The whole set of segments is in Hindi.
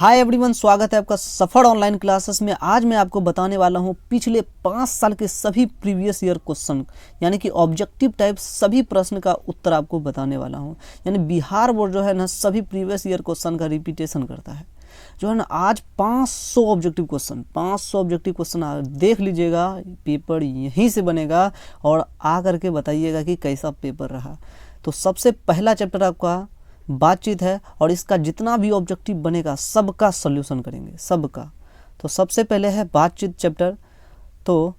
हाय एवरीवन, स्वागत है आपका सफर ऑनलाइन क्लासेस में। आज मैं आपको बताने वाला हूं पिछले 5 साल के सभी प्रीवियस ईयर क्वेश्चन, यानी कि ऑब्जेक्टिव टाइप सभी प्रश्न का उत्तर आपको बताने वाला हूं। यानी बिहार बोर्ड जो है ना सभी प्रीवियस ईयर क्वेश्चन का रिपीटेशन करता है जो है ना। आज 500 ऑब्जेक्टिव क्वेश्चन देख लीजिएगा। पेपर यहीं से बनेगा और आ करके बताइएगा कि कैसा पेपर रहा। तो सबसे पहला चैप्टर आपका बातचीत है और इसका जितना भी ऑब्जेक्टिव बनेगा सबका सॉल्यूशन करेंगे, सबका। तो सबसे पहले है बातचीत चैप्टर। तो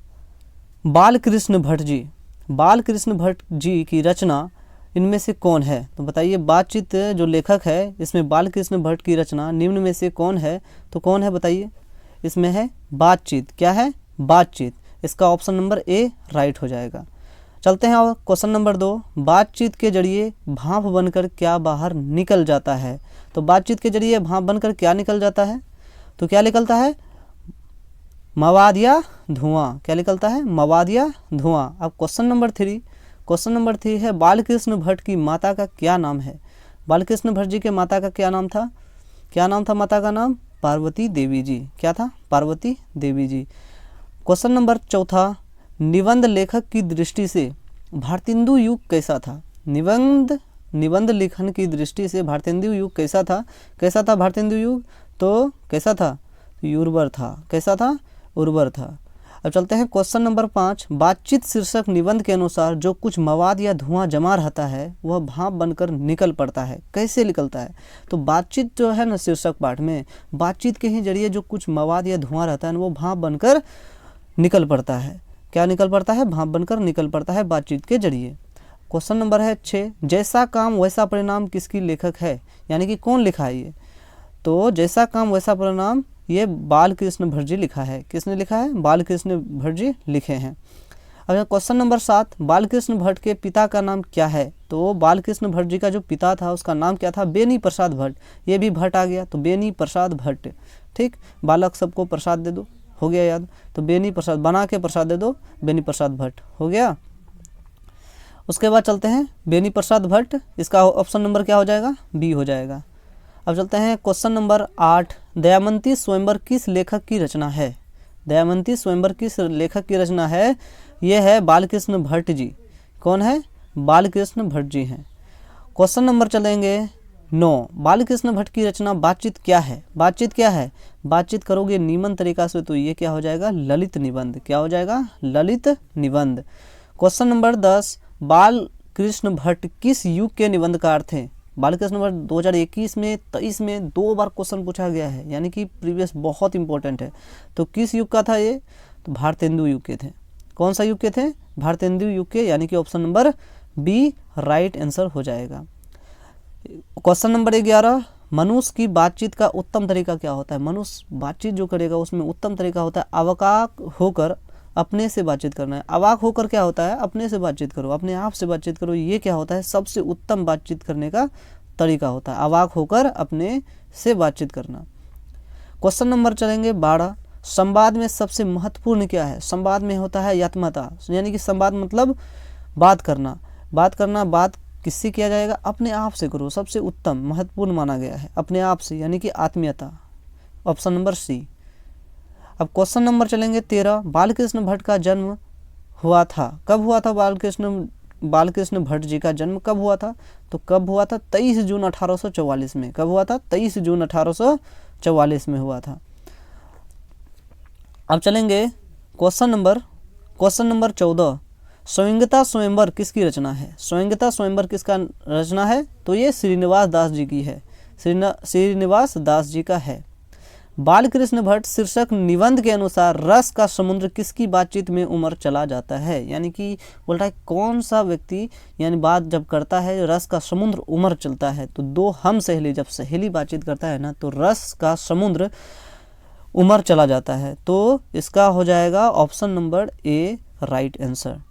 बालकृष्ण भट्ट जी की रचना इनमें से कौन है? तो बताइए, बातचीत जो लेखक है इसमें बालकृष्ण भट्ट की रचना निम्न में से कौन है? तो कौन है बताइए? इसमें है बातचीत। क्या है? बातचीत। इसका ऑप्शन नंबर ए राइट हो जाएगा। चलते हैं और क्वेश्चन नंबर 2। बातचीत के जरिए भाप बनकर क्या बाहर निकल जाता है? तो बातचीत के जरिए भाप बनकर क्या निकल जाता है? तो क्या निकलता है? मवाद या धुआं। क्या निकलता है? मवाद या धुआं। अब क्वेश्चन नंबर 3 है बालकृष्ण भट्ट की माता का क्या नाम है? बालकृष्ण भट्ट जी के माता का क्या नाम था? क्या नाम था माता का नाम? पार्वती देवी जी। क्या था? पार्वती देवी जी। क्वेश्चन नंबर 4, निबंध लेखक की दृष्टि से भारतेंदु युग कैसा था? निबंध लेखन की दृष्टि से भारतेंदु युग कैसा था? कैसा था भारतेंदु युग? तो कैसा था? उर्वर था। कैसा था? उर्वर था। अब चलते हैं क्वेश्चन नंबर 5। बातचीत शीर्षक निबंध के अनुसार जो कुछ मवाद या धुआं जमा रहता है वह भाप बनकर निकल पड़ता है। कैसे निकलता है? तो बातचीत जो है ना, शीर्षक पाठ में बातचीत के ही जरिए जो कुछ मवाद या धुआं रहता है वो भाप बनकर निकल पड़ता है। क्या निकल पड़ता है? भाप बनकर निकल पड़ता है बातचीत के जरिए। क्वेश्चन नंबर है 6, जैसा काम वैसा परिणाम किसकी लेखक है? यानी कि कौन लिखा है ये? तो जैसा काम वैसा परिणाम ये बालकृष्ण भट्ट जी लिखा है। किसने लिखा है? बालकृष्ण भट्ट जी लिखे हैं। अब क्वेश्चन नंबर 7, बालकृष्ण भट्ट के पिता का नाम क्या है? तो बालकृष्ण भट्ट जी का जो पिता था उसका नाम क्या था? बेनी प्रसाद भट्ट। ये भी भट्ट आ गया तो बेनी प्रसाद भट्ट। ठीक, बालक सबको प्रसाद दे दो, हो गया याद। तो बेनी प्रसाद बना के प्रसाद दे दो, बेनी प्रसाद भट्ट हो गया। उसके बाद चलते हैं बेनी प्रसाद भट्ट, इसका ऑप्शन नंबर क्या हो जाएगा? बी हो जाएगा। अब चलते हैं क्वेश्चन नंबर 8, दयामंती स्वयंवर किस लेखक की रचना है? दयामंती स्वयंवर किस लेखक की रचना है? ये है बालकृष्ण भट्ट जी। कौन है? बालकृष्ण भट्ट जी हैं। क्वेश्चन नंबर चलेंगे 9, बालकृष्ण भट्ट की रचना बातचीत क्या है? बातचीत क्या है? बातचीत करोगे निमन तरीका से तो ये क्या हो जाएगा? ललित निबंध। क्या हो जाएगा? ललित निबंध। क्वेश्चन नंबर 10, बालकृष्ण भट्ट किस युग के निबंधकार थे? बालकृष्ण भट्ट 2021 में 23 में 2 बार क्वेश्चन पूछा गया है, यानी कि प्रीवियस बहुत इंपॉर्टेंट है। तो किस युग का था ये? तो भारतेंदु युग के थे। कौन सा युग के थे? भारतेंदु युग के, यानी कि option number B right answer हो जाएगा। क्वेश्चन नंबर 11, मनुष्य की बातचीत का उत्तम तरीका क्या होता है? मनुष्य बातचीत जो करेगा उसमें उत्तम तरीका होता है अवाक होकर अपने से बातचीत करना है। अवाक होकर क्या होता है? अपने से बातचीत करो, अपने आप से बातचीत करो। ये क्या होता है? सबसे उत्तम बातचीत करने का तरीका होता है अवाक होकर अपने से बातचीत करना। क्वेश्चन नंबर चलेंगे 12, संवाद में सबसे महत्वपूर्ण क्या है? संवाद में होता है यत्मता, यानी कि संवाद मतलब बात करना। बात किससे किया जाएगा? अपने आप से करो। सबसे उत्तम महत्वपूर्ण माना गया है अपने आप से, यानी कि आत्मीयता। Option number C. अब क्वेश्चन नंबर चलेंगे 13, बालकृष्ण भट्ट का जन्म हुआ था कब हुआ था? बालकृष्ण भट्ट जी का जन्म कब हुआ था? तो कब हुआ था? 23 जून 1844 में। कब हुआ था? 23 जून 1844 में हुआ था। अब चलेंगे क्वेश्चन नंबर 14, स्वयंगता स्वयंवर किसकी रचना है? स्वयंगता स्वयंवर किसका रचना है? तो ये श्रीनिवास दास जी की है। श्रीनिवास दास जी का है। बालकृष्ण भट्ट शीर्षक निबंध के अनुसार रस का समुद्र किसकी बातचीत में उमड़ चला जाता है? यानी कि बोल रहा है कौन सा व्यक्ति यानी बात जब करता है रस का समुद्र उमड़ चलता है। तो दो हम सहेली, जब सहेली बातचीत करता है ना तो रस का समुद्र उमड़ चला जाता है। तो इसका हो जाएगा option number A right answer.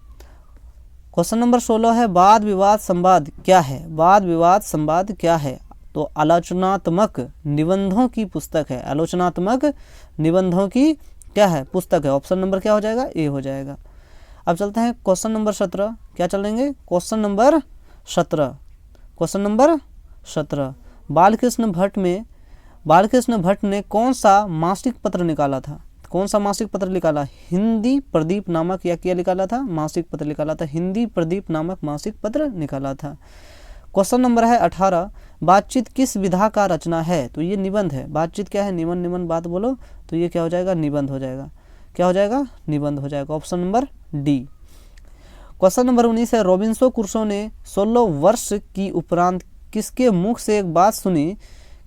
Question number 16 है वाद विवाद संवाद क्या है? वाद विवाद संवाद क्या है? तो आलोचनात्मक निबंधों की पुस्तक है। आलोचनात्मक निबंधों की क्या है? पुस्तक है। ऑप्शन नंबर क्या हो जाएगा? ए हो जाएगा। अब चलते हैं क्वेश्चन नंबर 17। क्या चलेंगे? Question number 17। बालकृष्ण भट्ट में बालकृष्ण भट्ट ने कौन सा मासिक पत्र निकाला था? कौन सा मासिक पत्र निकाला? हिंदी प्रदीप नामक, या क्या निकाला था? मासिक पत्र निकाला था। हिंदी प्रदीप नामक मासिक पत्र निकाला था। क्वेश्चन नंबर है 18, बातचीत किस विधा का रचना है? तो ये निबंध है। बातचीत क्या है? निबंध। निबंध बात बोलो तो ये क्या हो जाएगा? निबंध हो जाएगा। क्या हो जाएगा? निबंध हो जाएगा। Option number D. Question number 19 है, रॉबिन्सन क्रूसो ने 16 वर्ष की उपरांत किसके मुख से एक बात सुनी?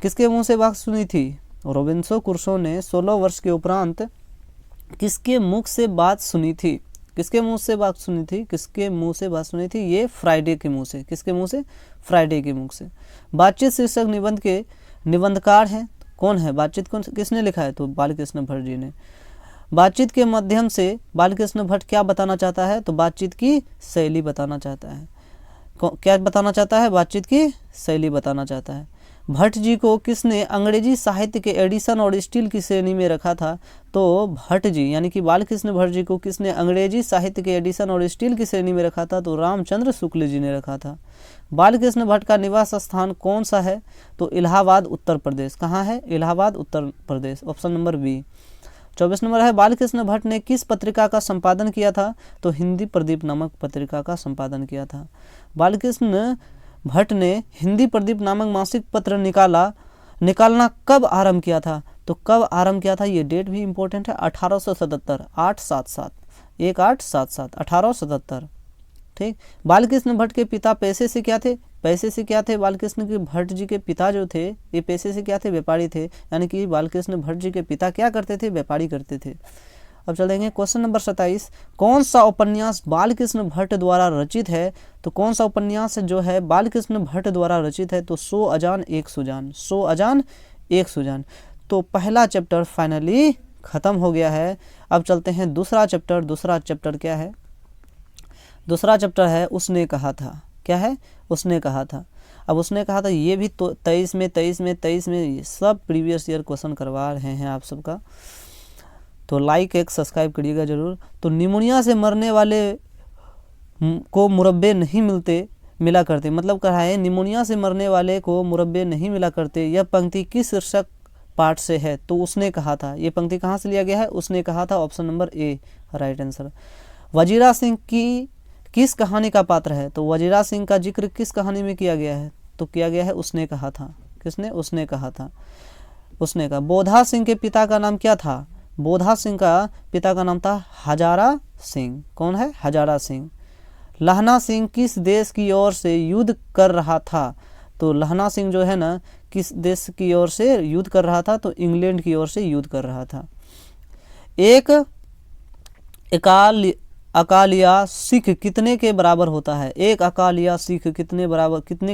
किसके मुंह से बात सुनी थी? रॉबिन्सन क्रूसो ने 16 वर्ष के उपरांत किसके मुख से बात सुनी थी? किसके मुंह से बात सुनी थी? किसके मुंह से बात सुनी थी? ये फ्राइडे के मुंह से। किसके मुंह से? फ्राइडे के मुंह से। बातचीत शीर्षक निबंध के निबंधकार हैं कौन है? बातचीत कौन किसने लिखा है? तो बालकृष्ण भट्ट जी ने। बातचीत के माध्यम से बालकृष्ण भट्ट क्या बताना चाहता है? तो बातचीत की शैली बताना चाहता है। क्या बताना चाहता है? बातचीत की शैली बताना चाहता है। भट्ट जी को किसने अंग्रेजी साहित्य के एडिशन और स्टील की श्रेणी में रखा था? तो भट्ट जी यानी कि बालकृष्ण भट्ट जी को किसने अंग्रेजी साहित्य के एडिशन और स्टील की श्रेणी में रखा था? तो रामचंद्र शुक्ल जी ने रखा था। बालकृष्ण भट्ट का निवास स्थान कौन सा है? तो इलाहाबाद उत्तर प्रदेश। कहाँ है? Allahabad Uttar Pradesh. Option number B. 24 number है, बालकृष्ण भट्ट ने किस पत्रिका का संपादन किया था? तो हिंदी प्रदीप नामक पत्रिका का संपादन किया था। बालकृष्ण भट्ट ने हिंदी प्रदीप नामक मासिक पत्र निकालना कब आरंभ किया था? तो कब आरंभ किया था? ये डेट भी इंपॉर्टेंट है। 1877 877 1877 1877। ठीक। बालकृष्ण भट्ट के पिता पैसे से क्या थे? पैसे से क्या थे? बालकृष्ण के भट्ट जी के पिता जो थे ये पैसे से क्या थे? व्यापारी थे। यानी कि बालकृष्ण भट्ट जी के पिता क्या करते थे? व्यापारी करते थे। अब चलेंगे क्वेश्चन नंबर 27, कौन सा उपन्यास बालकृष्ण भट्ट द्वारा रचित है? तो कौन सा उपन्यास जो है बालकृष्ण भट्ट द्वारा रचित है? तो 100 अजान एक सुजान। 100 अजान एक सुजान। तो पहला चैप्टर फाइनली खत्म हो गया है। अब चलते हैं दूसरा चैप्टर। दूसरा चैप्टर क्या है? दूसरा चैप्टर है उसने कहा था। क्या है? उसने कहा था। अब उसने कहा था ये भी तो 23 में सब प्रीवियस ईयर क्वेश्चन करवा रहे हैं आप सबका, तो लाइक एक सब्सक्राइब करिएगा जरूर। तो निमोनिया से मरने वाले को मुरब्बे नहीं मिला करते, मतलब कहा है निमोनिया से मरने वाले को मुरब्बे नहीं मिला करते। यह पंक्ति किस शीर्षक पाठ से है? तो उसने कहा था। ये पंक्ति कहाँ से लिया गया है? उसने कहा था। Option number A right answer. Wazira Singh की किस कहानी का पात्र है? तो वजीरा सिंह का जिक्र किस कहानी में किया गया है? तो किया गया है उसने कहा था। किसने? उसने कहा था। उसने कहा। बोधा सिंह के पिता का नाम क्या था? बोधा सिंह का पिता का नाम था हजारा सिंह। कौन है? हजारा सिंह। लहना सिंह किस देश की ओर से युद्ध कर रहा था? तो लहना सिंह जो है ना किस देश की ओर से युद्ध कर रहा था? तो इंग्लैंड की ओर से युद्ध कर रहा था। एक अकालिया सिख कितने के बराबर होता है? एक अकालिया सिख कितने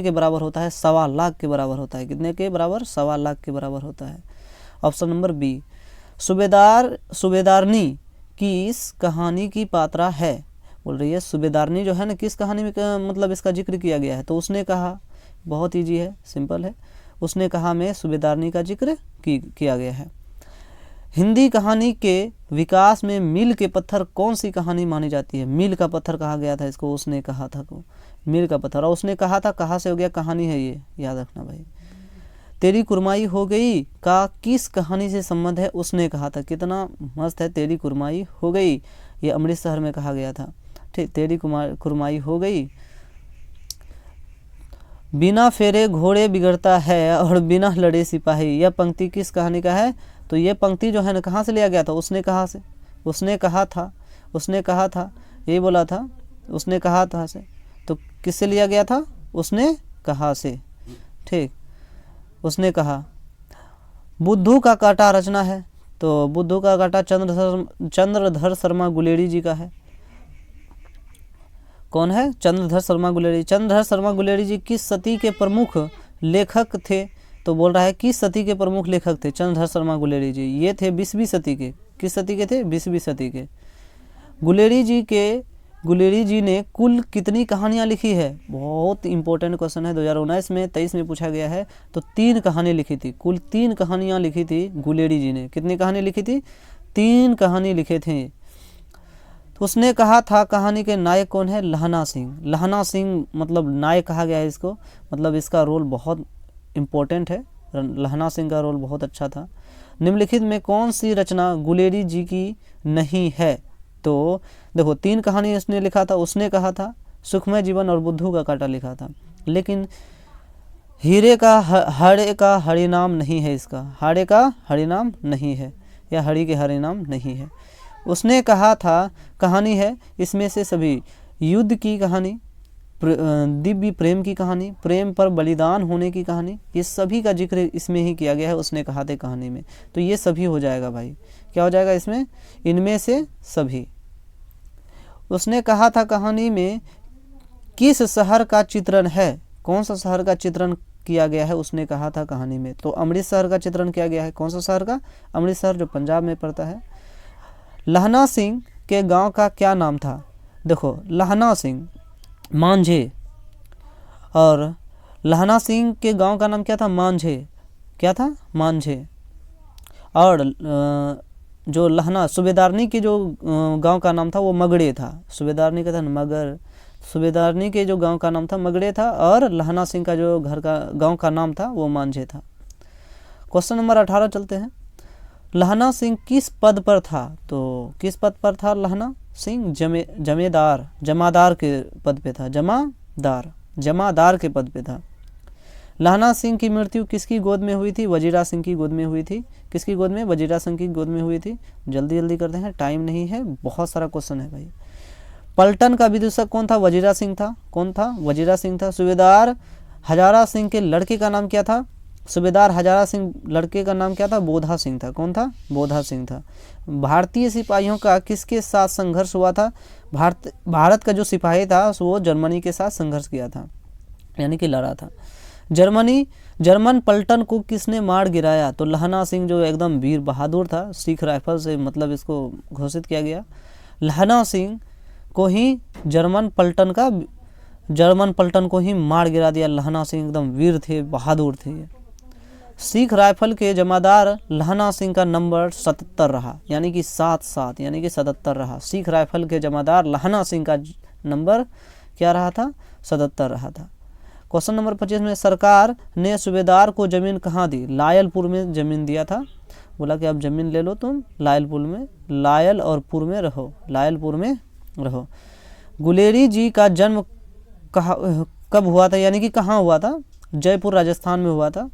के बराबर होता है? 1.25 लाख के बराबर होता है। कितने के बराबर? 1.25 लाख के बराबर होता है। Option number B. सूबेदारनी किस कहानी की पात्रा है? बोल रही है सूबेदारनी जो है ना किस कहानी में मतलब इसका जिक्र किया गया है? तो उसने कहा, बहुत इजी है, सिंपल है। उसने कहा में सूबेदारनी का जिक्र किया गया है। हिंदी कहानी के विकास में मील के पत्थर कौन सी कहानी मानी जाती है? मील का पत्थर कहा गया था इसको। उसने कहा था को मील का पत्थर। और उसने कहा था कहाँ से हो गया? कहानी है ये, याद रखना भाई। तेरी कुरमाई हो गई का किस कहानी से संबंध है? उसने कहा था। कितना मस्त है। तेरी कुरमाई हो गई, ये अमृतसर में कहा गया था। ठीक। तेरी कुरमाई हो गई। बिना फेरे घोड़े बिगड़ता है और बिना लड़े सिपाही, यह पंक्ति किस कहानी का है? तो ये पंक्ति जो है ना कहाँ से लिया गया था? उसने कहा से। उसने कहा था। उसने कहा था ये बोला था। उसने कहा था से। तो किससे लिया गया था? उसने कहा से। ठीक। उसने कहा। बुद्धू का कांटा रचना है। तो बुद्धू का कांटा चंद्रधर शर्मा गुलेरी जी का है। कौन है? चंद्रधर शर्मा गुलेरी। चंद्रधर शर्मा गुलेरी जी किस सदी के प्रमुख लेखक थे? तो बोल रहा है किस सदी के प्रमुख लेखक थे चंद्रधर शर्मा गुलेरी जी? ये थे 20वीं सदी के। किस सदी के थे? 20वीं सदी के। गुलेरी जी ने कुल कितनी कहानियाँ लिखी है? बहुत इंपॉर्टेंट क्वेश्चन है। 2019 में 23 में पूछा गया है। तो 3 कहानी लिखी थी। कुल 3 कहानियाँ लिखी थी गुलेरी जी ने। कितनी कहानी लिखी थी? 3 कहानी लिखे थे। उसने कहा था कहानी के नायक कौन है? लहना सिंह। लहना सिंह मतलब नायक कहा गया है इसको, मतलब इसका रोल बहुत इम्पोर्टेंट है। लहना सिंह का रोल बहुत अच्छा था। निम्नलिखित में कौन सी रचना गुलेरी जी की नहीं है? तो देखो 3 कहानी इसने लिखा था। उसने कहा था सुखमय जीवन और बुद्धू का कांटा लिखा था, लेकिन हीरे का हरे का हरिनाम नहीं है। इसका हाड़े का हरिनाम नहीं है या हरि के हरिनाम नहीं है। उसने कहा था कहानी है इसमें से सभी युद्ध की कहानी, दिव्य प्रेम की कहानी, प्रेम पर बलिदान होने की कहानी, ये सभी का जिक्र इसमें ही किया गया है। उसने कहा था कहानी में, तो ये सभी हो जाएगा भाई। क्या हो जाएगा इसमें? इनमें से सभी। उसने कहा था कहानी में किस शहर का चित्रण है? कौन सा शहर का चित्रण किया गया है? उसने कहा था कहानी में, तो अमृतसर का चित्रण किया गया है। कौन सा शहर का? अमृतसर, जो पंजाब में पड़ता है। लहना सिंह के गांव का क्या नाम था? देखो लहना सिंह मांझे, और लहना सिंह के गांव का नाम क्या था? मांझे। क्या था? मांझे। और जो लहना सूबेदारनी के जो गांव का नाम था वो मगड़े था। सूबेदारनी का था मगर, सूबेदारनी के जो गांव का नाम था मगड़े था, और लहना सिंह का जो घर का गांव का नाम था वो मांझे था। क्वेश्चन नंबर 18 चलते हैं। लहना सिंह किस पद पर था? तो किस पद पर था लहना सिंह? जमादार के पद पे था। जमादार के पद पे था। लहना सिंह की मृत्यु किसकी गोद में हुई थी? वजीरा सिंह की गोद में हुई थी। किसकी गोद में? वजीरा सिंह की गोद में हुई थी। जल्दी जल्दी करते हैं, टाइम नहीं है, बहुत सारा क्वेश्चन है भाई। पलटन का विदूषक कौन था? वजीरा सिंह था। कौन था? वजीरा सिंह था। सूबेदार हजारा सिंह के लड़के का नाम क्या था? सूबेदार हजारा सिंह लड़के का नाम क्या था? बोधा सिंह था। कौन था? बोधा सिंह था। भारतीय सिपाहियों का किसके साथ संघर्ष हुआ था? भारत का जो सिपाही था वो जर्मनी के साथ संघर्ष किया था, यानी कि लड़ा था। जर्मन पलटन को किसने मार गिराया? तो लहना सिंह जो एकदम वीर बहादुर था, सिख राइफल से मतलब इसको घोषित किया गया। लहना सिंह को ही जर्मन पलटन को ही मार गिरा दिया। लहना सिंह एकदम वीर थे, बहादुर थे। सिख राइफल के जमादार लहना सिंह का नंबर 77 रहा, यानी कि 77 यानी कि 77 रहा। सिख राइफल के जमादार लहना सिंह का नंबर क्या रहा था? 77 रहा था। क्वेश्चन नंबर 25 में सरकार ने सूबेदार को जमीन कहाँ दी? लायलपुर में जमीन दिया था। बोला कि अब जमीन ले लो तुम लायलपुर में, लायल और पुर में रहो, लायलपुर में रहो। गुलेरी जी का जन्म कब हुआ था, यानी कि कहाँ हुआ था? जयपुर राजस्थान में हुआ था।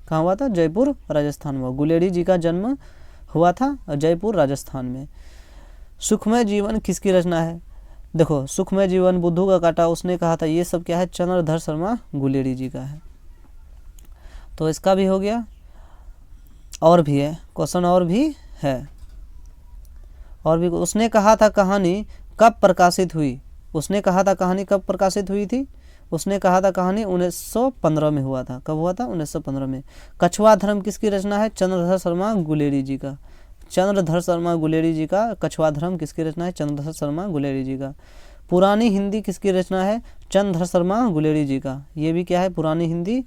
कहाँ हुआ था? जयपुर राजस्थान में। गुलेरी जी का जन्म हुआ था जयपुर राजस्थान में। सुखमय जीवन किसकी रचना है? देखो सुखमय जीवन, बुद्धू का कांटा, उसने कहा था। ये सब क्या है? चंद्रधर शर्मा गुलेरी जी का है। तो इसका भी हो गया। और भी है क्वेश्चन, और भी है, और भी। उसने कहा था कहानी कब प्रकाशित हुई? उसने कहा था कहानी कब प्रकाशित हुई थी? उसने कहा था कहानी 1915 में हुआ था। कब हुआ था? 1915 में। कछुआ धर्म किसकी रचना है? चंद्रधर शर्मा गुलेरी जी का। चंद्रधर शर्मा गुलेरी जी का कछुआ धर्म किसकी रचना है? चंद्रधर शर्मा गुलेरी जी का। पुरानी हिंदी किसकी रचना है? चंद्रधर शर्मा गुलेरी जी का। ये भी क्या है? पुरानी हिंदी,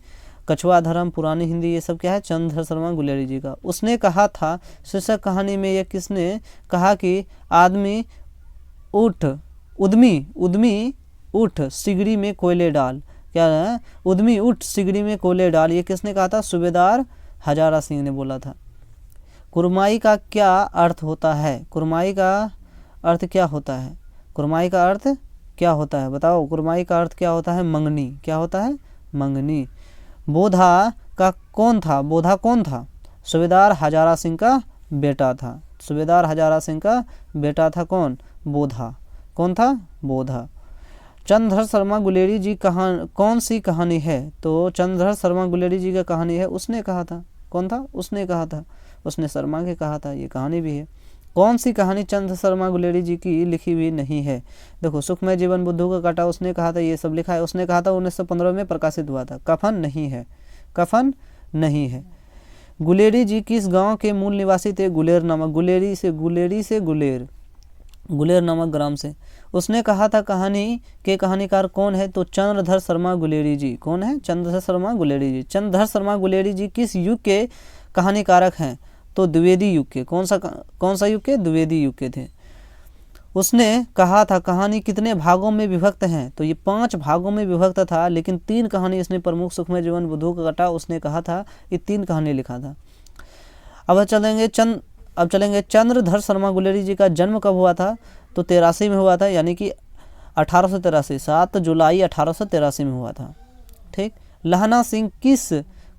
कछुआ धर्म, पुरानी हिंदी, ये सब क्या है? चंद्रधर शर्मा गुलेरी जी का। उसने कहा था शीर्षक कहानी में ये किसने कहा कि आदमी उठ उद्मी उठ सिगड़ी में कोयले डाल? क्या है? उद्मी उठ सिगड़ी में कोयले डाल, ये किसने कहा था? सूबेदार हजारा सिंह ने बोला था। कुरमाई का क्या अर्थ होता है? कुरमाई का अर्थ क्या होता है? कुरमाई का अर्थ क्या होता है? बताओ। कुरमाई का अर्थ क्या होता है? मंगनी। क्या होता है? मंगनी। बोधा का कौन था? बोधा कौन था? सूबेदार हजारा सिंह का बेटा था। सूबेदार हजारा सिंह का बेटा था कौन? बोधा। कौन था? बोधा। चंद्रधर शर्मा गुलेरी जी कौन सी कहानी है? तो चंद्रधर शर्मा गुलेरी जी का कहानी है। उसने कहा था। कौन था? उसने कहा था। उसने शर्मा के कहा था। ये कहानी भी है। कौन सी कहानी चंद्रधर शर्मा गुलेरी जी की लिखी हुई नहीं है? देखो सुखमय जीवन, बुद्धू का कांटा, उसने कहा था। ये सब लिखा है। उसने कहा था 1915 में प्रकाशित हुआ था। कफन नहीं है। कफन नहीं है। गुलेरी जी किस गांव के मूल निवासी थे? गुलेर नामक, गुलेरी से गुलेर नामक ग्राम से। उसने कहा था कहानी के कहानीकार कौन है? तो चंद्रधर शर्मा गुलेरी जी। कौन है? चंद्रधर शर्मा गुलेरी जी। चंद्रधर शर्मा गुलेरी जी किस युग के कहानीकारक हैं? तो द्विवेदी युग के। कौन सा युग के? द्विवेदी युग के थे। उसने कहा था कहानी कितने भागों में विभक्त हैं, तो ये 5 भागों में विभक्त था, लेकिन 3 कहानी इसने प्रमुख सुखमय जीवन बुद्धू का कटा उसने कहा था, ये 3 कहानी लिखा था। अब चलेंगे चंद्रधर शर्मा गुलेरी जी का जन्म कब हुआ था, तो 83 में हुआ था, यानी कि 1883, 7 जुलाई 1883 में हुआ था। ठीक। लहना सिंह किस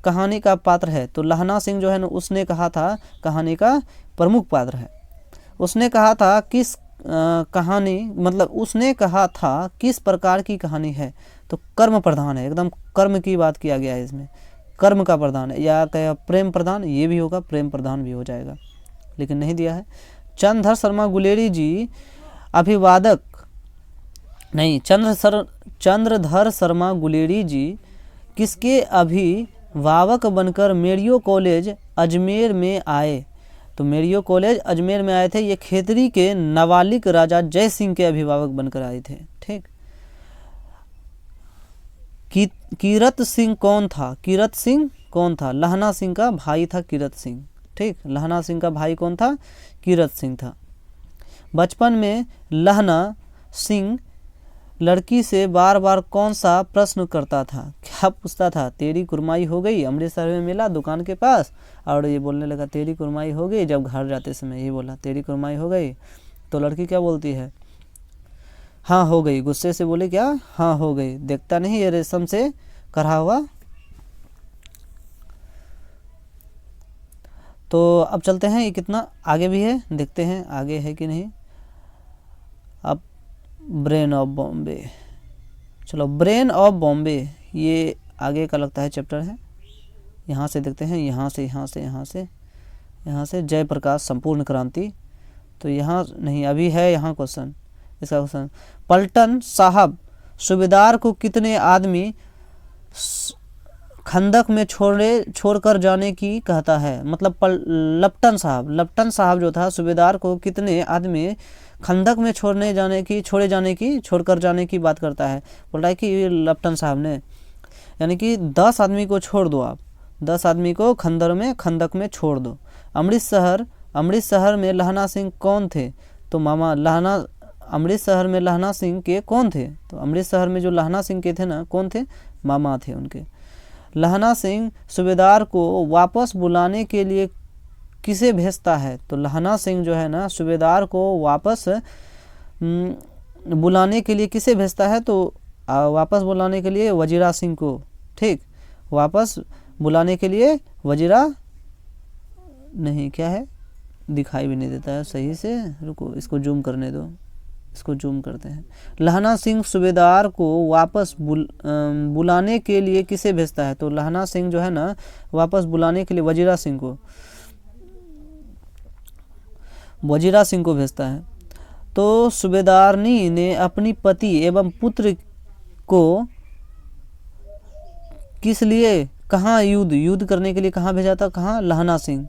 कहानी का पात्र है, तो लहना सिंह जो है ना उसने कहा था कहानी का प्रमुख पात्र है। उसने कहा था किस कहानी, मतलब उसने कहा था किस प्रकार की कहानी है, तो कर्म प्रधान है, एकदम कर्म की बात किया गया है इसमें, कर्म का प्रधान है, या क्या प्रेम प्रधान, ये भी होगा, प्रेम प्रधान भी हो जाएगा, लेकिन नहीं दिया है। चंद्रधर शर्मा गुलेरी जी अभिवादक नहीं, चंद्रधर शर्मा गुलेरी जी किसके अभिभावक बनकर मेरियो कॉलेज अजमेर में आए, तो मेरियो कॉलेज अजमेर में आए थे, ये खेतरी के नाबालिग राजा जय सिंह के अभिभावक बनकर आए थे। ठीक। कीरत सिंह कौन था, कीरत सिंह कौन था, लहना सिंह का भाई था कीरत सिंह। ठीक। लहना सिंह का भाई कौन था, कीरत सिंह था। बचपन में लहना सिंह लड़की से बार बार कौन सा प्रश्न करता था, क्या पूछता था, तेरी कुरमाई हो गई, अमृतसर में मिला दुकान के पास और ये बोलने लगा तेरी कुरमाई हो गई, जब घर जाते समय ये बोला तेरी कुरमाई हो गई, तो लड़की क्या बोलती है, हाँ हो गई, गुस्से से बोले क्या, हाँ हो गई, देखता नहीं ये रेशम से कढ़ा हुआ। तो अब चलते हैं, ये कितना आगे भी है, देखते हैं आगे है कि नहीं। अब ब्रेन ऑफ बॉम्बे, चलो ब्रेन ऑफ बॉम्बे ये आगे का लगता है चैप्टर है, यहाँ से देखते हैं, यहाँ से जयप्रकाश संपूर्ण क्रांति, तो यहाँ नहीं अभी है, यहाँ क्वेश्चन, इसका क्वेश्चन, पलटन साहब सूबेदार को कितने आदमी खंदक में छोड़कर जाने की कहता है, मतलब लप्टन साहब जो था सूबेदार को कितने आदमी खंदक में छोड़कर जाने की बात करता है, बोल रहा है कि लप्टन साहब ने, यानी कि 10 आदमी को छोड़ दो आप, 10 आदमी को खंदक में छोड़ दो। अमृतसर में लहना सिंह कौन थे, तो मामा लहना, अमृतसर में लहना सिंह के कौन थे, तो अमृतसर में जो लहना सिंह के थे ना, कौन थे, मामा थे उनके। लहना सिंह सूबेदार को वापस बुलाने के लिए किसे भेजता है, तो लहना सिंह जो है ना सूबेदार को वापस बुलाने के लिए किसे भेजता है, तो वापस बुलाने के लिए वजीरा सिंह को। ठीक। वापस बुलाने के लिए वजीरा नहीं, क्या है, दिखाई भी नहीं देता है सही से, रुको इसको जूम करने दो, इसको जूम करते हैं। लहना सिंह सूबेदार को वापस बुलाने के लिए किसे भेजता है, तो लहना सिंह जो है ना वापस बुलाने के लिए वजीरा सिंह को भेजता है। तो सूबेदारनी ने अपनी पति एवं पुत्र को किस लिए, कहाँ युद्ध करने के लिए कहाँ भेजा था, कहाँ, लहना सिंह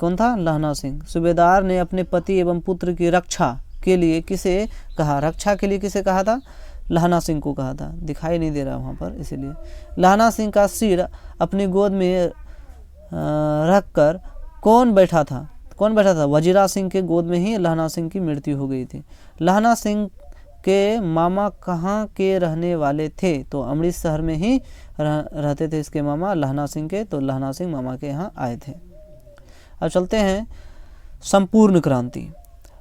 कौन था, लहना सिंह। सूबेदार ने अपने पति एवं पुत्र की रक्षा के लिए किसे कहा, रक्षा के लिए किसे कहा था, लहना सिंह को कहा था, दिखाई नहीं दे रहा वहाँ पर इसीलिए। लहना सिंह का सिर अपनी गोद में रखकर कौन बैठा था, वजीरा सिंह के गोद में ही लहना सिंह की मृत्यु हो गई थी। लहना सिंह के मामा कहाँ के रहने वाले थे, तो अमृतसर में ही रहते थे इसके मामा लहना सिंह के, तो लहना सिंह मामा के यहाँ आए थे। अब चलते हैं संपूर्ण क्रांति।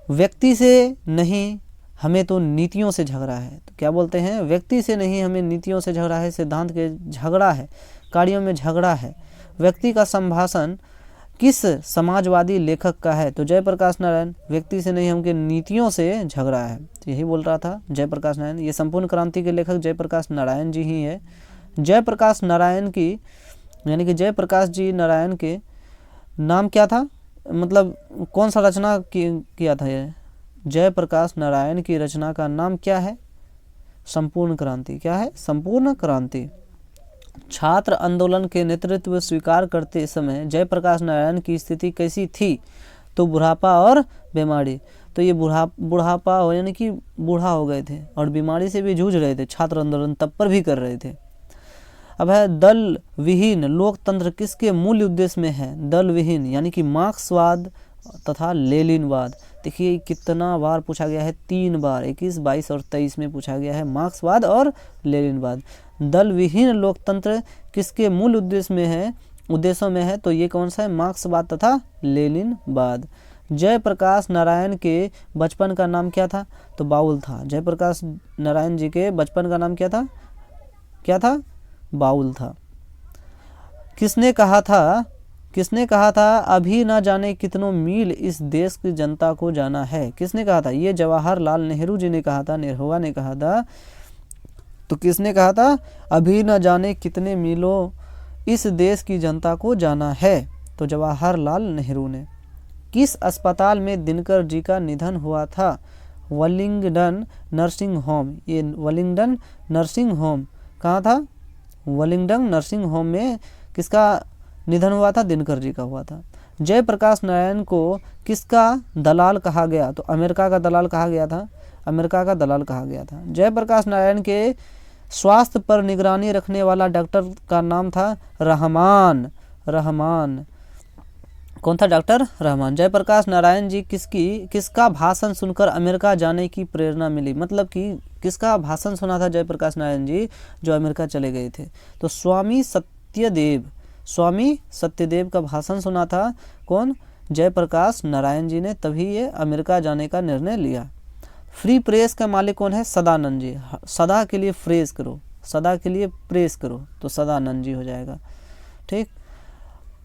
व्यक्ति से नहीं हमें तो नीतियों से झगड़ा है, तो क्या बोलते हैं, व्यक्ति से नहीं हमें नीतियों से झगड़ा है, सिद्धांत के झगड़ा है, कार्यों में झगड़ा है। व्यक्ति का संभाषण किस समाजवादी लेखक का है, तो जयप्रकाश नारायण। व्यक्ति से नहीं हमके नीतियों से झगड़ा है, तो यही बोल रहा था जयप्रकाश नारायण। ये संपूर्ण क्रांति के लेखक जयप्रकाश नारायण जी ही है। जयप्रकाश नारायण की यानी कि जयप्रकाश जी नारायण के नाम क्या था, मतलब कौन सा रचना किया था ये, जयप्रकाश नारायण की रचना का नाम क्या है, संपूर्ण क्रांति। क्या है, संपूर्ण क्रांति। छात्र आंदोलन के नेतृत्व स्वीकार करते समय जयप्रकाश नारायण की स्थिति कैसी थी, तो बुढ़ापा और बीमारी। तो ये बुढ़ापा यानी कि बूढ़ा हो गए थे और बीमारी से भी जूझ रहे थे, छात्र आंदोलन तब पर भी कर रहे थे। अब है दल विहीन लोकतंत्र किसके मूल उद्देश्य में है, दल विहीन यानी कि मार्क्सवाद तथा लेनिनवाद। देखिए कितना बार पूछा गया है, 3 बार, 21, 22 और 23 में पूछा गया है, मार्क्सवाद और लेनिनवाद। दल विहीन लोकतंत्र किसके मूल उद्देश्यों में है, तो ये कौन सा है, मार्क्सवाद तथा लेनिनवाद। जयप्रकाश नारायण के बचपन का नाम क्या था, तो बाउल था। जयप्रकाश नारायण जी के बचपन का नाम क्या था, बाउल था। किसने कहा था अभी न जाने कितनों मील इस देश की जनता को जाना है, किसने कहा था, ये जवाहरलाल नेहरू जी ने कहा था, नेहरूआ ने कहा था। तो किसने कहा था, अभी न जाने कितने मीलों इस देश की जनता को जाना है, तो जवाहरलाल नेहरू ने। किस अस्पताल में दिनकर जी का निधन हुआ था, वेलिंगटन नर्सिंग होम। ये वेलिंगटन नर्सिंग होम कहाँ था, वेलिंगटन नर्सिंग होम में किसका निधन हुआ था, दिनकर जी का हुआ था। जयप्रकाश नारायण को किसका दलाल कहा गया, तो अमेरिका का दलाल कहा गया था, अमेरिका का दलाल कहा गया था। जयप्रकाश नारायण के स्वास्थ्य पर निगरानी रखने वाला डॉक्टर का नाम था रहमान। कौन था, डॉक्टर रहमान। जयप्रकाश नारायण जी किसका भाषण सुनकर अमेरिका जाने की प्रेरणा मिली, मतलब कि किसका भाषण सुना था जयप्रकाश नारायण जी जो अमेरिका चले गए थे, तो स्वामी सत्यदेव का भाषण सुना था, कौन, जयप्रकाश नारायण जी ने, तभी ये अमेरिका जाने का निर्णय लिया। फ्री प्रेस का मालिक कौन है, सदानंद जी। सदा के लिए प्रेस करो तो सदानंद जी हो जाएगा। ठीक।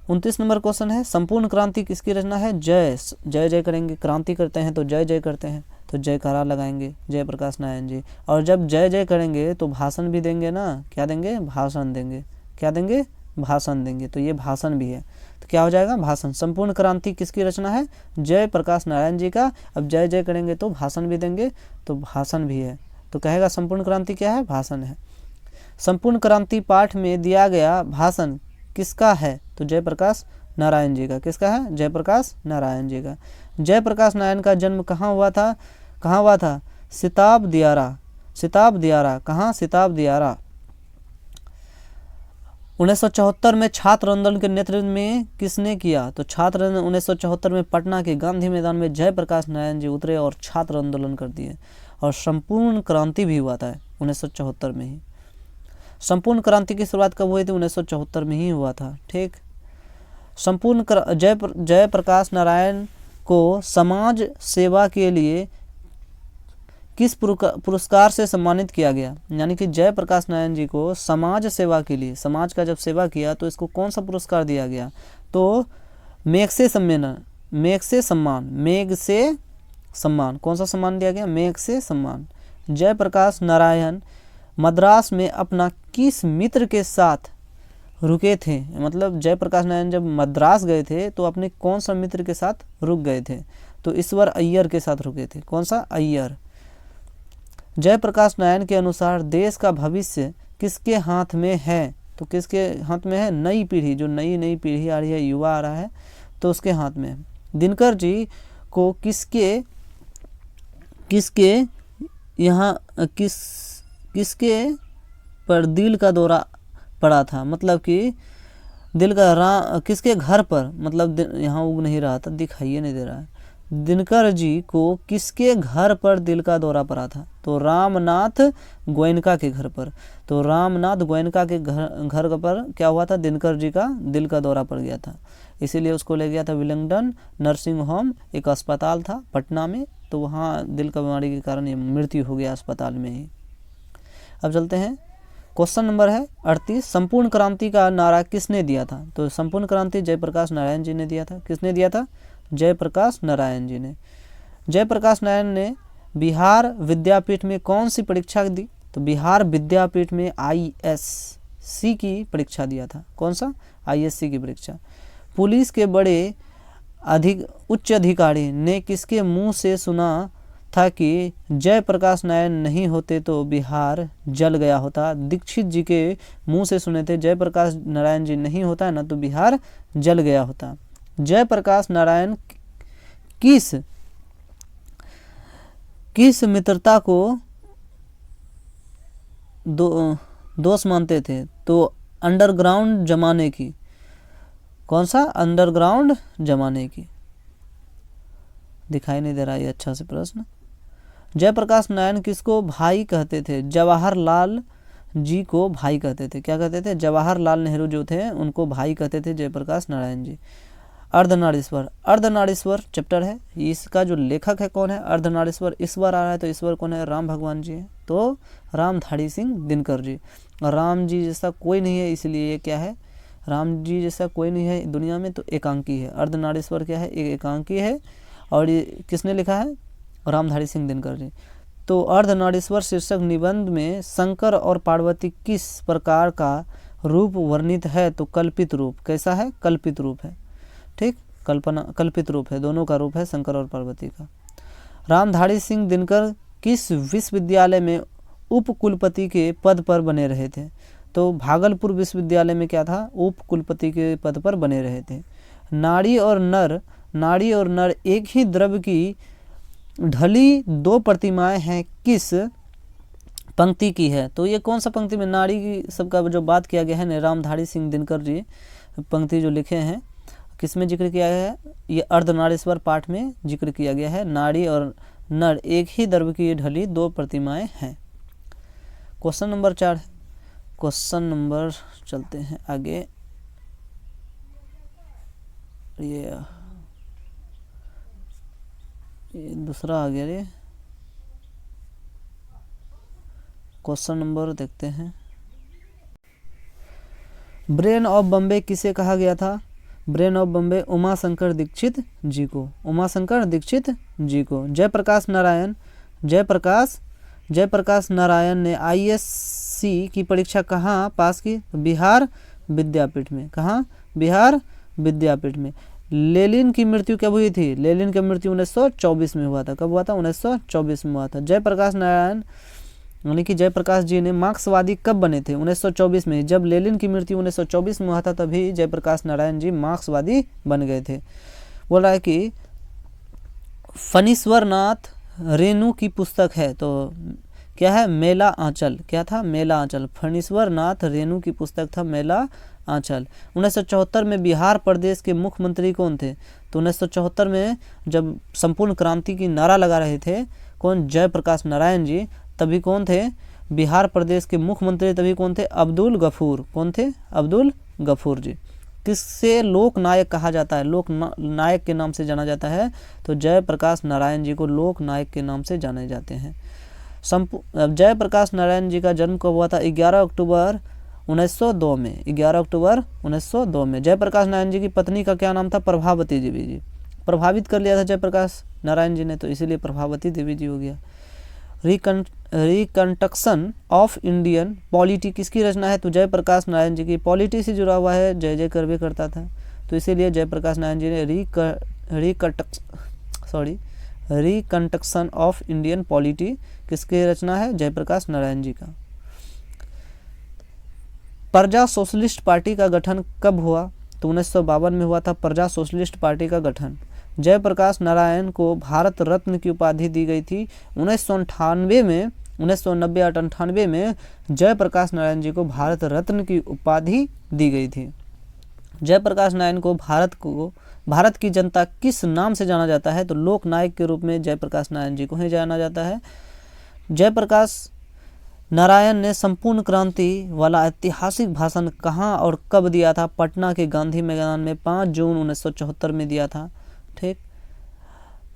29 नंबर क्वेश्चन है, संपूर्ण क्रांति किसकी रचना है, जय करेंगे, क्रांति करते हैं तो जय करते हैं, तो जयकारा लगाएंगे जयप्रकाश नारायण जी। और जब जय करेंगे तो भाषण भी देंगे ना, क्या देंगे, भाषण देंगे, क्या देंगे, भाषण देंगे, तो ये भाषण भी है, तो क्या हो जाएगा, भाषण। संपूर्ण क्रांति किसकी रचना है, जयप्रकाश नारायण जी का। अब जय करेंगे तो भाषण भी देंगे, तो भाषण भी है, तो कहेगा संपूर्ण क्रांति क्या है, भाषण है। संपूर्ण क्रांति पाठ में दिया गया भाषण किसका है, तो जयप्रकाश नारायण जी का। किसका है, जयप्रकाश नारायण जी का। जयप्रकाश नारायण का जन्म कहाँ हुआ था, सिताब दियारा। कहाँ, सिताब दियारा। 1974 में छात्र आंदोलन के नेतृत्व में किसने किया, तो छात्र 1974 में पटना के गांधी मैदान में जयप्रकाश नारायण जी उतरे और छात्र आंदोलन कर दिए, और संपूर्ण क्रांति भी हुआ था 1974 में ही। संपूर्ण क्रांति की शुरुआत कब हुई थी, 1974 में ही हुआ था। ठीक। जयप्रकाश नारायण को समाज सेवा के लिए किस पुरस्कार से सम्मानित किया गया, यानी कि जयप्रकाश नारायण जी को समाज सेवा के लिए, समाज का जब सेवा किया तो इसको कौन सा पुरस्कार दिया गया, तो मैग्से सम्मान, कौन सा सम्मान दिया गया, मैग्से सम्मान। जयप्रकाश नारायण मद्रास में अपना किस मित्र के साथ रुके थे, मतलब जयप्रकाश नारायण जब मद्रास गए थे तो अपने कौन सा मित्र के साथ रुक गए थे, तो ईश्वर अय्यर के साथ रुके थे। कौन सा, अय्यर। जयप्रकाश नारायण के अनुसार देश का भविष्य किसके हाथ में है, तो किसके हाथ में है, नई पीढ़ी, जो नई पीढ़ी आ रही है, युवा आ रहा है, तो उसके हाथ में है। दिनकर जी को किसके पर दिल का दौरा पड़ा था, मतलब कि दिल का किसके घर पर, मतलब यहाँ उग नहीं रहा था, दिखाइए नहीं दे रहा है। दिनकर जी को किसके घर पर दिल का दौरा पड़ा था, तो रामनाथ गोयनका के घर पर। तो रामनाथ गोयनका के घर पर क्या हुआ था, दिनकर जी का दिल का दौरा पड़ गया था, इसीलिए उसको ले गया था वेलिंगटन नर्सिंग होम, एक अस्पताल था पटना में, तो वहाँ दिल का बीमारी के कारण ये मृत्यु हो गया अस्पताल में ही। अब चलते हैं, क्वेश्चन नंबर है 38, संपूर्ण क्रांति का नारा किसने दिया था, तो संपूर्ण क्रांति जयप्रकाश नारायण जी ने दिया था। किसने दिया था, जयप्रकाश नारायण जी ने। जयप्रकाश नारायण ने बिहार विद्यापीठ में कौन सी परीक्षा दी, तो बिहार विद्यापीठ में ISC की परीक्षा दिया था। कौन सा, ISC की परीक्षा। पुलिस के बड़े उच्च अधिकारी ने किसके मुंह से सुना था कि जयप्रकाश नारायण नहीं होते तो बिहार जल गया होता, दीक्षित जी के मुंह से सुने थे, जयप्रकाश नारायण जी नहीं होता है ना तो बिहार जल गया होता। जयप्रकाश नारायण किस मित्रता को दोष मानते थे, तो अंडरग्राउंड जमाने की। कौन सा, अंडरग्राउंड जमाने की। दिखाई नहीं दे रहा ये अच्छा से प्रश्न। जयप्रकाश नारायण किसको भाई कहते थे? जवाहरलाल जी को भाई कहते थे। क्या कहते थे? जवाहरलाल नेहरू जो थे उनको भाई कहते थे जयप्रकाश नारायण जी। अर्धनारीश्वर, अर्धनारीश्वर चैप्टर है, इसका जो लेखक है कौन है? अर्धनारीश्वर। ईश्वर आ रहा है तो ईश्वर कौन है? राम भगवान जी हैं, तो रामधारी सिंह दिनकर जी। और राम जी जैसा कोई नहीं है, इसलिए ये क्या है? राम जी जैसा कोई नहीं है दुनिया में, तो एकांकी है। अर्धनारीश्वर क्या है? एक एकांकी है। और ये किसने लिखा है? रामधारी सिंह दिनकर जी। तो अर्धनारीश्वर शीर्षक निबंध में शंकर और पार्वती किस प्रकार का रूप वर्णित है? तो कल्पित रूप। कैसा है? कल्पित रूप है। ठीक, कल्पित रूप है, दोनों का रूप है शंकर और पार्वती का। रामधारी सिंह दिनकर किस विश्वविद्यालय में उप कुलपति के पद पर बने रहे थे? तो भागलपुर विश्वविद्यालय में क्या था? उप कुलपति के पद पर बने रहे थे। नारी और नर एक ही द्रव्य की ढली दो प्रतिमाएं हैं, किस पंक्ति की है? तो ये कौन सा पंक्ति में नारी की सबका जो बात किया गया है ना, रामधारी सिंह दिनकर जी पंक्ति जो लिखे हैं, किस में जिक्र किया गया है? ये अर्धनारीश्वर पाठ में जिक्र किया गया है। नारी और नर एक ही द्रव्य की ढली दो प्रतिमाएं हैं। क्वेश्चन नंबर 4 है। क्वेश्चन नंबर चलते हैं आगे। ये दूसरा आ गया रे। क्वेश्चन नंबर देखते हैं। ब्रेन ऑफ बॉम्बे किसे कहा गया था? ब्रेन ऑफ बॉम्बे उमाशंकर दीक्षित जी को। उमाशंकर दीक्षित जी को। जयप्रकाश नारायण ने आईएससी की परीक्षा कहाँ पास की? बिहार विद्यापीठ में। कहाँ? बिहार विद्यापीठ में। लेनिन की मृत्यु कब हुई थी? लेनिन की मृत्यु 1924 में हुआ था। कब हुआ था? 1924 में हुआ था। जयप्रकाश नारायण यानी कि जयप्रकाश जी ने मार्क्सवादी कब बने थे? 1924 में। जब लेनिन की मृत्यु 1924 में हुआ था तभी जयप्रकाश नारायण जी मार्क्सवादी बन गए थे। बोल रहा है कि फणीश्वरनाथ रेणु की पुस्तक है, तो क्या है? मेला आंचल। क्या था? मेला आंचल। फणीश्वरनाथ रेणु की पुस्तक था मेला आंचल। 1974 में बिहार प्रदेश के मुख्यमंत्री कौन थे? तो 1974 में जब संपूर्ण क्रांति की नारा लगा रहे थे कौन? जयप्रकाश नारायण जी। तभी कौन थे? बिहार प्रदेश के मुख्यमंत्री तभी कौन थे? अब्दुल गफूर। कौन थे? अब्दुल गफूर जी। किससे लोक नायक कहा जाता है? लोक नायक के नाम से जाना जाता है, तो जयप्रकाश नारायण जी को लोक नायक के नाम से जाने जाते हैं। जयप्रकाश नारायण जी का जन्म कब हुआ था? 11 अक्टूबर 1902 में। 11 अक्टूबर 1902 में। जयप्रकाश नारायण जी की पत्नी का क्या नाम था? प्रभावती देवी जी। प्रभावित कर लिया था जयप्रकाश नारायण जी ने, तो इसीलिए प्रभावती देवी जी हो गया। रिकंस्ट्रक्शन ऑफ इंडियन पॉलिटी किसकी रचना है? तो जयप्रकाश नारायण जी की। पॉलिटी से जुड़ा हुआ है, जय जय करवे करता था, तो इसीलिए जयप्रकाश नारायण जी ने रिकंस्ट्रक्शन ऑफ इंडियन पॉलिटी किसकी रचना है? जयप्रकाश नारायण जी का। प्रजा सोशलिस्ट पार्टी का गठन कब हुआ? तो 1952 में हुआ था प्रजा सोशलिस्ट पार्टी का गठन। जयप्रकाश नारायण को भारत रत्न की उपाधि दी गई थी 1998 में। 1990-98 में जयप्रकाश नारायण जी को भारत रत्न की उपाधि दी गई थी। जयप्रकाश नारायण को भारत की जनता किस नाम से जाना जाता है? तो लोक नायक के रूप में जयप्रकाश नारायण जी को ही जाना जाता है। जयप्रकाश नारायण ने संपूर्ण क्रांति वाला ऐतिहासिक भाषण कहाँ और कब दिया था? पटना के गांधी मैदान में 5 जून 1974 में दिया था। ठीक,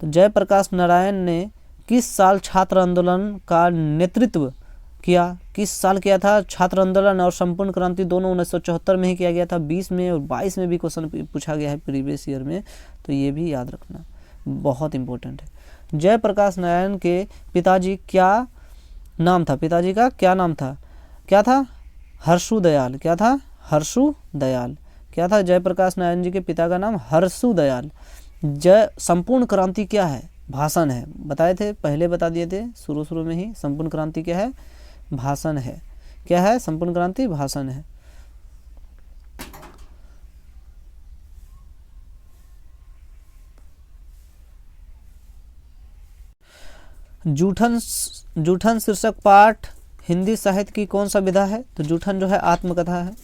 तो जयप्रकाश नारायण ने किस साल छात्र आंदोलन का नेतृत्व किया? किस साल किया था? छात्र आंदोलन और संपूर्ण क्रांति दोनों 1974 में ही किया गया था। 20 में और 22 में भी क्वेश्चन पूछा गया है प्रीवियस ईयर में, तो ये भी याद रखना, बहुत इंपॉर्टेंट है। जयप्रकाश नारायण के पिताजी क्या नाम था? पिताजी का क्या नाम था? क्या था? हर्षु दयाल। क्या था? हर्षु दयाल। क्या था? जयप्रकाश नारायण जी के पिता का नाम हर्षु दयाल। संपूर्ण क्रांति क्या है? भाषण है। बताए थे, पहले बता दिए थे शुरू में ही। संपूर्ण क्रांति क्या है? भाषण है। क्या है? संपूर्ण क्रांति भाषण है। जूठन शीर्षक पाठ हिंदी साहित्य की कौन सा विधा है? तो जूठन जो है आत्मकथा है।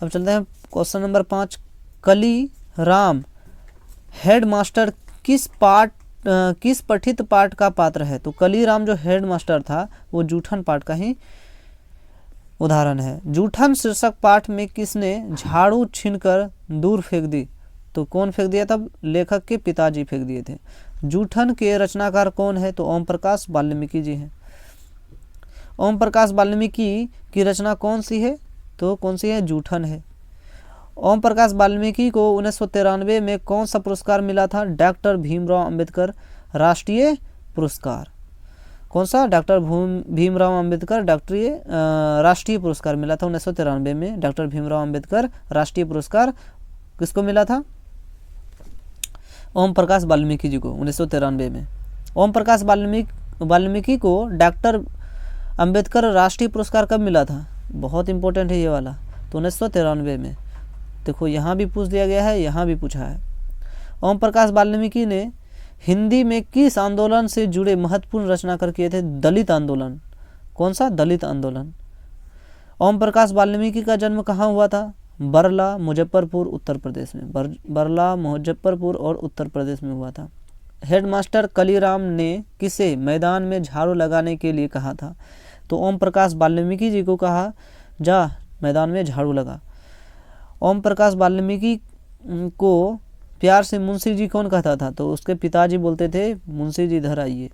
अब चलते हैं क्वेश्चन नंबर 5। कली राम हेडमास्टर किस पठित पाठ का पात्र है? तो कलीराम जो हेड मास्टर था वो जूठन पाठ का ही उदाहरण है। जूठन शीर्षक पाठ में किसने झाड़ू छीनकर दूर फेंक दी? तो कौन फेंक दिया था? लेखक के पिताजी फेंक दिए थे। जूठन के रचनाकार कौन है? तो ओम प्रकाश वाल्मीकि जी हैं। ओम प्रकाश वाल्मीकि की रचना कौन सी है? तो कौन सी है? जूठन है। ओम प्रकाश वाल्मीकि को 1993 में कौन सा पुरस्कार मिला था? डॉक्टर भीमराव अंबेडकर राष्ट्रीय पुरस्कार। कौन सा? डॉक्टर भीमराव अंबेडकर राष्ट्रीय पुरस्कार मिला था 1993 में। डॉक्टर भीमराव अंबेडकर राष्ट्रीय पुरस्कार किसको मिला था? ओम प्रकाश वाल्मीकि जी को 1993 में। ओम प्रकाश वाल्मीकि को डॉक्टर अंबेडकर राष्ट्रीय पुरस्कार कब मिला था? बहुत इंपॉर्टेंट है ये वाला। तो 1993 में। देखो यहाँ भी पूछ दिया गया है, यहाँ भी पूछा है। ओम प्रकाश वाल्मीकि ने हिंदी में किस आंदोलन से जुड़े महत्वपूर्ण रचनाकार किए थे? दलित आंदोलन। कौन सा? दलित आंदोलन। ओम प्रकाश वाल्मीकि का जन्म कहाँ हुआ था? बरला, मुजफ्फरपुर, उत्तर प्रदेश में। बरला, मुजफ्फरपुर और उत्तर प्रदेश में हुआ था। हेडमास्टर कलीराम ने किसे मैदान में झाड़ू लगाने के लिए कहा था? तो ओम प्रकाश वाल्मीकि जी को कहा, जा मैदान में झाड़ू लगा। ओम प्रकाश वाल्मीकि को प्यार से मुंशी जी कौन कहता था? तो उसके पिताजी बोलते थे, मुंशी जी इधर आइए।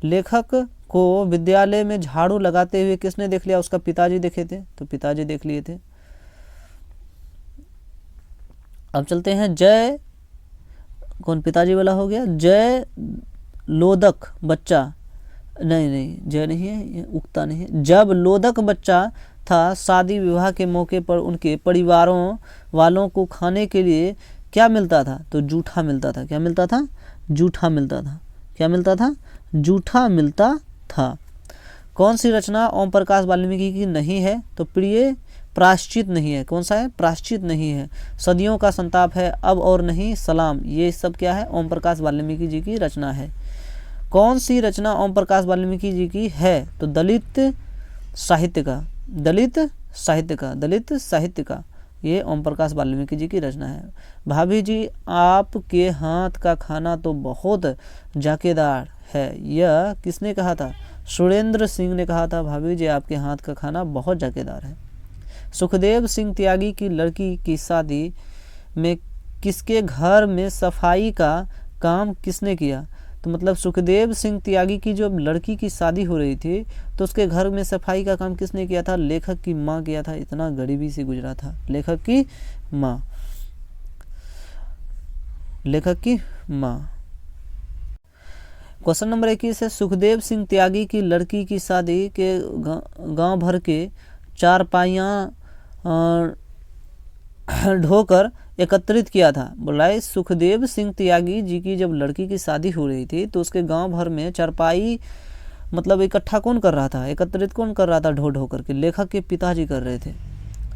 लेखक को विद्यालय में झाड़ू लगाते हुए किसने देख लिया? उसका पिताजी देखे थे। तो पिताजी देख लिए थे। अब चलते हैं जय, कौन पिताजी वाला हो गया? जय लोदक बच्चा, नहीं जय नहीं है, ये उगता नहीं है। जब लोदक बच्चा था, शादी विवाह के मौके पर उनके परिवारों वालों को खाने के लिए क्या मिलता था? तो जूठा मिलता था। क्या मिलता था? जूठा मिलता था। क्या मिलता था? जूठा मिलता था। कौन सी रचना ओम प्रकाश वाल्मीकि की नहीं है? तो प्रिय प्रायश्चित नहीं है। कौन सा है? प्रायश्चित नहीं है। सदियों का संताप है, अब और नहीं, सलाम, ये सब क्या है? ओम प्रकाश वाल्मीकि जी की रचना है। कौन सी रचना ओम प्रकाश वाल्मीकि जी की है? तो दलित साहित्य का। दलित साहित्य का ये ओम प्रकाश वाल्मीकि जी की रचना है। भाभी जी, आपके हाथ का खाना तो बहुत जायकेदार है, यह किसने कहा था? सुरेंद्र सिंह ने कहा था, भाभी जी आपके हाथ का खाना बहुत जायकेदार है। सुखदेव सिंह त्यागी की लड़की की शादी में किसके घर में सफाई का काम किसने किया? तो मतलब सुखदेव सिंह त्यागी की जो लड़की की शादी हो रही थी तो उसके घर में सफाई का काम किसने किया था? लेखक की माँ किया था। इतना गरीबी से गुजरा था। लेखक की माँ। क्वेश्चन नंबर 21 है, सुखदेव सिंह त्यागी की लड़की की शादी के गांव भर के चारपाइयाँ ढोकर एकत्रित किया था। बोला है सुखदेव सिंह त्यागी जी की जब लड़की की शादी हो रही थी तो उसके गांव भर में चारपाई मतलब इकट्ठा कौन कर रहा था? एकत्रित कौन कर रहा था? ढो ढो करके। लेखक के पिताजी कर रहे थे।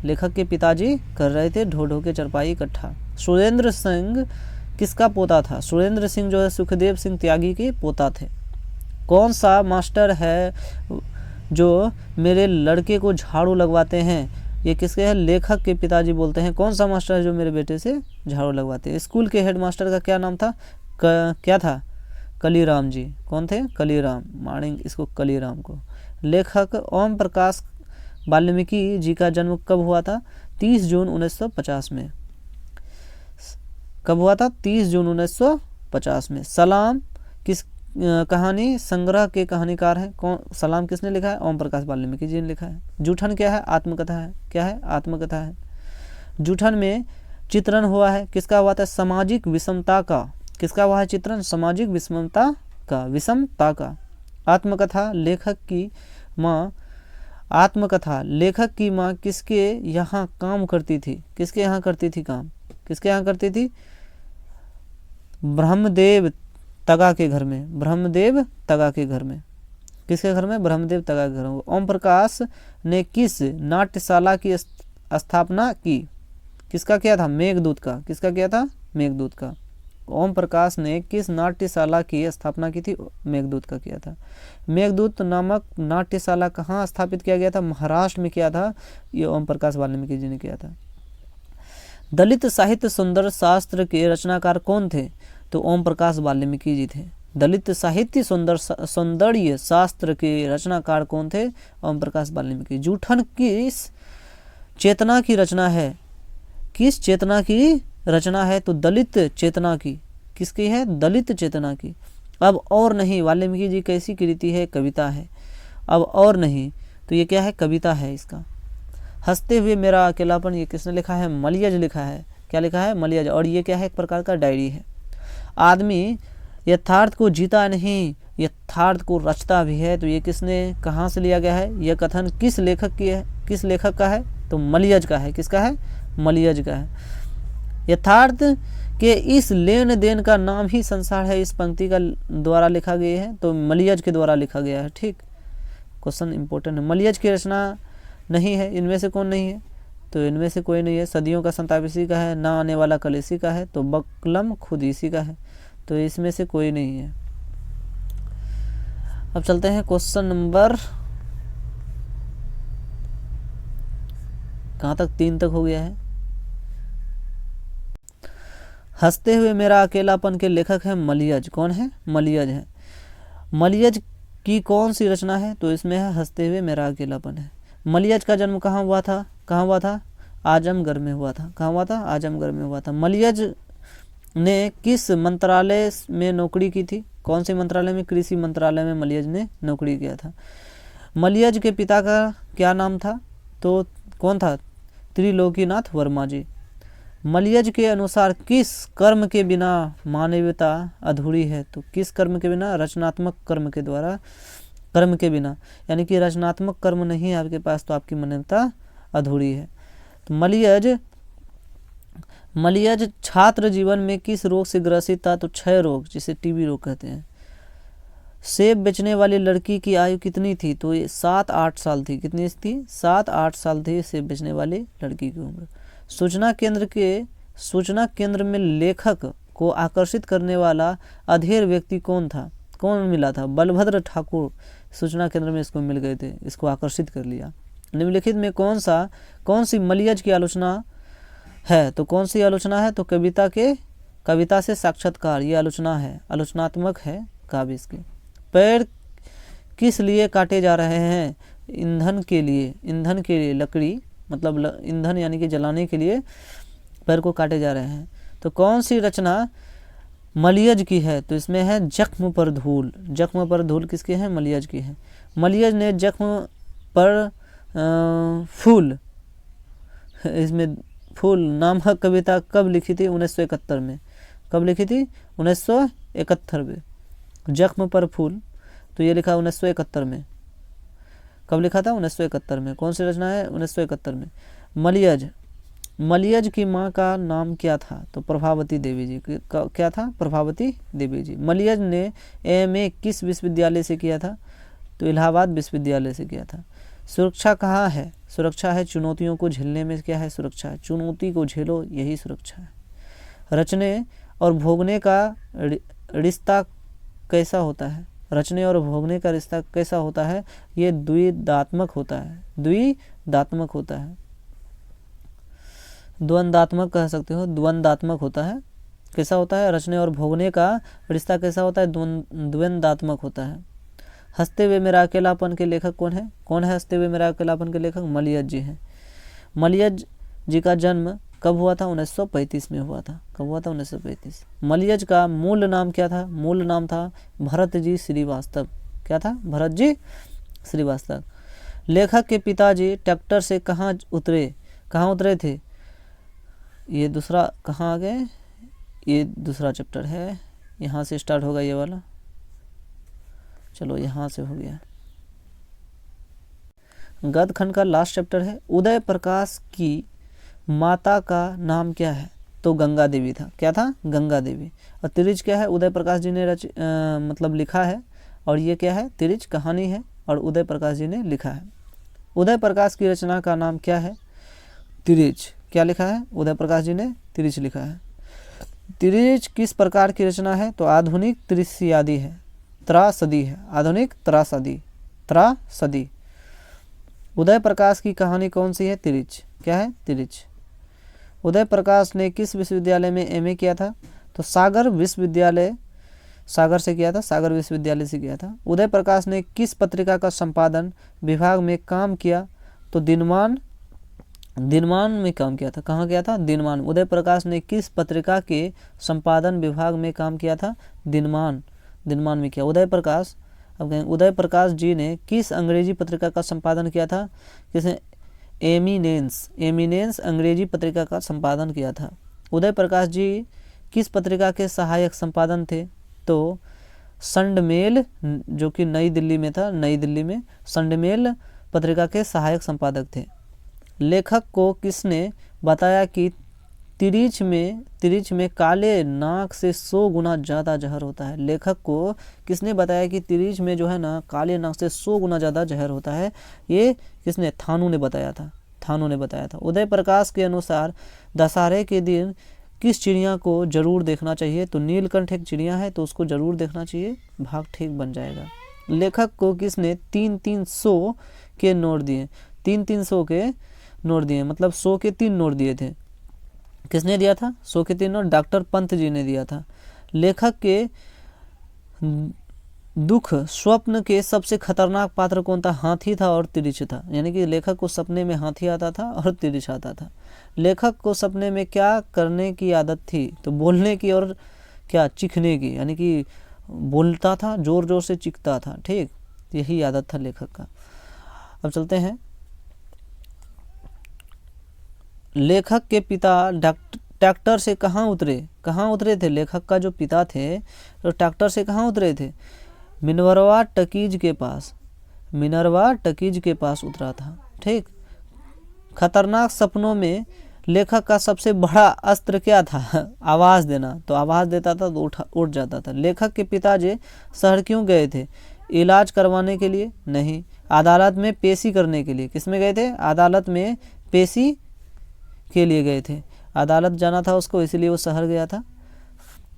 लेखक के पिताजी कर रहे थे ढो ढो के चारपाई इकट्ठा। सुरेंद्र सिंह किसका पोता था? सुरेंद्र सिंह जो है सुखदेव सिंह त्यागी के पोता थे। कौन सा मास्टर है जो मेरे लड़के को झाड़ू लगवाते हैं? ये किसके है? लेखक के पिताजी बोलते हैं, कौन सा मास्टर है जो मेरे बेटे से झाड़ू लगवाते हैं? स्कूल के हेडमास्टर का क्या नाम था? क्या था? कलीराम जी। कौन थे? कलीराम। मारेंगे इसको कलीराम को। लेखक ओम प्रकाश वाल्मीकि जी का जन्म कब हुआ था? 30 जून 1950 में। कब हुआ था? 30 जून 1950 में। सलाम किस कहानी संग्रह के कहानीकार हैं? कौन? सलाम किसने लिखा है? ओम प्रकाश वाल्मीकि जी ने लिखा है। जूठन क्या है? आत्मकथा है। क्या है? आत्मकथा है। जूठन में चित्रण हुआ है, किसका हुआ था? सामाजिक विषमता का। किसका हुआ है चित्रण? सामाजिक विषमता का। आत्मकथा लेखक की माँ। आत्मकथा लेखक की माँ किसके यहाँ काम करती थी? किसके यहाँ करती थी काम? किसके यहाँ करती थी? ब्रह्मदेव तगा के घर में। ब्रह्मदेव तगा के घर में। किसके घर में? ब्रह्मदेव तगा के घर में। ओम प्रकाश ने किस नाट्यशाला की स्थापना की? किसका किया था? मेघदूत का। किसका किया था? मेघदूत का। ओम प्रकाश ने किस नाट्यशाला की स्थापना की थी? मेघदूत का किया था। मेघदूत नामक नाट्यशाला कहाँ स्थापित किया गया था? महाराष्ट्र में किया था। ये ओम प्रकाश वाल्मीकि जी ने किया था। दलित साहित्य सुंदर शास्त्र के रचनाकार कौन थे? तो ओम प्रकाश वाल्मीकि जी थे। दलित साहित्य सौंदर्य शास्त्र के रचनाकार कौन थे? ओम प्रकाश वाल्मीकि। जूठन किस चेतना की रचना है? किस चेतना की रचना है? तो दलित चेतना की। किसकी है? दलित चेतना की। अब और नहीं, वाल्मीकि जी कैसी कृति है? कविता है। अब और नहीं, तो ये क्या है? कविता है इसका। हंसते हुए मेरा अकेलापन, ये किसने लिखा है? मलियज लिखा है। क्या लिखा है? मलियज। और ये क्या है? एक प्रकार का डायरी है। आदमी यथार्थ को जीता नहीं, यथार्थ को रचता भी है। तो ये किसने, कहाँ से लिया गया है? यह कथन किस लेखक की है? किस लेखक का है? तो मलियज का है। किसका है? मलियज का है। यथार्थ के इस लेन देन का नाम ही संसार है, इस पंक्ति का द्वारा लिखा गया है, तो मलियज के द्वारा लिखा गया है। ठीक, क्वेश्चन इंपॉर्टेंट है। मलियज की रचना नहीं है, इनमें से कौन नहीं है? तो इनमें से कोई नहीं है। सदियों का संताप इसी का है, ना आने वाला कल इसी का है, तो बकलम खुद इसी का है, तो इसमें से कोई नहीं है। अब चलते हैं क्वेश्चन नंबर, कहाँ तक? 3 तक हो गया है। हंसते हुए मेरा अकेलापन के लेखक है मलियज। कौन है? मलियज है। मलियज की कौन सी रचना है? तो इसमें है हंसते हुए मेरा अकेलापन है। मलियज का जन्म कहाँ हुआ था? कहाँ हुआ था? आजमगढ़ में हुआ था। कहाँ हुआ था? आजमगढ़ में हुआ था। मलियज ने किस मंत्रालय में नौकरी की थी? कौन से मंत्रालय में? कृषि मंत्रालय में मलियज ने नौकरी किया था। मलियज के पिता का क्या नाम था? तो कौन था? त्रिलोकीनाथ वर्मा जी। मलियज के अनुसार किस कर्म के बिना मानवता अधूरी है? तो किस कर्म के बिना? रचनात्मक कर्म के द्वारा, कर्म के बिना, यानी कि रचनात्मक कर्म नहीं है आपके पास तो आपकी मानवता अधूरी है। तो मलियज छात्र जीवन में किस रोग से ग्रसित था? तो क्षय रोग, जिसे टीबी रोग कहते हैं। सेब बेचने वाली लड़की की आयु कितनी थी? तो ये 7-8 साल थी। कितनी थी? 7-8 साल थी सेब बेचने वाली लड़की की उम्र। सूचना केंद्र में लेखक को आकर्षित करने वाला अधेड़ व्यक्ति कौन था? कौन मिला था? बलभद्र ठाकुर सूचना केंद्र में इसको मिल गए थे, इसको आकर्षित कर लिया। निम्नलिखित में कौन सी मलियज की आलोचना है? तो कौन सी आलोचना है? तो कविता से साक्षात्कार, ये आलोचना है, आलोचनात्मक है काव्य इसके। पेड़ किस लिए काटे जा रहे हैं? ईंधन के लिए। ईंधन के लिए, लकड़ी मतलब ईंधन यानी कि जलाने के लिए पेड़ को काटे जा रहे हैं। तो कौन सी रचना मलियज की है? तो इसमें है जख्म पर धूल। जख्म पर धूल किसकी है? मलियज की है। मलियज ने जख्म पर फूल, इसमें फूल नामक कविता कब लिखी थी? 1971 में। कब लिखी थी? 1971 में। जख्म पर फूल, तो ये लिखा 1971 में। कब लिखा था? 1971 में। कौन सी रचना है? 1971 में। मलियज की माँ का नाम क्या था? तो प्रभावती देवी जी। क्या था? प्रभावती देवी जी। मलियज ने एमए किस विश्वविद्यालय से किया था? तो इलाहाबाद विश्वविद्यालय से किया था। सुरक्षा कहाँ है? सुरक्षा है चुनौतियों को झेलने में। क्या है? सुरक्षा है। चुनौती को झेलो, यही सुरक्षा है। रचने और भोगने का रिश्ता कैसा होता है? रचने और भोगने का रिश्ता कैसा होता है? ये द्विधात्मक होता है। द्विधात्मक होता है, द्वंदात्मक कह सकते हो, द्वंदात्मक होता है। कैसा होता है? रचने और भोगने का रिश्ता कैसा होता है? द्वंदात्मक होता है। हंसते हुए मेरा अकेलापन के लेखक कौन है? कौन है हंसते हुए मेरा अकेलापन के लेखक? मलियज जी हैं। मलियज जी का जन्म कब हुआ था? 1935 में हुआ था। कब हुआ था? 1935। मलियज का मूल नाम क्या था? मूल नाम था भरत जी श्रीवास्तव। क्या था? भरत जी श्रीवास्तव। लेखक के पिताजी ट्रैक्टर से कहाँ उतरे थे? ये दूसरा, कहाँ आ गए? ये दूसरा चैप्टर है, यहाँ से स्टार्ट होगा ये वाला। चलो यहाँ से हो गया। गद्य खंड का लास्ट चैप्टर है। उदय प्रकाश की माता का नाम क्या है? तो गंगा देवी था। क्या था? गंगा देवी। और तिरिच क्या है? उदय प्रकाश जी ने मतलब लिखा है, और ये क्या है? तिरिच कहानी है, और उदय प्रकाश जी ने लिखा है। उदय प्रकाश की रचना का नाम क्या है? तिरिच। क्या लिखा है? उदय प्रकाश जी ने तिरिच लिखा है। तिरिच किस प्रकार की रचना है? तो आधुनिक त्रासदी है, त्रासदी है, आधुनिक त्रासदी। उदय प्रकाश की कहानी कौन सी है? तिरिच। क्या है? तिरिच। उदय प्रकाश ने किस विश्वविद्यालय में एमए किया था? तो सागर विश्वविद्यालय, सागर से किया था, सागर विश्वविद्यालय से किया था। उदय प्रकाश ने किस पत्रिका का संपादन विभाग में काम किया? तो दिनमान, दिनमान में काम किया था। कहाँ किया था? दिनमान। उदय प्रकाश ने किस पत्रिका के संपादन विभाग में काम किया था? दिनमान, दिनमान में किया उदय प्रकाश। अब कहें उदय प्रकाश जी ने किस अंग्रेजी पत्रिका का संपादन किया था? किसने? एमिनेंस, एमिनेंस अंग्रेजी पत्रिका का संपादन किया था। उदय प्रकाश जी किस पत्रिका के सहायक संपादन थे? तो संडमेल, जो कि नई दिल्ली में था, नई दिल्ली में संडमेल पत्रिका के सहायक संपादक थे। लेखक को किसने बताया कि तिरिच में काले नाक से 100 गुना ज़्यादा जहर होता है? लेखक को किसने बताया कि तिरिच में जो है ना काले नाक से 100 गुना ज़्यादा जहर होता है? ये किसने? थानू ने बताया था, थानू ने बताया था। उदय प्रकाश के अनुसार दशहरे के दिन किस चिड़िया को जरूर देखना चाहिए? तो नीलकंठ एक चिड़िया है, तो उसको जरूर देखना चाहिए, भाग ठीक बन जाएगा। लेखक को किसने 300 के नोट दिए? 300 के नोट दिए, मतलब 100 के 3 नोट दिए थे। किसने दिया था 100 के 3 नोट? डॉक्टर पंत जी ने दिया था। लेखक के दुख स्वप्न के सबसे खतरनाक पात्र कौन था? हाथी था और तिरिच था। यानी कि लेखक को सपने में हाथी आता था और तिरिच आता था। लेखक को सपने में क्या करने की आदत थी? तो बोलने की और क्या? चीखने की, यानी कि बोलता था, जोर जोर से चीखता था। ठीक, यही आदत था लेखक का। अब चलते हैं, लेखक के पिता ट्रैक्टर से कहाँ उतरे? कहाँ उतरे थे? लेखक का जो पिता थे तो ट्रैक्टर से कहाँ उतरे थे? मिनर्वा टकीज के पास, मिनर्वा टकीज के पास उतरा था। ठीक। खतरनाक सपनों में लेखक का सबसे बड़ा अस्त्र क्या था? आवाज़ देना। तो आवाज़ देता था तो उठ जाता था। लेखक के पिताजी शहर क्यों गए थे? इलाज करवाने के लिए? नहीं, अदालत में पेशी करने के लिए। किस में गए थे? अदालत में पेशी के लिए गए थे, अदालत जाना था उसको, इसलिए वो शहर गया था।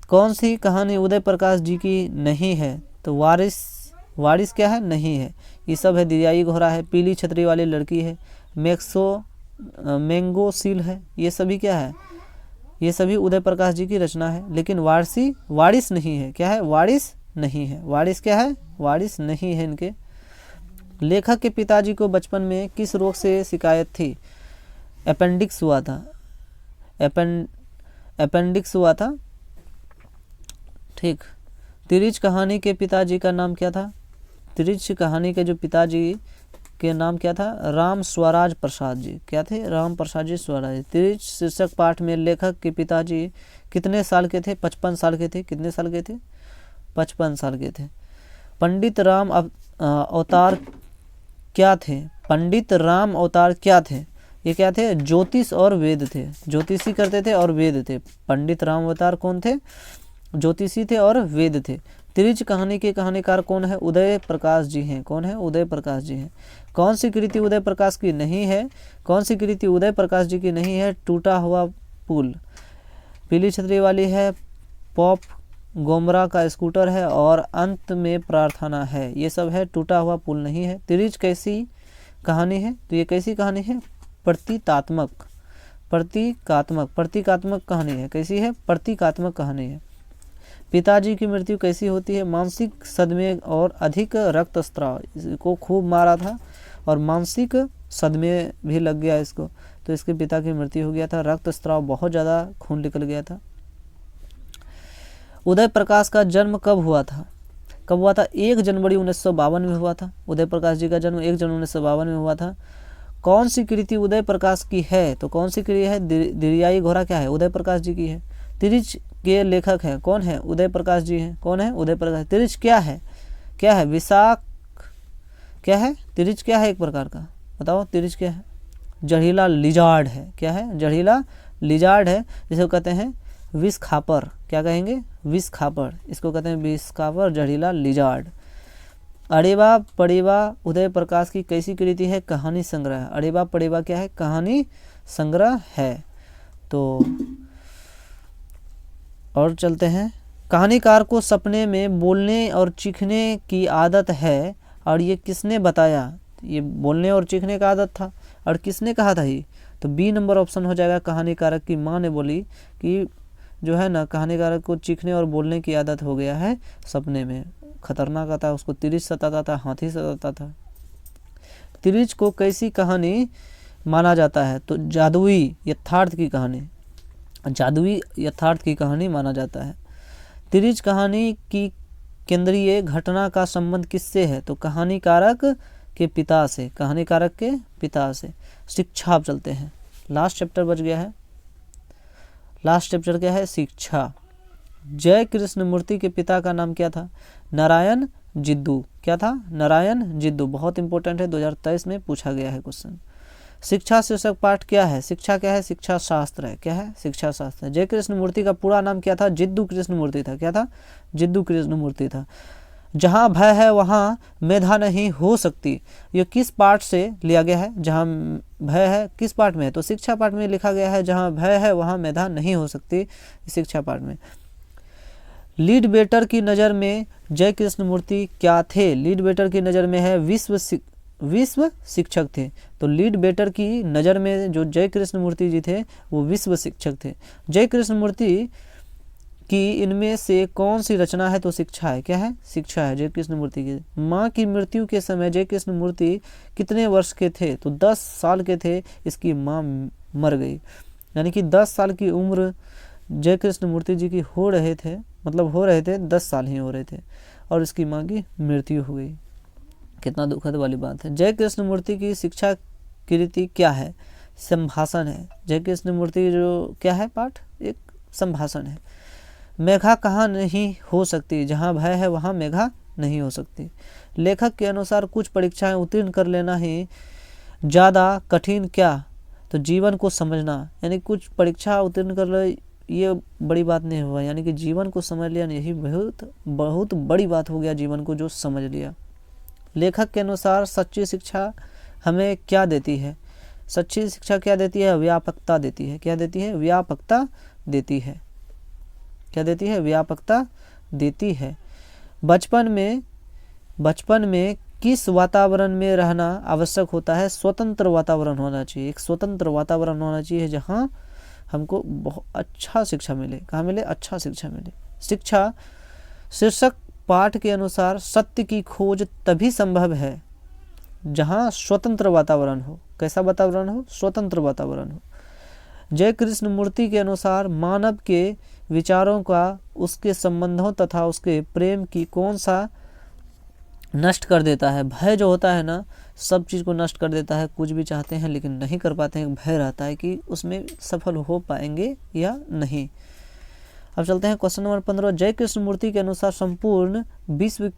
कौन सी कहानी उदय प्रकाश जी की नहीं है? तो वारिस, वारिस क्या है? नहीं है। ये सब है दरियाई घोड़ा है, पीली छतरी वाली लड़की है, मैंगो सील है, ये सभी क्या है? ये सभी उदय प्रकाश जी की रचना है। लेकिन वारिस नहीं है। क्या है? वारिस नहीं है। वारिस क्या है? वारिस नहीं है इनके। लेखक के पिताजी को बचपन में किस रोग से शिकायत थी? अपेंडिक्स हुआ था, अपेंडिक्स हुआ था। ठीक। तिरिच कहानी के पिताजी का नाम क्या था? तिरिच कहानी के जो पिताजी के नाम क्या था? राम स्वराज प्रसाद जी। क्या थे? राम प्रसाद जी स्वराज। तिरिच शीर्षक पाठ में लेखक के पिताजी कितने साल के थे? 55 साल के थे। कितने साल के थे? 55 साल के थे। पंडित राम अवतार क्या थे? पंडित राम अवतार क्या थे? ये क्या थे? ज्योतिष और वेद थे, ज्योतिषी करते थे और वेद थे। पंडित राम अवतार कौन थे? ज्योतिषी थे और वेद थे। तिरिच कहानी के कहानीकार कौन है? उदय प्रकाश जी हैं। कौन है? उदय प्रकाश जी हैं। कौन सी कृति उदय प्रकाश की नहीं है? कौन सी कृति उदय प्रकाश जी की नहीं है? टूटा हुआ पुल, पीली छतरी वाली है, पॉप गोमरा का स्कूटर है और अंत में प्रार्थना है। ये सब है, टूटा हुआ पुल नहीं है। तिरिच कैसी कहानी है? तो ये कैसी कहानी है? प्रतीकात्मक, प्रतीकात्मक कहानी है। कैसी है? प्रतीकात्मक कहानी है। पिताजी की मृत्यु कैसी होती है? मानसिक सदमे और अधिक रक्तस्राव, इसको खूब मारा था और मानसिक सदमे भी लग गया इसको, तो इसके पिता की मृत्यु हो गया था। रक्तस्राव, बहुत ज़्यादा खून निकल गया था। उदय प्रकाश का जन्म कब हुआ था? कब हुआ था? 1 जनवरी 1952 में हुआ था। उदय प्रकाश जी का जन्म 1 जनवरी 1952 में हुआ था। कौन सी कृति उदय प्रकाश की है? तो कौन सी कृति है? दरियाई घोड़ा क्या है? उदय प्रकाश जी की है। तिरिच के लेखक हैं कौन है? उदय प्रकाश जी हैं। कौन है? उदय प्रकाश। तिरिच क्या है? क्या है? विशाख क्या है? तिरिच क्या है? एक प्रकार का बताओ, तिरिच क्या है? जहरीला लिजार्ड है। क्या है? जहरीला लिजार्ड है, जिसे कहते हैं विष खापर। क्या कहेंगे? विष खापर, इसको कहते हैं विष खापर, जहरीला लिजार्ड। अरेबा पड़ेबा उदय प्रकाश की कैसी कृति है? कहानी संग्रह। अरेबा पड़ेबा क्या है? कहानी संग्रह है। तो और चलते हैं, कहानीकार को सपने में बोलने और चीखने की आदत है और ये किसने बताया? ये बोलने और चीखने का आदत था और किसने कहा था ये? तो बी नंबर ऑप्शन हो जाएगा। कहानीकारक की माँ ने बोली कि जो है ना, कहानीकार को चीखने और बोलने की आदत हो गया है सपने में। खतरनाक आता, उसको तिरिच सताता था, हाथी सताता था। तिरिच को कैसी कहानी माना जाता है? तो जादुई यथार्थ की कहानी, जादुई यथार्थ की कहानी माना जाता है। तिरिच कहानी की केंद्रीय घटना का संबंध किससे है? तो कहानीकारक के पिता से, कहानीकारक के पिता से। शिक्षा, अब चलते हैं, लास्ट चैप्टर बच गया है। लास्ट चैप्टर क्या है? शिक्षा। जय कृष्णमूर्ति के पिता का नाम क्या था? नारायण जिद्दू। क्या था? नारायण जिद्दू। बहुत इंपॉर्टेंट है, 2023 में पूछा गया है क्वेश्चन। शिक्षा शीर्षक पाठ क्या है? शिक्षा क्या है? शिक्षा शास्त्र है। क्या है? शिक्षा शास्त्र है। जय कृष्णमूर्ति का पूरा नाम क्या था? जिद्दू कृष्णमूर्ति था। क्या था? जिद्दू कृष्णमूर्ति था। जहाँ भय है वहाँ मेधा नहीं हो सकती, ये किस पाठ से लिया गया है? जहाँ भय है किस पाठ में है? तो शिक्षा पाठ में लिखा गया है, जहाँ भय है वहाँ मेधा नहीं हो सकती, शिक्षा पाठ में। लीड बेटर की नज़र में जय कृष्णमूर्ति क्या थे? लीड बेटर की नज़र में है विश्व शिक्षक थे। तो लीड बेटर की नज़र में जो जय कृष्णमूर्ति जी थे वो विश्व शिक्षक थे। जय कृष्णमूर्ति की इनमें से कौन सी रचना है? तो शिक्षा है। क्या है? शिक्षा है जय कृष्णमूर्ति की। माँ की मृत्यु के समय जय कृष्णमूर्ति कितने वर्ष के थे? तो 10 साल के थे, इसकी माँ मर गई। यानी कि 10 साल की उम्र जय कृष्णमूर्ति जी की हो रहे थे, मतलब हो रहे थे 10 साल ही हो रहे थे, और इसकी माँ की मृत्यु हो गई। कितना दुखद वाली बात है। जय कृष्णमूर्ति की शिक्षा कृति क्या है? संभाषण है। जय कृष्णमूर्ति जो क्या है पाठ? एक संभाषण है। मेघा कहाँ नहीं हो सकती? जहाँ भय है वहाँ मेघा नहीं हो सकती। लेखक के अनुसार कुछ परीक्षाएं उत्तीर्ण कर लेना ही ज़्यादा कठिन क्या? तो जीवन को समझना। यानी कुछ परीक्षा उत्तीर्ण कर ले, ये बड़ी बात नहीं हुआ, यानी कि जीवन को समझ लिया, यही बहुत बड़ी बात हो गया, जीवन को जो समझ लिया। लेखक के अनुसार सच्ची शिक्षा हमें क्या देती है? सच्ची शिक्षा क्या देती है? व्यापकता देती है। क्या देती है? व्यापकता देती है। क्या देती है? व्यापकता देती है। बचपन में किस वातावरण में रहना आवश्यक होता है? स्वतंत्र वातावरण होना चाहिए। एक स्वतंत्र वातावरण होना चाहिए जहाँ हमको बहुत अच्छा शिक्षा मिले। कहाँ मिले? अच्छा शिक्षा मिले। शिक्षा शीर्षक पाठ के अनुसार सत्य की खोज तभी संभव है जहाँ स्वतंत्र वातावरण हो। कैसा वातावरण हो? स्वतंत्र वातावरण हो। जय कृष्णमूर्ति के अनुसार मानव के विचारों का उसके संबंधों तथा उसके प्रेम की कौन सा नष्ट कर देता है? भय जो होता है ना, सब चीज़ को नष्ट कर देता है। कुछ भी चाहते हैं लेकिन नहीं कर पाते हैं, भय रहता है कि उसमें सफल हो पाएंगे या नहीं। अब चलते हैं क्वेश्चन नंबर 15। जय कृष्णमूर्ति के अनुसार संपूर्ण विश्व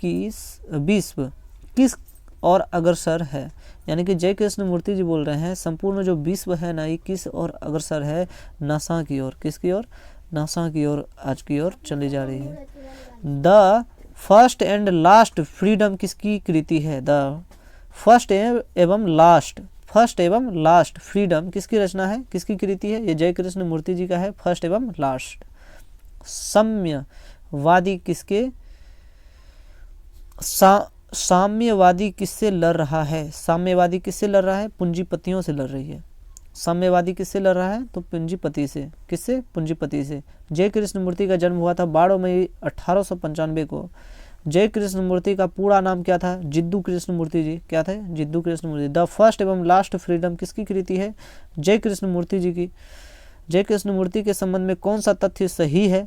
किस और अग्रसर है? यानी कि जय कृष्णमूर्ति जी बोल रहे हैं संपूर्ण जो विश्व है ना, ये किस और अग्रसर है? नासा की ओर। किसकी ओर? नासा की ओर आज की ओर चली जा रही है। The first and last freedom किसकी कृति है? द फर्स्ट एवं लास्ट फ्रीडम किसकी रचना है? किसकी कृति है? ये जय कृष्णमूर्ति जी का है, फर्स्ट एवं लास्ट। साम्यवादी किसके साम्यवादी किससे लड़ रहा है? साम्यवादी किससे लड़ रहा है? पूंजीपतियों से लड़ रही है। साम्यवादी किससे लड़ रहा है? तो पूंजीपति से। किससे? पूंजीपति से। जय कृष्णमूर्ति का जन्म हुआ था 12 मई 1895 को। जय कृष्णमूर्ति का पूरा नाम क्या था? जिद्दू कृष्णमूर्ति जी। क्या थे? जिद्दू कृष्णमूर्ति। द फर्स्ट एवं लास्ट फ्रीडम किसकी कृति है? जय कृष्णमूर्ति जी की। जय कृष्णमूर्ति के संबंध में कौन सा तथ्य सही है?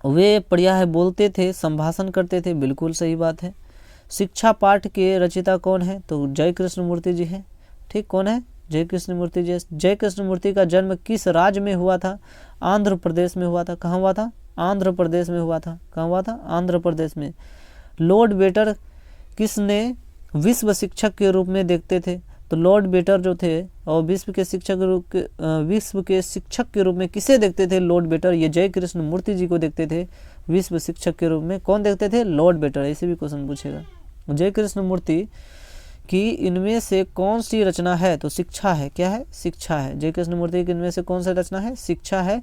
वे पर्याय बोलते थे, संभाषण करते थे। बिल्कुल सही बात है। शिक्षा पाठ के रचयिता कौन है? तो जय कृष्णमूर्ति जी है। ठीक, कौन है? जय कृष्णमूर्ति जी। जय कृष्णमूर्ति का जन्म किस राज्य में हुआ था? आंध्र प्रदेश में हुआ था। कहाँ हुआ था? आंध्र प्रदेश में हुआ था। कहाँ हुआ था? आंध्र प्रदेश में। लॉर्ड बेटर किसने विश्व शिक्षक के रूप में देखते थे? तो लॉर्ड बेटर जो थे और विश्व के शिक्षक के रूप में किसे देखते थे? Lord better. ये जय कृष्णमूर्ति जी को देखते थे विश्व शिक्षक के रूप में। कौन देखते थे? Lord better. ऐसे भी क्वेश्चन पूछेगा। जय कृष्णमूर्ति की इनमें से कौन सी रचना है? तो शिक्षा है। क्या है? शिक्षा है। जय कृष्णमूर्ति की इनमें से कौन सी रचना है? शिक्षा है।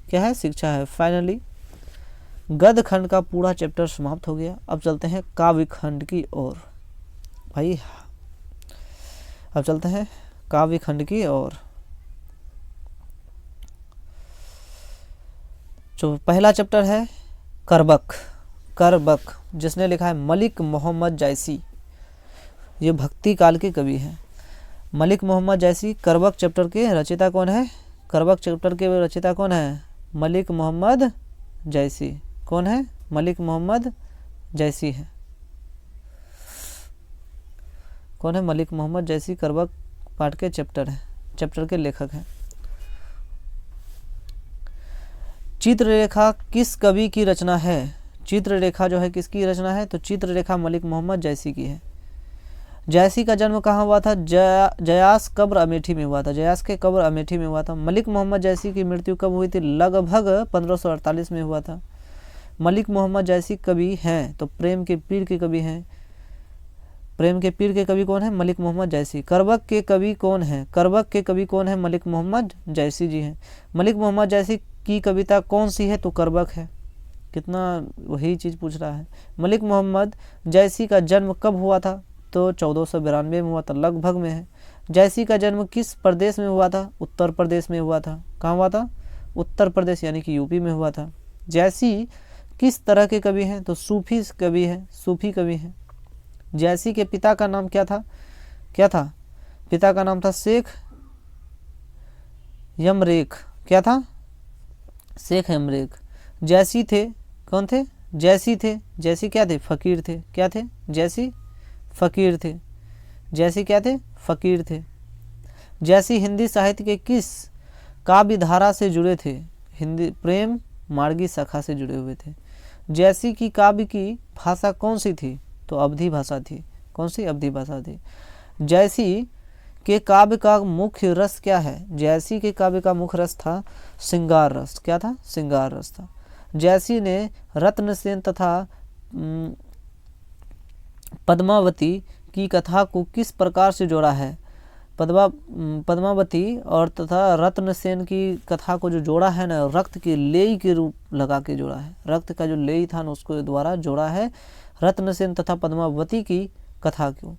क्या है? शिक्षा है। फाइनली गद्य खंड का पूरा चैप्टर समाप्त हो गया। अब चलते हैं काव्य खंड की ओर। भाई अब चलते हैं काव्य खंड की ओर। जो पहला चैप्टर है करबक, करबक जिसने लिखा है मलिक मोहम्मद जैसी, ये भक्ति काल के कवि हैं। मलिक मोहम्मद जैसी करबक चैप्टर के रचयिता कौन है? करबक चैप्टर के रचयिता कौन है? मलिक मोहम्मद जैसी। कौन है? मलिक मोहम्मद जैसी है। कौन है? मलिक मोहम्मद जैसी करबक पाठ के चैप्टर के लेखक हैं। चित्ररेखा किस कवि की रचना है? चित्ररेखा जो है किसकी रचना है? तो चित्ररेखा मलिक मोहम्मद जैसी की है। जैसी का जन्म कहाँ हुआ था? जयास कब्र अमेठी में हुआ था। जयास के कब्र अमेठी में हुआ था। मलिक मोहम्मद जैसी की मृत्यु कब हुई थी? लगभग 1548 में हुआ था। मलिक मोहम्मद जैसी कवि हैं तो प्रेम के पीर के कवि हैं। प्रेम के पीर के कवि कौन है? मलिक मोहम्मद जैसी। करबक के कवि कौन है? करबक के कवि कौन है? मलिक मोहम्मद जैसी जी हैं। मलिक मोहम्मद जैसी की कविता कौन सी है? तो करबक है। कितना वही चीज़ पूछ रहा है। मलिक मोहम्मद जैसी का जन्म कब हुआ था? तो 1492 में हुआ था, लगभग में है। जैसी का जन्म किस प्रदेश में हुआ था? उत्तर प्रदेश में हुआ था। कहाँ हुआ था? उत्तर प्रदेश यानी कि यूपी में हुआ था। जैसी किस तरह के कवि हैं? तो सूफी कवि हैं, सूफी कवि हैं। जैसी के पिता का नाम क्या था? क्या था? पिता का नाम था शेख यमरेख। क्या था? शेख यमरेख। जैसी थे कौन थे? जैसी थे। जैसी क्या थे? फकीर थे। क्या थे? जैसी फकीर थे। जैसी क्या थे? फकीर थे। जैसी हिंदी साहित्य के किस काव्य धारा से जुड़े थे? हिंदी प्रेम मार्गी शाखा से जुड़े हुए थे। जैसी की काव्य की भाषा कौन सी थी? तो अवधी भाषा थी। कौन सी? अवधी भाषा थी। जैसी के काव्य का मुख्य रस क्या है? जैसी के काव्य का मुख्य रस था श्रृंगार रस। क्या था? श्रृंगार रस था। जैसी ने रत्नसेन तथा पद्मावती की कथा को किस प्रकार से जोड़ा है? पद्मावती और तथा रत्नसेन की कथा को जो जोड़ा है ना, रक्त के लेई के रूप लगा के जोड़ा है। रक्त का जो लेई था ना उसको द्वारा जोड़ा है रत्नसेन तथा पद्मावती की कथा को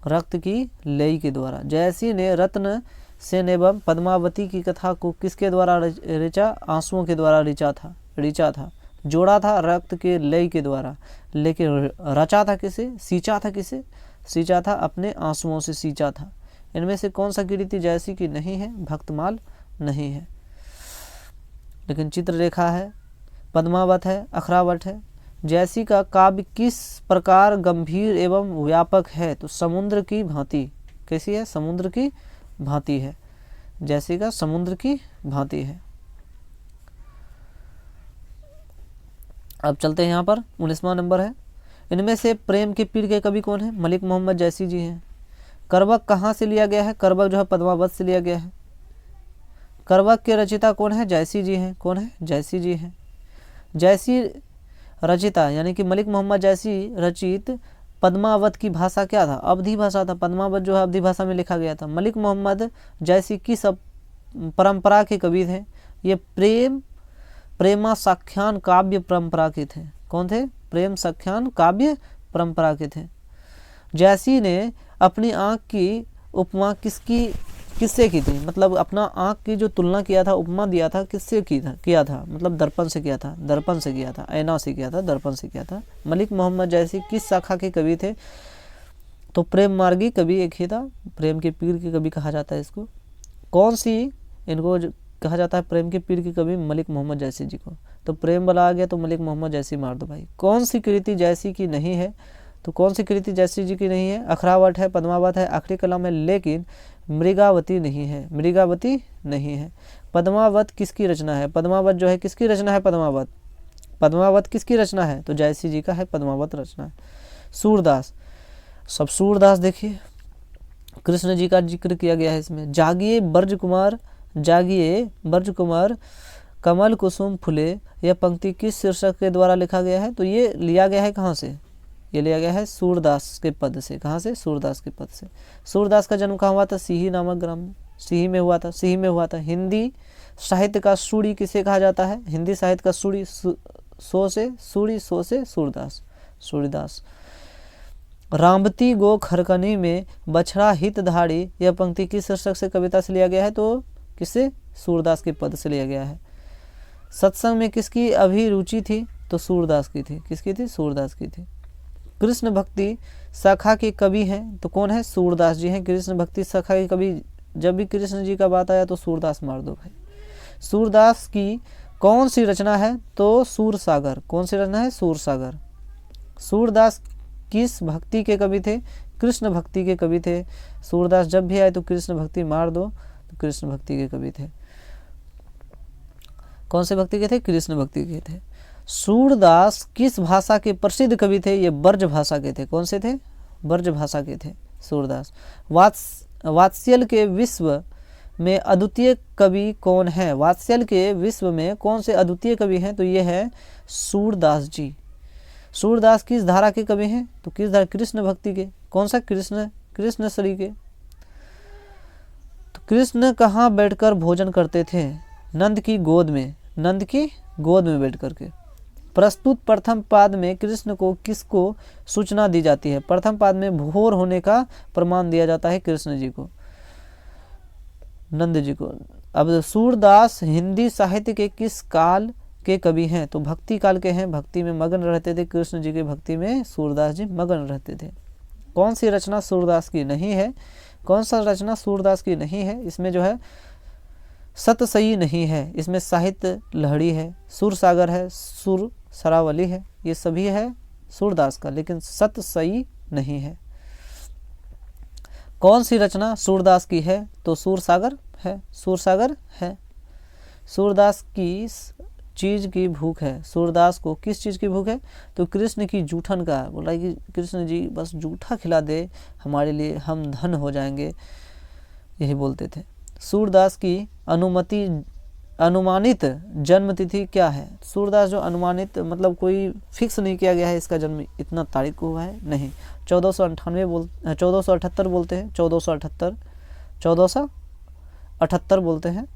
रक्त की लेई के द्वारा। जैसी ने रत्नसेन एवं पद्मावती की कथा को किसके द्वारा रचा? आंसुओं के द्वारा ऋचा था, जोड़ा था रक्त के लेई के द्वारा। लेकिन रचा था किसे? सींचा था किसे? सींचा था अपने आंसुओं से सींचा था। इनमें से कौन सा कृति जैसी की नहीं है? भक्तमाल नहीं है। लेकिन चित्ररेखा है, पद्मावत है, अखरावट है। जैसी का काव्य किस प्रकार गंभीर एवं व्यापक है? तो समुद्र की भांति। कैसी है? समुद्र की भांति है। जैसी का समुद्र की भांति है। अब चलते हैं यहाँ पर 19वां नंबर है। इनमें से प्रेम के पीर के कवि कौन है? मलिक मोहम्मद जैसी जी हैं। करबक कहाँ से लिया गया है? करबक जो है पद्मावत से लिया गया है। करबक के रचयिता कौन है? जैसी जी हैं। कौन है? जैसी जी हैं। जैसी रचिता यानी कि मलिक मोहम्मद जैसी रचित पद्मावत की भाषा क्या था? अवधी भाषा था। पद्मावत जो है अवधी भाषा में लिखा गया था। मलिक मोहम्मद जैसी किस परंपरा के कवि थे? ये प्रेमाख्यान काव्य परंपरा के थे। कौन थे? प्रेम सख्यान काव्य परंपरा के थे। जैसी ने अपनी आँख की उपमा किससे की थी? मतलब अपना आँख की जो तुलना किया था, उपमा दिया था, किससे किया था? मतलब दर्पण से किया था। दर्पण से किया था, ऐना से किया था, दर्पण से किया था। मलिक मोहम्मद जैसी किस शाखा के कवि थे? तो प्रेम मार्गी कवि एक ही था। प्रेम के पीर के कवि कहा जाता है इसको। कौन सी इनको कहा जाता है प्रेम के पीर के कवि? मलिक मोहम्मद जैसी जी को। तो प्रेम वाला आ गया तो मलिक मोहम्मद जैसी मार दो भाई। कौन सी कृति जैसी की नहीं है? तो कौन सी कृति जैसी जी की नहीं है? अखरावट है, पद्मावत है, आखिरी कलम है, लेकिन मृगावती नहीं है। मृगावती नहीं है। पद्मावत किसकी रचना है? पद्मावत जो है किसकी रचना है? पद्मावत किसकी रचना है? तो जैसी जी का है पद्मावत रचना है। सूरदास, सब सूरदास देखिए, कृष्ण जी का जिक्र किया गया है इसमें। जागिए ब्रज कुमार कमल कुसुम फुले, यह पंक्ति किस शीर्षक के द्वारा लिखा गया है? तो ये लिया गया है कहाँ से? ये लिया गया है सूरदास के पद से। कहाँ से? सूरदास के पद से। सूरदास का जन्म कहाँ हुआ था? सीही नामक ग्राम में। सीही में हुआ था। हिंदी साहित्य का सूड़ी किसे कहा जाता है? हिंदी साहित्य का सूड़ी सो से सूरदास। रामवती गो खरकनी में बछड़ा हितधारी, यह पंक्ति किस शीर्षक से कविता से लिया गया है? तो किससे? सूरदास के पद से लिया गया है। सत्संग में किसकी अभिरुचि थी? तो सूरदास की थी। किसकी थी? सूरदास की थी। कृष्ण भक्ति शाखा के कवि हैं तो कौन है? सूरदास जी हैं कृष्ण भक्ति शाखा के कवि। जब भी कृष्ण जी का बात आया तो सूरदास मार दो भाई। सूरदास की कौन सी रचना है? तो सूरसागर। कौन सी रचना है? सूरसागर। सूरदास किस भक्ति के कवि थे? कृष्ण भक्ति के कवि थे। सूरदास जब भी आए तो कृष्ण भक्ति मार दो, तो कृष्ण भक्ति के कवि थे। कौन से भक्ति के थे? कृष्ण भक्ति के थे। सूरदास किस भाषा के प्रसिद्ध कवि थे? ये ब्रज भाषा के थे। कौन से थे? ब्रज भाषा के थे सूरदास। वात्स्यल के विश्व में अद्वितीय कवि कौन है? वात्स्यल के विश्व में कौन से अद्वितीय कवि हैं? तो ये है सूरदास जी। सूरदास किस धारा के कवि हैं? तो किस धारा? कृष्ण भक्ति के। कौन सा? कृष्ण श्री के। तो कृष्ण कहाँ बैठकर भोजन करते थे? नंद की गोद में। नंद की गोद में बैठ करके। प्रस्तुत प्रथम पाद में कृष्ण को किसको सूचना दी जाती है? प्रथम पाद में भोर होने का प्रमाण दिया जाता है कृष्ण जी को, नंद जी को। अब सूरदास हिंदी साहित्य के किस काल के कवि हैं? तो भक्ति काल के हैं। भक्ति में मगन रहते थे कृष्ण जी के, भक्ति में सूरदास जी मगन रहते थे। कौन सी रचना सूरदास की नहीं है? कौन सा रचना सूरदास की नहीं है? इसमें जो है सतसई नहीं है, इसमें साहित्य लहड़ी है, सुरसागर है, सुर सरावली है, ये सभी है सूरदास का, लेकिन सतसई नहीं है। कौन सी रचना सूरदास की है? तो सूरसागर है। सूरसागर है। सूरदास की चीज की भूख है। सूरदास को किस चीज की भूख है? तो कृष्ण की जूठन का। बोला कि कृष्ण जी बस जूठा खिला दे हमारे लिए, हम धन हो जाएंगे, यही बोलते थे। सूरदास की अनुमानित जन्म तिथि क्या है? सूरदास जो अनुमानित मतलब कोई फिक्स नहीं किया गया है इसका जन्म इतना तारीख को हुआ है, नहीं। 1478 बोलते हैं। 1478 बोलते हैं,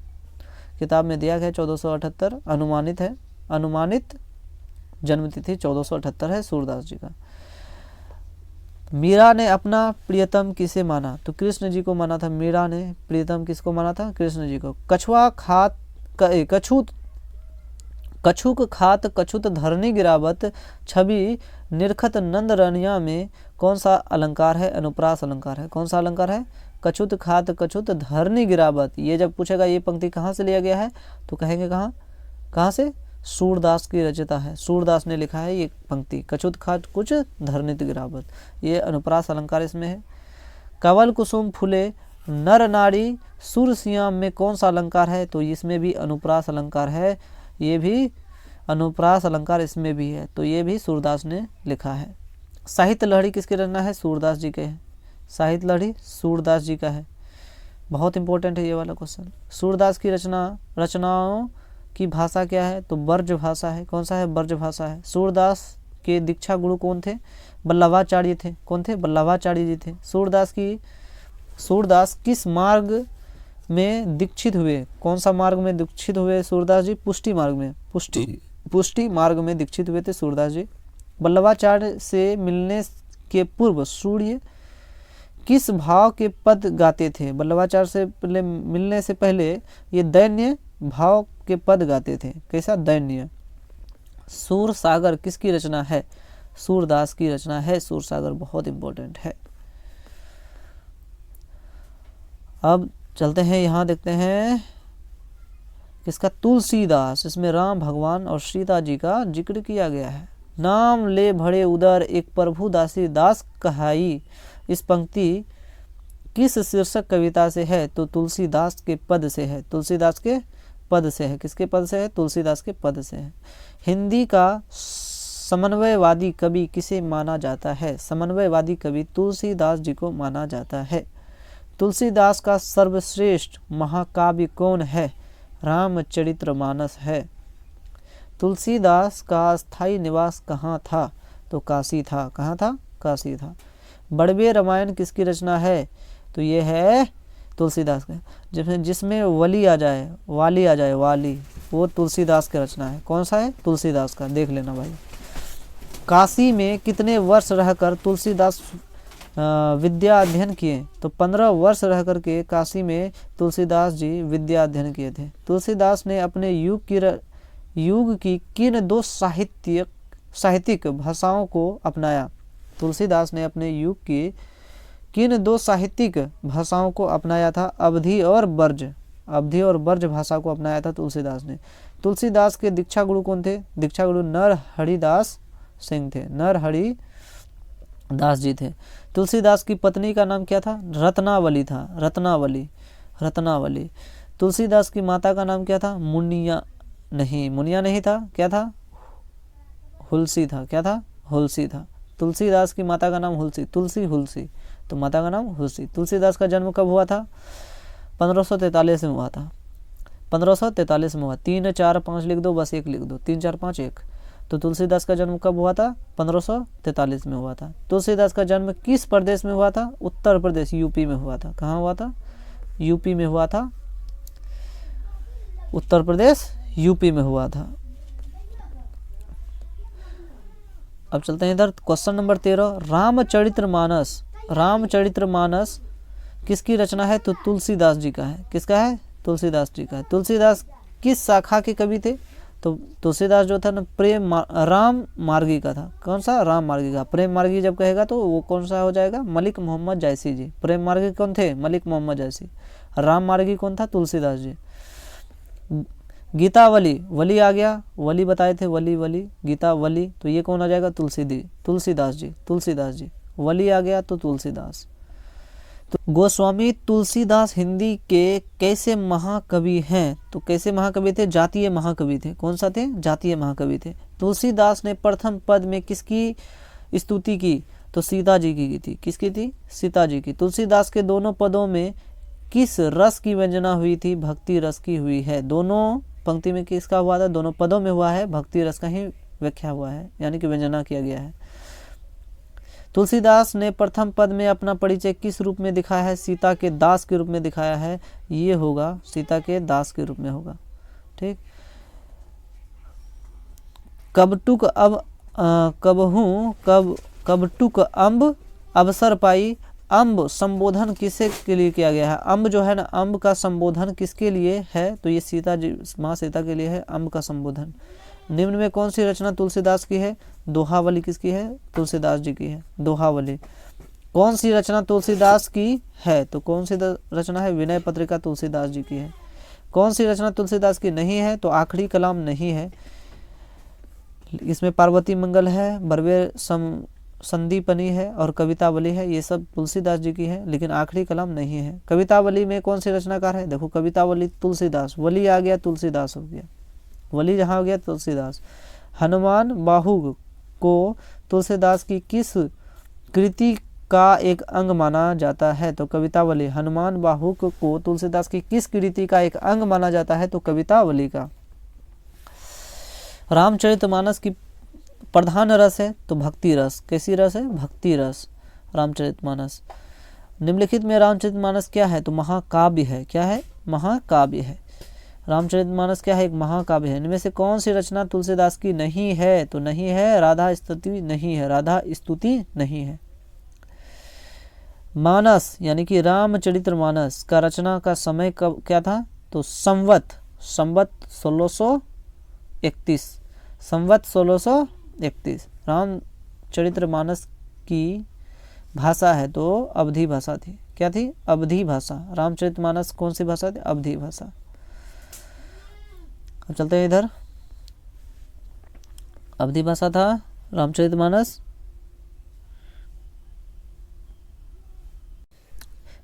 किताब में दिया गया 1478 अनुमानित है। अनुमानित जन्म तिथि 1478 है सूरदास जी का। मीरा ने अपना प्रियतम किसे माना? तो कृष्ण जी को माना था। मीरा ने प्रियतम किसको माना था? कृष्ण जी को। कछुक खात कछुत धरनी गिरावत छवि निरखत नंद रनिया में कौन सा अलंकार है? अनुप्रास अलंकार है। कौन सा अलंकार है? कछुत खात कछुत धरनी गिरावत। ये जब पूछेगा ये पंक्ति कहाँ से लिया गया है तो कहेंगे कहाँ से? सूरदास की रचना है, सूरदास ने लिखा है ये पंक्ति। कछुत खात कुछ धरनित गिरावत, ये अनुप्रास अलंकार इसमें है। कवल कुसुम फूले नर नारी सुर सियाम में कौन सा अलंकार है? तो इसमें भी अनुप्रास अलंकार है। ये भी अनुप्रास अलंकार इसमें भी है, तो ये भी सूरदास ने लिखा है। साहित्य लहड़ी किसकी रचना है? सूरदास जी के है। साहित्य लहड़ी सूरदास जी का है। बहुत इंपॉर्टेंट है ये वाला क्वेश्चन। सूरदास की रचनाओं की भाषा क्या है? तो ब्रज भाषा है। कौन सा है? ब्रज भाषा है। सूरदास के दीक्षा गुरु कौन थे? वल्लभाचार्य थे। कौन थे? वल्लभाचार्य जी थे। सूरदास किस मार्ग में दीक्षित हुए? कौन सा मार्ग में दीक्षित हुए सूरदास जी? पुष्टि मार्ग में। पुष्टि मार्ग में दीक्षित हुए थे सूरदास जी। वल्लभाचार्य से मिलने के पूर्व सूर्य किस भाव के पद गाते थे? वल्लभाचार्य से मिलने से पहले ये दैन्य भाव के पद गाते थे। कैसा? दैन्य। सूरसागर किसकी रचना है? सूरदास की रचना है सूरसागर, बहुत इंपॉर्टेंट है। अब चलते हैं, यहाँ देखते हैं किसका? तुलसीदास। इसमें राम भगवान और सीता जी का जिक्र किया गया है। नाम ले भरे उदर एक प्रभु दासी दास कहाई। इस पंक्ति किस शीर्षक कविता से है? तो तुलसीदास के पद से है। तुलसीदास के पद से है। किसके पद से है? तुलसीदास के पद से है। हिंदी का समन्वयवादी कवि किसे माना जाता है? समन्वयवादी कवि तुलसीदास जी को माना जाता है। तुलसीदास का सर्वश्रेष्ठ महाकाव्य कौन है? रामचरितमानस है। तुलसीदास का स्थायी निवास कहाँ था? तो काशी था। कहाँ था? काशी था। बड़वे रामायण किसकी रचना है? तो ये है तुलसीदास का। जिसमें वाली आ जाए, वाली, वो तुलसीदास की रचना है। कौन सा है? तुलसीदास का। देख लेना भाई। काशी में कितने वर्ष रहकर तुलसीदास विद्या अध्ययन किए? तो 15 वर्ष रह करके काशी में तुलसीदास जी विद्या अध्ययन किए थे। तुलसीदास ने अपने युग की किन दो साहित्यिक भाषाओं को अपनाया? तुलसीदास ने अपने युग की किन दो साहित्यिक भाषाओं को अपनाया था? अवधी और ब्रज भाषा को अपनाया था तुलसीदास ने। तुलसीदास के दीक्षा गुरु कौन थे? दीक्षा गुरु नरहरिदास सिंह थे, नरहरिदास जी थे। तुलसीदास की पत्नी का नाम क्या था? रत्नावली था, रत्नावली। तुलसीदास की माता का नाम क्या था? मुनिया नहीं था, क्या था? हुलसी था, क्या था? हुलसी था। तुलसीदास की माता का नाम हुलसी, हुलसी, तो माता का नाम हुलसी। तुलसीदास का जन्म कब हुआ था? 1543 में हुआ था, 1543 में हुआ। 3 4 5 लिख दो, बस 1 लिख दो, 3 4 5 1। तो तुलसीदास का जन्म कब हुआ था? 1543 में हुआ था। तुलसीदास का जन्म किस प्रदेश में हुआ था? उत्तर प्रदेश, यूपी में हुआ था। कहाँ हुआ था? यूपी में हुआ था, उत्तर प्रदेश यूपी में हुआ था। अब चलते हैं इधर, क्वेश्चन नंबर 13। रामचरितमानस किसकी रचना है? तो तुलसीदास जी का है। किसका है? तुलसीदास जी का है। तुलसीदास किस शाखा के कवि थे? तो तुलसीदास जो था ना राम मार्गी का था। कौन सा? राम मार्गी का। प्रेम मार्गी जब कहेगा तो वो कौन सा हो जाएगा? मलिक मोहम्मद जायसी जी। प्रेम मार्गी कौन थे? मलिक मोहम्मद जायसी। राम मार्गी कौन था? तुलसीदास जी। गीतावली, वली आ गया, वली बताए थे, वली गीतावली, तो ये कौन आ जाएगा? तुलसीदास जी। वली आ गया तो तुलसीदास। तो गोस्वामी तुलसीदास हिंदी के कैसे महाकवि हैं? तो कैसे महाकवि थे? जातीय महाकवि थे। कौन सा थे? जातीय महाकवि थे। तुलसीदास ने प्रथम पद में किसकी स्तुति की? तो सीता जी की थी। किसकी थी? सीता जी की। तुलसीदास के दोनों पदों में किस रस की व्यंजना हुई थी? भक्ति रस की हुई है। दोनों पंक्ति में किसका हुआ था? दोनों पदों में हुआ है, भक्ति रस का ही व्याख्या हुआ है, यानी कि व्यंजना किया गया है। तुलसीदास ने प्रथम पद में अपना परिचय किस रूप में दिखाया है? सीता के दास के रूप में दिखाया है। ये होगा सीता के दास के रूप में होगा। ठीक। कबटुक अम्ब अवसर पाई। अम्ब संबोधन किसे के लिए किया गया है? अम्ब जो है ना, अम्ब का संबोधन किसके लिए है? तो ये सीता जी, माँ सीता के लिए है अम्ब का संबोधन। निम्न में कौन सी रचना तुलसीदास की है? दोहावली किसकी है? तुलसीदास जी की है, दोहावली। कौन सी रचना तुलसीदास की है? तो कौन सी रचना है? विनय पत्रिका तुलसीदास जी की है। कौन सी रचना तुलसीदास की नहीं है? तो आखिरी कलाम नहीं है। इसमें पार्वती मंगल है, बरवे संदीपनी है और कवितावली है। ये सब तुलसीदास जी की है, लेकिन आखिरी कलाम नहीं है। कवितावली में कौन सी रचनाकार है? देखो, कवितावली तुलसीदास, वली आ गया, तुलसीदास हो गया, वली जहाँ हो गया तुलसीदास। हनुमान बाहुग को तुलसीदास की किस कृति का एक अंग माना जाता है? तो कवितावली। हनुमान बाहुक को तुलसीदास की किस कृति का एक अंग माना जाता है? तो कवितावली का। रामचरितमानस की प्रधान रस है तो भक्ति रस। कैसी रस है? भक्ति रस, रामचरितमानस। निम्नलिखित में रामचरितमानस क्या है? तो महाकाव्य है। क्या है? महाकाव्य है। रामचरितमानस क्या है? एक महाकाव्य है। इनमें से कौन सी रचना तुलसीदास की नहीं है? तो नहीं है राधा स्तुति, नहीं है राधा स्तुति, नहीं है। मानस यानी कि रामचरितमानस का रचना का समय कब क्या था? तो संवत 1631, संवत 1631। रामचरितमानस की भाषा है तो अवधी भाषा थी। क्या थी? अवधी भाषा। रामचरितमानस कौन सी भाषा थी? अवधी भाषा। अब चलते हैं इधर, अवधी भाषा था रामचरितमानस।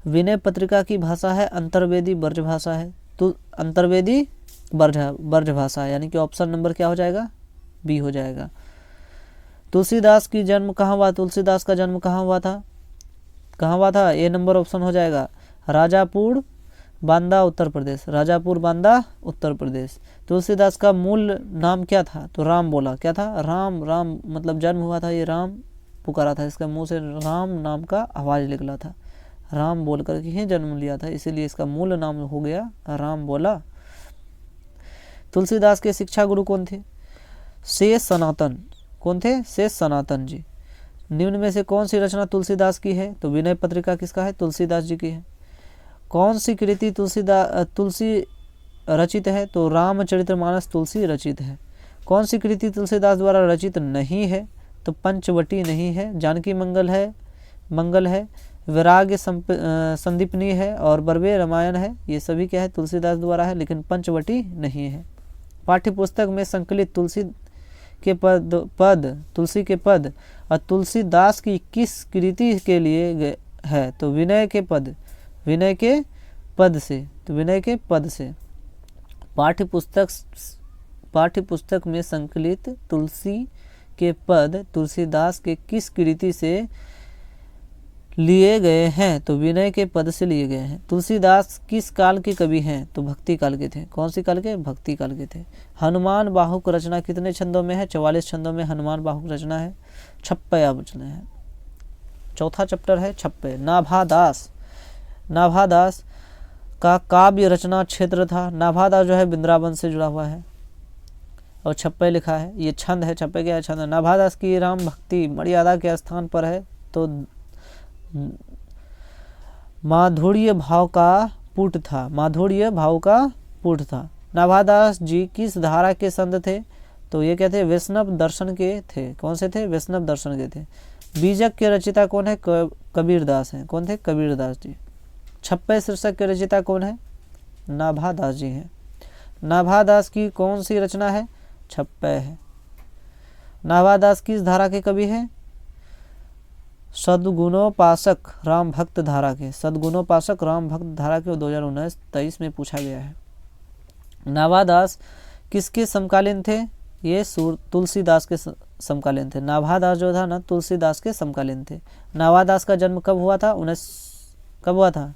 विनय पत्रिका की भाषा है अंतर्वेदी ब्रज भाषा है। तो अंतर्वेदी ब्रज भाषा, यानी कि ऑप्शन नंबर क्या हो जाएगा? बी हो जाएगा। तुलसीदास की जन्म कहाँ हुआ? तुलसीदास का जन्म कहाँ हुआ था? कहाँ हुआ था? ए नंबर ऑप्शन हो जाएगा, राजापुर बांदा उत्तर प्रदेश, राजापुर बांदा उत्तर प्रदेश। तुलसीदास का मूल नाम क्या था? तो राम बोला। क्या था? राम, राम मतलब जन्म हुआ था, ये राम पुकारा था, इसका मुंह से राम नाम का आवाज़ निकला था, राम बोल करके ही जन्म लिया था, इसीलिए इसका मूल नाम हो गया राम बोला। तुलसीदास के शिक्षा गुरु कौन थे? शेष सनातन। कौन थे? शेष सनातन जी। निम्न में से कौन सी रचना तुलसीदास की है? तो विनय पत्रिका किसका है? तुलसीदास जी की है। कौन सी कृति रचित है? तो रामचरितमानस तुलसी रचित है। कौन सी कृति तुलसीदास द्वारा रचित नहीं है? तो पंचवटी नहीं है, जानकी मंगल है, वैराग्य संदीपनी है और बर्वे रामायण है। ये सभी क्या है? तुलसीदास द्वारा है, लेकिन पंचवटी नहीं है। पाठ्य पुस्तक में संकलित तुलसी के पद और तुलसीदास की किस कृति के लिए है? तो विनय के पद से। पाठ्य पुस्तक में संकलित तुलसी के पद तुलसीदास के किस कृति से लिए गए हैं? तो विनय के पद से लिए गए हैं। तुलसीदास किस काल के कवि हैं? तो भक्ति काल के थे। कौन सी काल के? भक्ति काल के थे। हनुमान बाहुक रचना कितने छंदों में है? 44 छंदों में हनुमान बाहुक रचना है। छप्पया रचना है। चौथा चैप्टर है छप्पय। नाभादास का काव्य रचना क्षेत्र था। नाभादास जो है वृंदावन से जुड़ा हुआ है और छप्पय लिखा है। ये छंद है। छप्पय क्या है? छंद है। नाभादास की राम भक्ति मर्यादा के स्थान पर है तो माधुर्य भाव का पुट था। नाभादास जी किस धारा के संत थे? तो ये क्या थे? वैष्णव दर्शन के थे। कौन से थे? वैष्णव दर्शन के थे। बीजक के रचिता कौन है? कबीरदास हैं। कौन थे? कबीरदास जी। छप्पय शीर्षक के रचिता कौन है? नाभादास जी हैं। नाभादास की कौन सी रचना है? छप्पय है। नाभादास किस धारा के कवि हैं? सद्गुणोपासक राम भक्त धारा के। 2019-23 में पूछा गया है। नाभादास किसके समकालीन थे? ये तुलसीदास के समकालीन थे। नाभादास जो था ना तुलसीदास के समकालीन थे। नाभादास का जन्म कब हुआ था? कब हुआ था?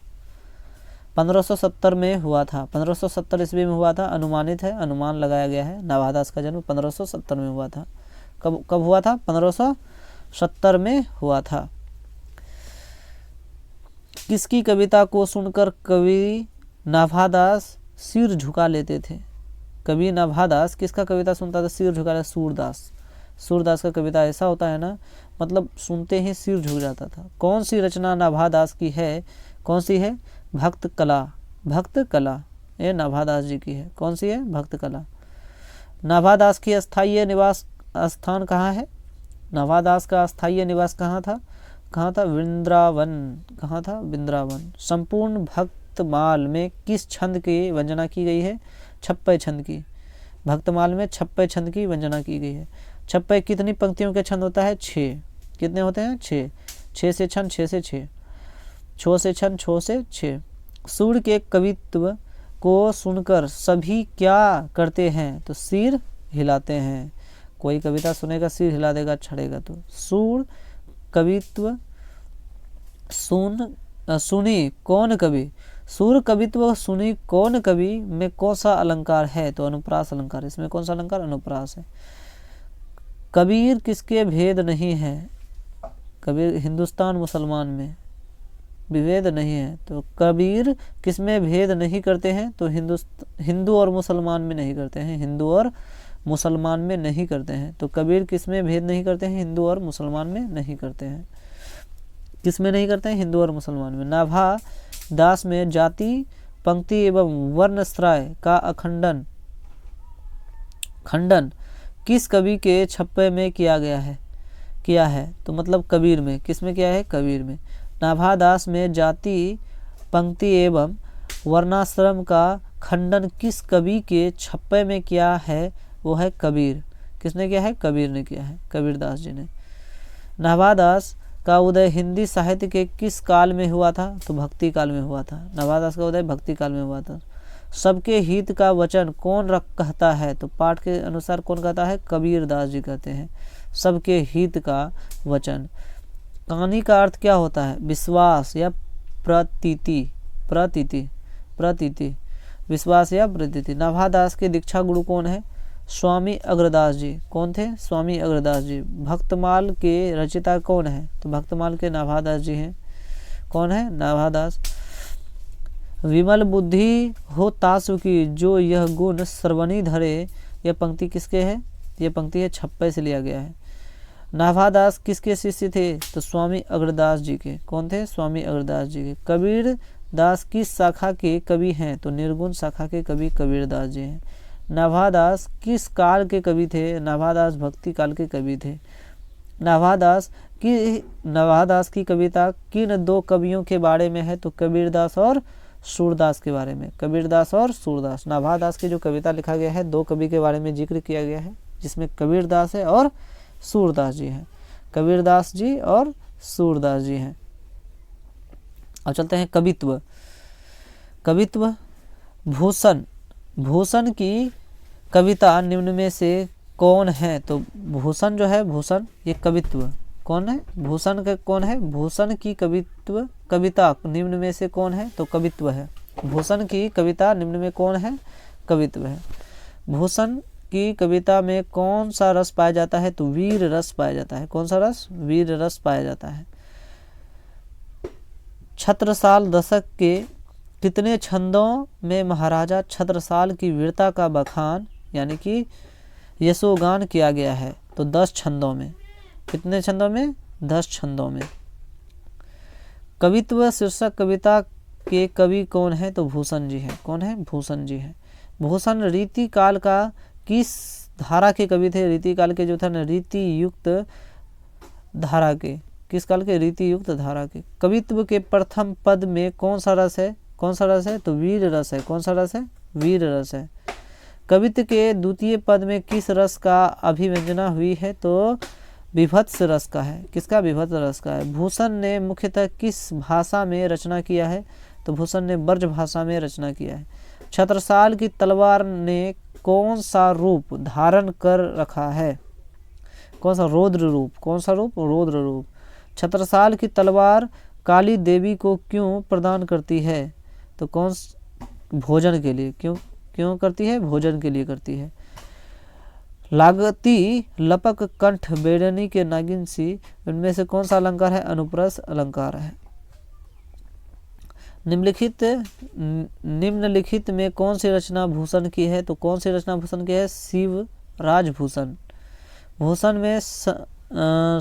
1570 में हुआ था। 1570 ईस्वी में हुआ था। अनुमानित है, अनुमान लगाया गया है। नाभादास का जन्म 1570 में हुआ था। कब हुआ था? 1570 में हुआ था। किसकी कविता को सुनकर कवि नाभादास सिर झुका लेते थे? कवि नाभादास किसका कविता सुनता था? सिर झुका? सूरदास का कविता ऐसा होता है ना, मतलब सुनते ही सिर झुक जाता था। कौन सी रचना नाभादास की है? कौन सी है? भक्त कला ये नाभादास जी की है। कौन सी है? भक्त कला। नाभादास की स्थायी निवास स्थान कहाँ है? नाभादास का स्थायी निवास कहाँ था? वृंदावन। कहाँ था? वृंदावन। संपूर्ण भक्तमाल में किस छंद की वंदना की गई है? छप्पय छंद की। भक्तमाल में छप्पय छंद की वंदना की गई है। छप्पय कितनी पंक्तियों के छंद होता है? 6। कितने होते हैं? 6। 6 से छंद, 6 से 6, 6 से छंद, 6 से 6। सूर्य के कवित्व को सुनकर सभी क्या करते हैं? तो सिर हिलाते हैं। कोई कविता सुनेगा सिर हिला देगा, छड़ेगा। तो सूर्य कवित्व सुनी कौन कवि? सूर्य कवित्व सुनी कौन कवि में कौन सा अलंकार है? तो अनुप्रास अलंकार। इसमें कौन सा अलंकार? अनुप्रास है। कबीर किसके भेद नहीं है? कबीर हिंदुस्तान मुसलमान में विभेद नहीं है। तो कबीर किसमें भेद नहीं करते हैं? तो हिंदू और मुसलमान में नहीं करते हैं। हिंदू और मुसलमान में नहीं करते हैं। तो कबीर किसमें भेद नहीं करते हैं? हिंदू और मुसलमान में नहीं करते हैं। किसमें नहीं करते हैं? हिंदू और मुसलमान में। नाभादास में जाति, पंक्ति एवं वर्णश्राय का खंडन किस कवि के छप्पय में किया है? तो मतलब कबीर में। किस में किया है? कबीर में। नाभादास में जाति, पंक्ति एवं वर्णाश्रम का खंडन किस कवि के छप्पय में किया है? वो है कबीर। किसने किया है? कबीर ने किया है, कबीरदास जी ने। नाभादास का उदय हिंदी साहित्य के किस काल में हुआ था? तो भक्ति काल में हुआ था। नाभादास का उदय भक्ति काल में हुआ था। सबके हित का वचन कौन कहता है? तो पाठ के अनुसार कौन कहता है? कबीरदास जी कहते हैं सबके हित का वचन। कहानी का अर्थ क्या होता है? विश्वास या प्रतीति। विश्वास या प्रतीति। नाभादास के दीक्षा गुरु कौन है? स्वामी अग्रदास जी। कौन थे? स्वामी अग्रदास जी। भक्तमाल के रचिता कौन है? तो भक्तमाल के नाभादास जी हैं। कौन है? नाभादास। विमल बुद्धि हो तासु की जो यह गुण श्रवणी धरे, यह पंक्ति किसके है? यह पंक्ति है छप्पय से लिया गया है। नाभादास किसके शिष्य थे? तो स्वामी अग्रदास जी के। कौन थे? स्वामी अग्रदास जी के। कबीर दास किस शाखा के कवि हैं? तो निर्गुण शाखा के कवि कबीरदास जी हैं। नाभादास किस काल के कवि थे? नाभादास भक्ति काल के कवि थे। नाभादास की कविता किन दो कवियों के बारे में है? तो कबीरदास और सूरदास के बारे में। कबीरदास और सूरदास। नाभादास की जो कविता लिखा गया है, दो कवि के बारे में जिक्र किया गया है, जिसमें कबीरदास है और सूरदास जी हैं। कबीरदास जी और सूरदास जी हैं। अब चलते हैं कवित्व। कवित्व भूषण की कविता निम्न में से कौन है? तो भूषण जो है, भूषण ये कवित्व कौन है? भूषण का कौन है? भूषण की कविता निम्न में से कौन है? तो कवित्व है। भूषण की कविता निम्न में कौन है? कवित्व है। भूषण की कविता में कौन सा रस पाया जाता है? तो वीर रस पाया जाता है। कौन सा रस? वीर रस पाया जाता है। छत्रसाल दशक के कितने छंदों में महाराजा छत्रसाल की वीरता का बखान यानी कि यशोगान किया गया है? तो 10 छंदों में। कितने छंदों में? 10 छंदों में। कवित्व शीर्षक कविता के कवि कौन है? तो भूषण जी हैं। कौन है? भूषण जी हैं। भूषण रीति काल का किस धारा के कवि थे? रीति काल के जो था ना, रीति युक्त धारा के। किस काल के? रीति युक्त धारा के। कवित्व के प्रथम पद में कौन सा रस है? कौन सा रस है? तो वीर रस है। कौन सा रस है? वीर रस है। कवित्व के द्वितीय पद में किस रस का अभिव्यंजना हुई है? तो विभत्स रस का है। किसका? विभत्स रस का है। भूषण ने मुख्यतः किस भाषा में रचना किया है? तो भूषण ने ब्रज भाषा में रचना किया है। छत्रसाल की तलवार ने कौन सा रूप धारण कर रखा है? कौन सा? रौद्र रूप। कौन सा रूप? रौद्र रूप। छत्रसाल की तलवार काली देवी को क्यों प्रदान करती है? तो कौन? भोजन के लिए। क्यों करती है? भोजन के लिए करती है। लागती लपक कंठ बेड़नी के नागिन सी, इनमें से कौन सा अलंकार है? अनुप्रास अलंकार है। निम्नलिखित में कौन सी रचना भूषण की है? तो कौन सी रचना भूषण की है? शिवराज भूषण। भूषण में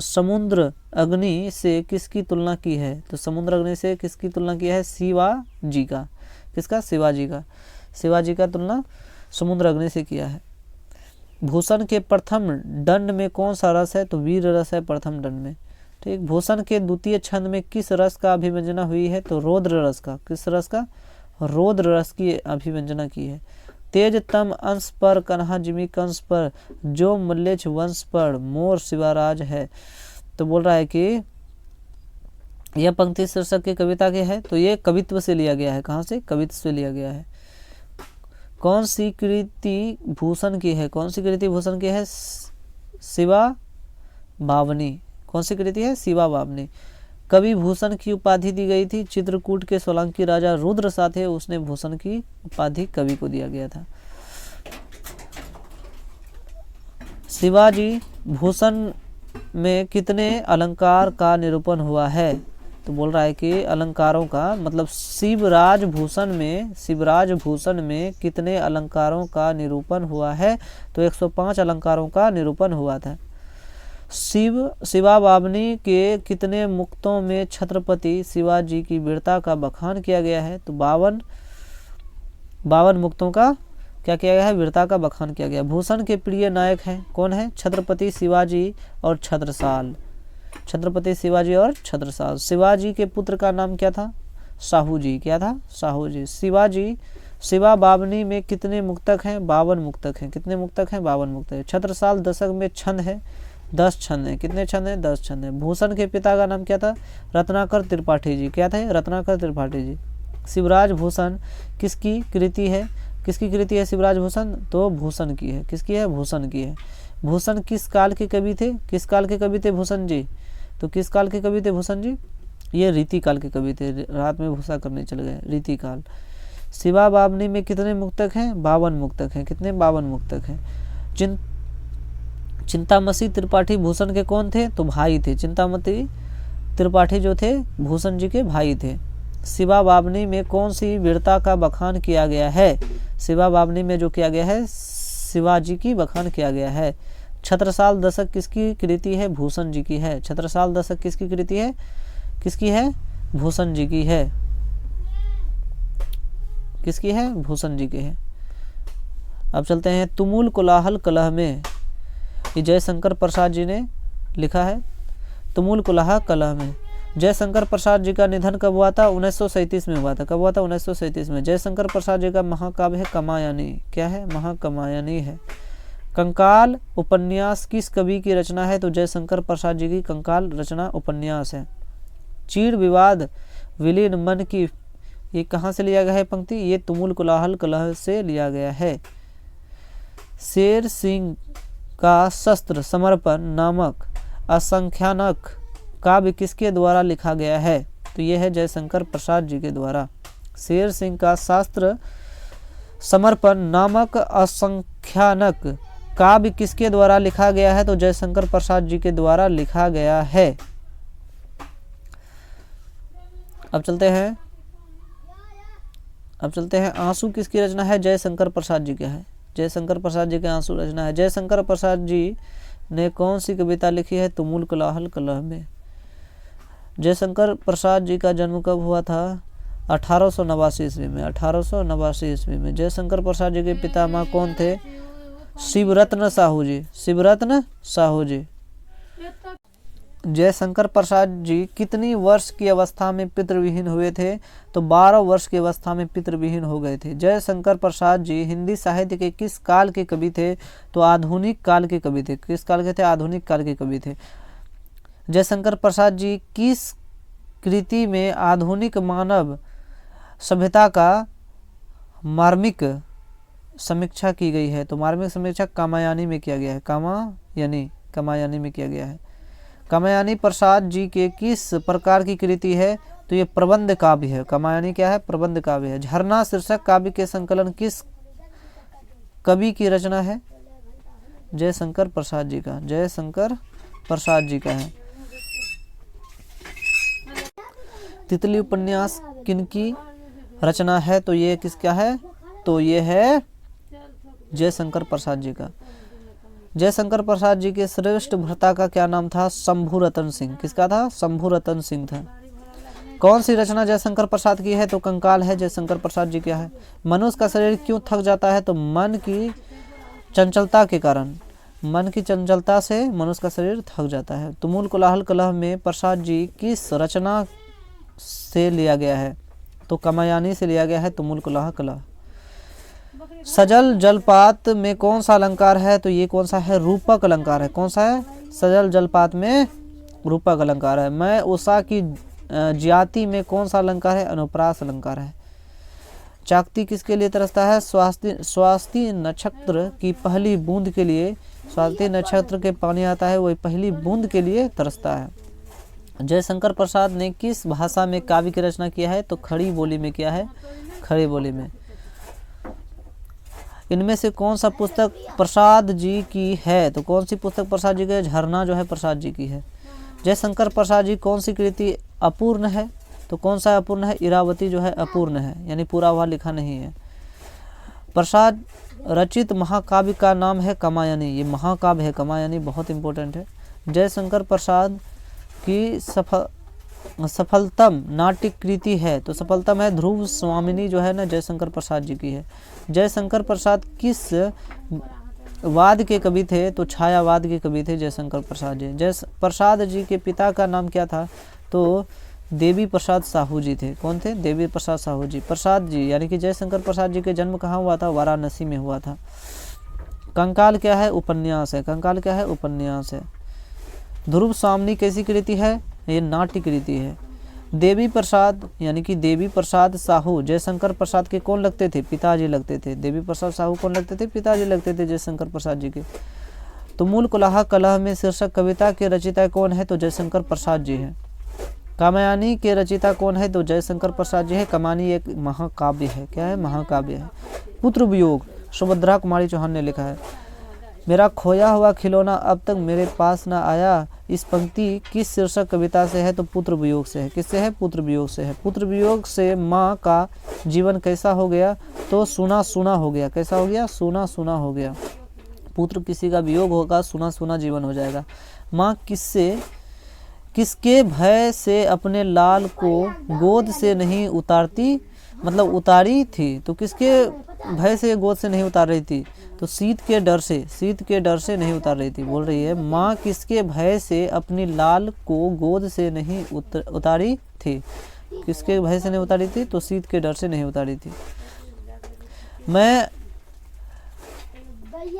समुद्र अग्नि से किसकी तुलना की है? तो समुद्र अग्नि से किसकी तुलना की है? शिवाजी का। किसका? शिवाजी का। शिवाजी का तुलना समुद्र अग्नि से किया है। भूषण के प्रथम दंड में कौन सा रस है? तो वीर रस है प्रथम दंड में। ठीक। भूषण के द्वितीय छंद में किस रस का अभिव्यंजना हुई है? तो रौद्र रस का। किस रस का? रौद्र रस की अभिव्यंजना की है। तेज तम अंश पर कन्हा जिमी कंस पर, जो मल्लेच्छ वंश पर मोर शिवाराज है। तो बोल रहा है कि यह पंक्ति शीर्षक की कविता के है। तो ये कवित्व से लिया गया है। कहाँ से? कवित्व से लिया गया है। कौन सी कृति भूषण की है? कौन सी कृति भूषण की है? शिवा बावनी। कौन सी कृति है? शिवा बावनी। कवि भूषण की उपाधि दी गई थी चित्रकूट के सोलंकी राजा रुद्र साथे, उसने भूषण की उपाधि कवि को दिया गया था। शिवाजी भूषण में कितने अलंकार का निरूपण हुआ है? तो बोल रहा है कि अलंकारों का मतलब शिवराज भूषण में कितने अलंकारों का निरूपण हुआ है? तो 105 अलंकारों का निरूपण हुआ था। शिवा बावनी के कितने मुक्तों में छत्रपति शिवाजी की वीरता का बखान किया गया है? तो 52 मुक्तों का क्या किया गया है? वीरता का बखान किया गया। भूषण के प्रिय नायक हैं कौन है? छत्रपति शिवाजी और छत्रसाल। छत्रपति शिवाजी और छत्रसाल। शिवाजी के पुत्र का नाम क्या था? साहू जी। क्या था? साहू जी। शिवा बावनी में कितने मुक्तक हैं? 52 मुक्तक हैं। कितने मुक्तक हैं? 52 मुक्तक हैं। छत्रसाल दशक में छंद है 10 छंद हैं। कितने छंद हैं? 10 छंद हैं। भूषण के पिता का नाम क्या था? रत्नाकर त्रिपाठी जी। क्या थे? रत्नाकर त्रिपाठी जी। शिवराज भूषण किसकी कृति है? किसकी कृति है शिवराज भूषण? तो भूषण की है। किसकी है? भूषण की है। भूषण किस काल के कवि थे? किस काल के कवि थे भूषण जी? तो किस काल के कवि थे भूषण जी? ये रीति काल के कवि थे। रात में भूसा करने चले गए, रीति काल। शिवा बावनी में कितने मुक्तक हैं? 52 मुक्तक हैं। कितने? 52 मुक्तक हैं। चिंतामणि त्रिपाठी भूषण के कौन थे? तो भाई थे। चिंतामणि त्रिपाठी जो थे भूषण जी के भाई थे। शिवा बावनी में कौन सी वीरता का बखान किया गया है? शिवा बावनी में जो किया गया है शिवाजी की बखान किया गया है। छत्रसाल दशक किसकी कृति है? भूषण जी की है। छत्रसाल दशक किसकी कृति है? किसकी है? भूषण जी की है। किसकी है? भूषण जी की है। अब चलते हैं तुमुल कोलाहल कलह में, ये जयशंकर प्रसाद जी ने लिखा है। तुमुल कोलाहल कलह में जयशंकर प्रसाद जी का निधन कब हुआ था? 1937 में हुआ था। कब हुआ था? 1937 में। जयशंकर प्रसाद जी का महाकाव्य है कामायनी। क्या है? महाकामायनी है। कंकाल उपन्यास किस कवि की रचना है? तो जयशंकर प्रसाद जी की कंकाल रचना उपन्यास है। चीड़ विवाद विलीन मन की, ये कहाँ से लिया गया है पंक्ति? ये तुमुल कोलाहल कलह से लिया गया है। शेर सिंह का शस्त्र समर्पण नामक असंख्यानक काव्य किसके द्वारा लिखा गया है? तो ये है जयशंकर प्रसाद जी के द्वारा। शेर सिंह का शास्त्र समर्पण नामक असंख्यानक काव्य किसके द्वारा लिखा गया है? तो जयशंकर प्रसाद जी के द्वारा लिखा गया है। अब चलते हैं आंसू किसकी रचना है? जयशंकर प्रसाद जी का है। जयशंकर प्रसाद जी के आंसू रचना है। जयशंकर प्रसाद जी ने कौन सी कविता लिखी है? तुमुल कोलाहल कलह में। जयशंकर प्रसाद जी का जन्म कब हुआ था? 1889 ईस्वी में। 1889 ईस्वी में। जयशंकर प्रसाद जी के पितामह कौन थे? शिवरत्न साहू जी। शिवरत्न साहू जी। जयशंकर प्रसाद जी कितनी वर्ष की अवस्था में पितृविहीन हुए थे? तो 12 वर्ष की अवस्था में पितृविहीन हो गए थे। जयशंकर प्रसाद जी हिंदी साहित्य के किस काल के कवि थे? तो आधुनिक काल के कवि थे। किस काल के थे? आधुनिक काल के कवि थे। जयशंकर प्रसाद जी किस कृति में आधुनिक मानव सभ्यता का मार्मिक समीक्षा की गई है? तो मार्मिक समीक्षा कामायनी में किया गया है। कामायनी में किया गया है। कामायनी प्रसाद जी के किस प्रकार की कृति है? तो ये प्रबंध काव्य है। कामायनी क्या है? प्रबंध काव्य है। झरना शीर्षक काव्य के संकलन किस कवि की रचना है? जयशंकर प्रसाद जी का। जयशंकर प्रसाद जी का है। तितली उपन्यास किनकी रचना है? तो ये किसका है? तो ये है जयशंकर प्रसाद जी का। जयशंकर प्रसाद जी के श्रेष्ठ भ्राता का क्या नाम था? शंभू रतन सिंह। किसका था? शंभू रतन सिंह था। कौन सी रचना जयशंकर प्रसाद की है? तो कंकाल है। जयशंकर प्रसाद जी क्या है? मनुष्य का शरीर क्यों थक जाता है? तो मन की चंचलता के कारण। मन की चंचलता से मनुष्य का शरीर थक जाता है। तुमुल कोलाहल कलह में प्रसाद जी किस रचना से लिया गया है? तो कामायनी से लिया गया है तुमुल कोलाहल कलह। सजल जलपात में कौन सा अलंकार है? तो ये कौन सा है? रूपक अलंकार है। कौन सा है? सजल जलपात में रूपक अलंकार है। मैं उषा की ज्याति में कौन सा अलंकार है? अनुप्रास अलंकार है। चाकती किसके लिए तरसता है? स्वाति नक्षत्र की पहली बूंद के लिए। स्वाति नक्षत्र के पानी आता है, वही पहली बूंद के लिए तरसता है। जयशंकर प्रसाद ने किस भाषा में काव्य की रचना किया है? तो खड़ी बोली में किया है। खड़ी बोली में। इनमें से कौन सा पुस्तक प्रसाद जी की है? तो कौन सी पुस्तक प्रसाद जी की है? झरना जो है प्रसाद जी की है। जयशंकर प्रसाद जी कौन सी कृति अपूर्ण है? तो कौन सा अपूर्ण है? इरावती जो है अपूर्ण है, यानी पूरा हुआ लिखा नहीं है। प्रसाद रचित महाकाव्य का नाम है कामायनी। ये महाकाव्य है कामायनी, बहुत इंपॉर्टेंट है। जयशंकर प्रसाद की सफलतम नाट्य कृति है? तो सफलतम है ध्रुव स्वामिनी जो है ना, जयशंकर प्रसाद जी की है। जयशंकर प्रसाद किस वाद के कवि थे? तो छायावाद के कवि थे जयशंकर प्रसाद जी। प्रसाद जी के पिता का नाम क्या था? तो देवी प्रसाद साहू जी थे। कौन थे? देवी प्रसाद साहू जी। प्रसाद जी यानी कि जयशंकर प्रसाद जी के जन्म कहाँ हुआ था? वाराणसी में हुआ था। कंकाल क्या है? उपन्यास है। कंकाल क्या है? उपन्यास है। ध्रुव स्वामिनी कैसी कृति है? ये नाट्य कृति है। देवी प्रसाद यानी कि देवी प्रसाद साहू जयशंकर प्रसाद के कौन लगते थे? पिताजी लगते थे। देवी प्रसाद साहू कौन लगते थे? पिताजी लगते थे जयशंकर प्रसाद जी के। तुमुल कोलाहल कलह में शीर्षक कविता के रचयिता कौन है? तो जयशंकर प्रसाद जी हैं। कामायनी के रचयिता कौन है? तो जयशंकर प्रसाद जी है। कामायनी एक महाकाव्य है। क्या है? महाकाव्य है। पुत्र वियोग सुभद्रा कुमारी चौहान ने लिखा है। मेरा खोया हुआ खिलौना अब तक मेरे पास न आया, इस पंक्ति किस शीर्षक कविता से है? तो पुत्र वियोग से है। किससे है? पुत्र वियोग से है। पुत्र वियोग से माँ का जीवन कैसा हो गया? तो सुना सुना हो गया। कैसा हो गया? सुना सुना हो गया। पुत्र किसी का वियोग होगा, सुना सुना जीवन हो जाएगा। माँ किसके भय से अपने लाल को गोद से नहीं उतारती? मतलब उतारी थी तो किसके भय से गोद से नहीं उतार रही थी, तो शीत के डर से नहीं उतार रही थी। बोल रही है माँ किसके भय से अपनी लाल को गोद से नहीं उतारी थी, किसके भय से नहीं उतारी थी, तो शीत के डर से नहीं उतारी थी। मैं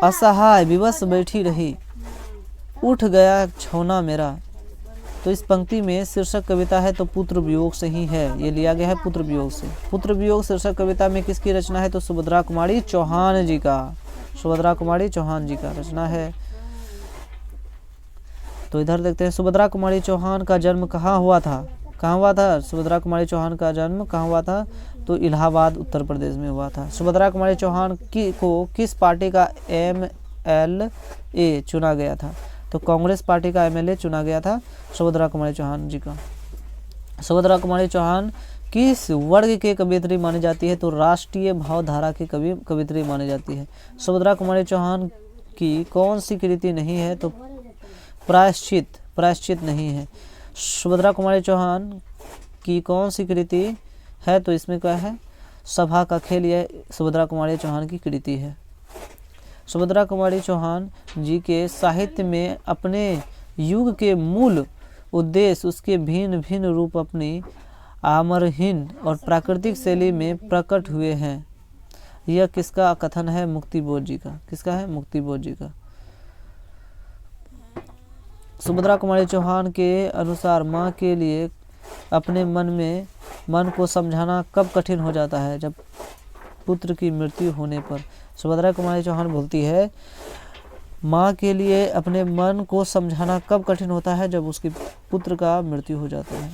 असहाय विवश बैठी रही, उठ गया छौना मेरा। तो इस पंक्ति में शीर्षक कविता है तो पुत्र वियोग से ही है, ये लिया गया है पुत्र वियोग से। पुत्र वियोग शीर्षक कविता में किसकी रचना है, तो सुभद्रा कुमारी चौहान जी का, सुभद्रा कुमारी चौहान जी का रचना है। तो इधर देखते हैं सुभद्रा कुमारी चौहान का जन्म कहाँ हुआ था, कहाँ हुआ था सुभद्रा कुमारी चौहान का जन्म कहाँ हुआ था, तो इलाहाबाद उत्तर प्रदेश में हुआ था। सुभद्रा कुमारी चौहान को किस पार्टी का MLA चुना गया था, तो कांग्रेस पार्टी का MLA चुना गया था सुभद्रा कुमारी चौहान जी का। सुभद्रा कुमारी चौहान किस वर्ग के कवियत्री मानी जाती है, तो राष्ट्रीय भावधारा के कवियत्री मानी जाती है। सुभद्रा कुमारी चौहान की कौन सी कृति नहीं है, तो प्रायश्चित नहीं है। सुभद्रा कुमारी चौहान की कौन सी कृति है, तो इसमें क्या है, सभा का खेल, यह सुभद्रा कुमारी चौहान की कृति है। सुभद्रा कुमारी चौहान जी के साहित्य में अपने युग के मूल उद्देश्य उसके भिन्न भिन्न रूप अपनी आमरहीन और प्राकृतिक शैली में प्रकट हुए हैं। यह किसका कथन है, मुक्तिबोध जी का, किसका है, मुक्तिबोध जी का। सुभद्रा कुमारी चौहान के अनुसार माँ के लिए अपने मन को समझाना कब कठिन हो जाता है, जब पुत्र की मृत्यु होने पर। सुभद्रा कुमारी चौहान बोलती है माँ के लिए अपने मन को समझाना कब कठिन होता है, जब उसके पुत्र का मृत्यु हो जाता है।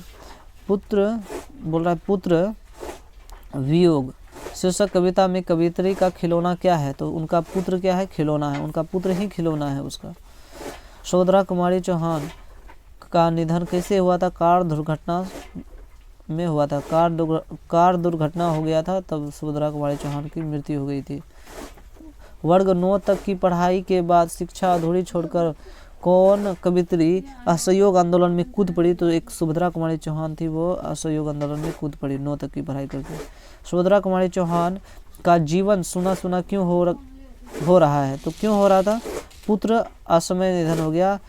पुत्र बोल रहा है पुत्र वियोग शीर्षक कविता में कवियत्री का खिलौना क्या है, तो उनका पुत्र क्या है, खिलौना है, उनका पुत्र ही खिलौना है उसका। सुभद्रा कुमारी चौहान का निधन कैसे हुआ था, कार दुर्घटना में हुआ था। कार दुर्घटना हो गया था, तब सुभद्रा कुमारी चौहान की मृत्यु हो गई थी। वर्ग 9 तक की पढ़ाई के बाद शिक्षा अधूरी छोड़कर कौन कवियत्री असहयोग आंदोलन में कूद पड़ी, तो एक सुभद्रा कुमारी चौहान थी, वो असहयोग आंदोलन में कूद पड़ी 9 तक की पढ़ाई करके। सुभद्रा कुमारी चौहान का जीवन सुना सुना क्यों हो रहा है, तो क्यों हो रहा था, पुत्र असमय निधन हो गया,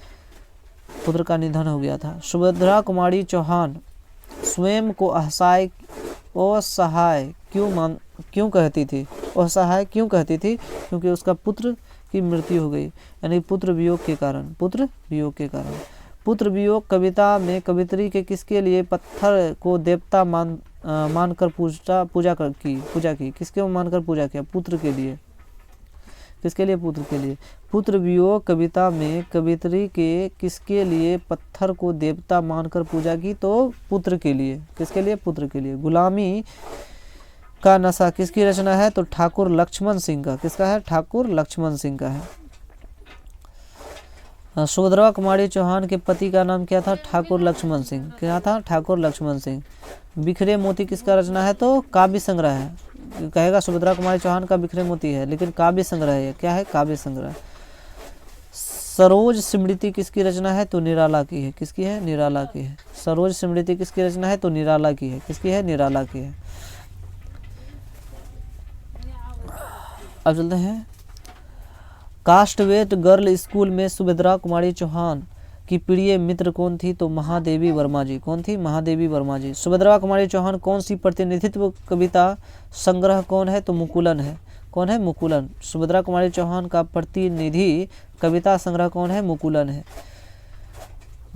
पुत्र का निधन हो गया था। सुभद्रा कुमारी चौहान स्वयं को असहाय क्यों कहती थी, असहाय क्यों कहती थी, क्योंकि उसका पुत्र की मृत्यु हो गई, यानी पुत्र वियोग के कारण। पुत्र वियोग कविता में कवियत्री के किसके लिए पत्थर को देवता मानकर पूजा की, किसके मानकर पूजा किया, पुत्र के लिए, किसके लिए, पुत्र के लिए। पुत्र वियोग कविता में कवियत्री के किसके लिए पत्थर को देवता मानकर पूजा की, तो पुत्र के लिए, किसके लिए, पुत्र के लिए। गुलामी का नशा किसकी रचना है, तो ठाकुर लक्ष्मण सिंह का, किसका है, ठाकुर लक्ष्मण सिंह का है। सुभद्रा कुमारी चौहान के पति का नाम क्या था, ठाकुर लक्ष्मण सिंह, क्या था, ठाकुर लक्ष्मण सिंह। बिखरे मोती किसका रचना है, तो काव्य संग्रह है, कहेगा सुभद्रा कुमारी चौहान का बिखरे मोती है, लेकिन काव्य संग्रह है, क्या है, काव्य संग्रह। सरोज स्मृति किसकी रचना है, तो निराला की है, किसकी है, निराला की है। सरोज स्मृति किसकी रचना है, तो निराला की है, किसकी है, निराला की है। अब चलते हैं, कास्टवेट गर्ल स्कूल में सुभद्रा कुमारी चौहान की प्रिय मित्र कौन थी, तो महादेवी वर्मा जी। कौन थी, महादेवी वर्मा जी। सुभद्रा कुमारी चौहान कौन सी प्रतिनिधित्व कविता संग्रह कौन है, तो मुकुलन है, कौन है, मुकुलन। सुभद्रा कुमारी चौहान का प्रतिनिधि कविता संग्रह कौन है, मुकुलन है,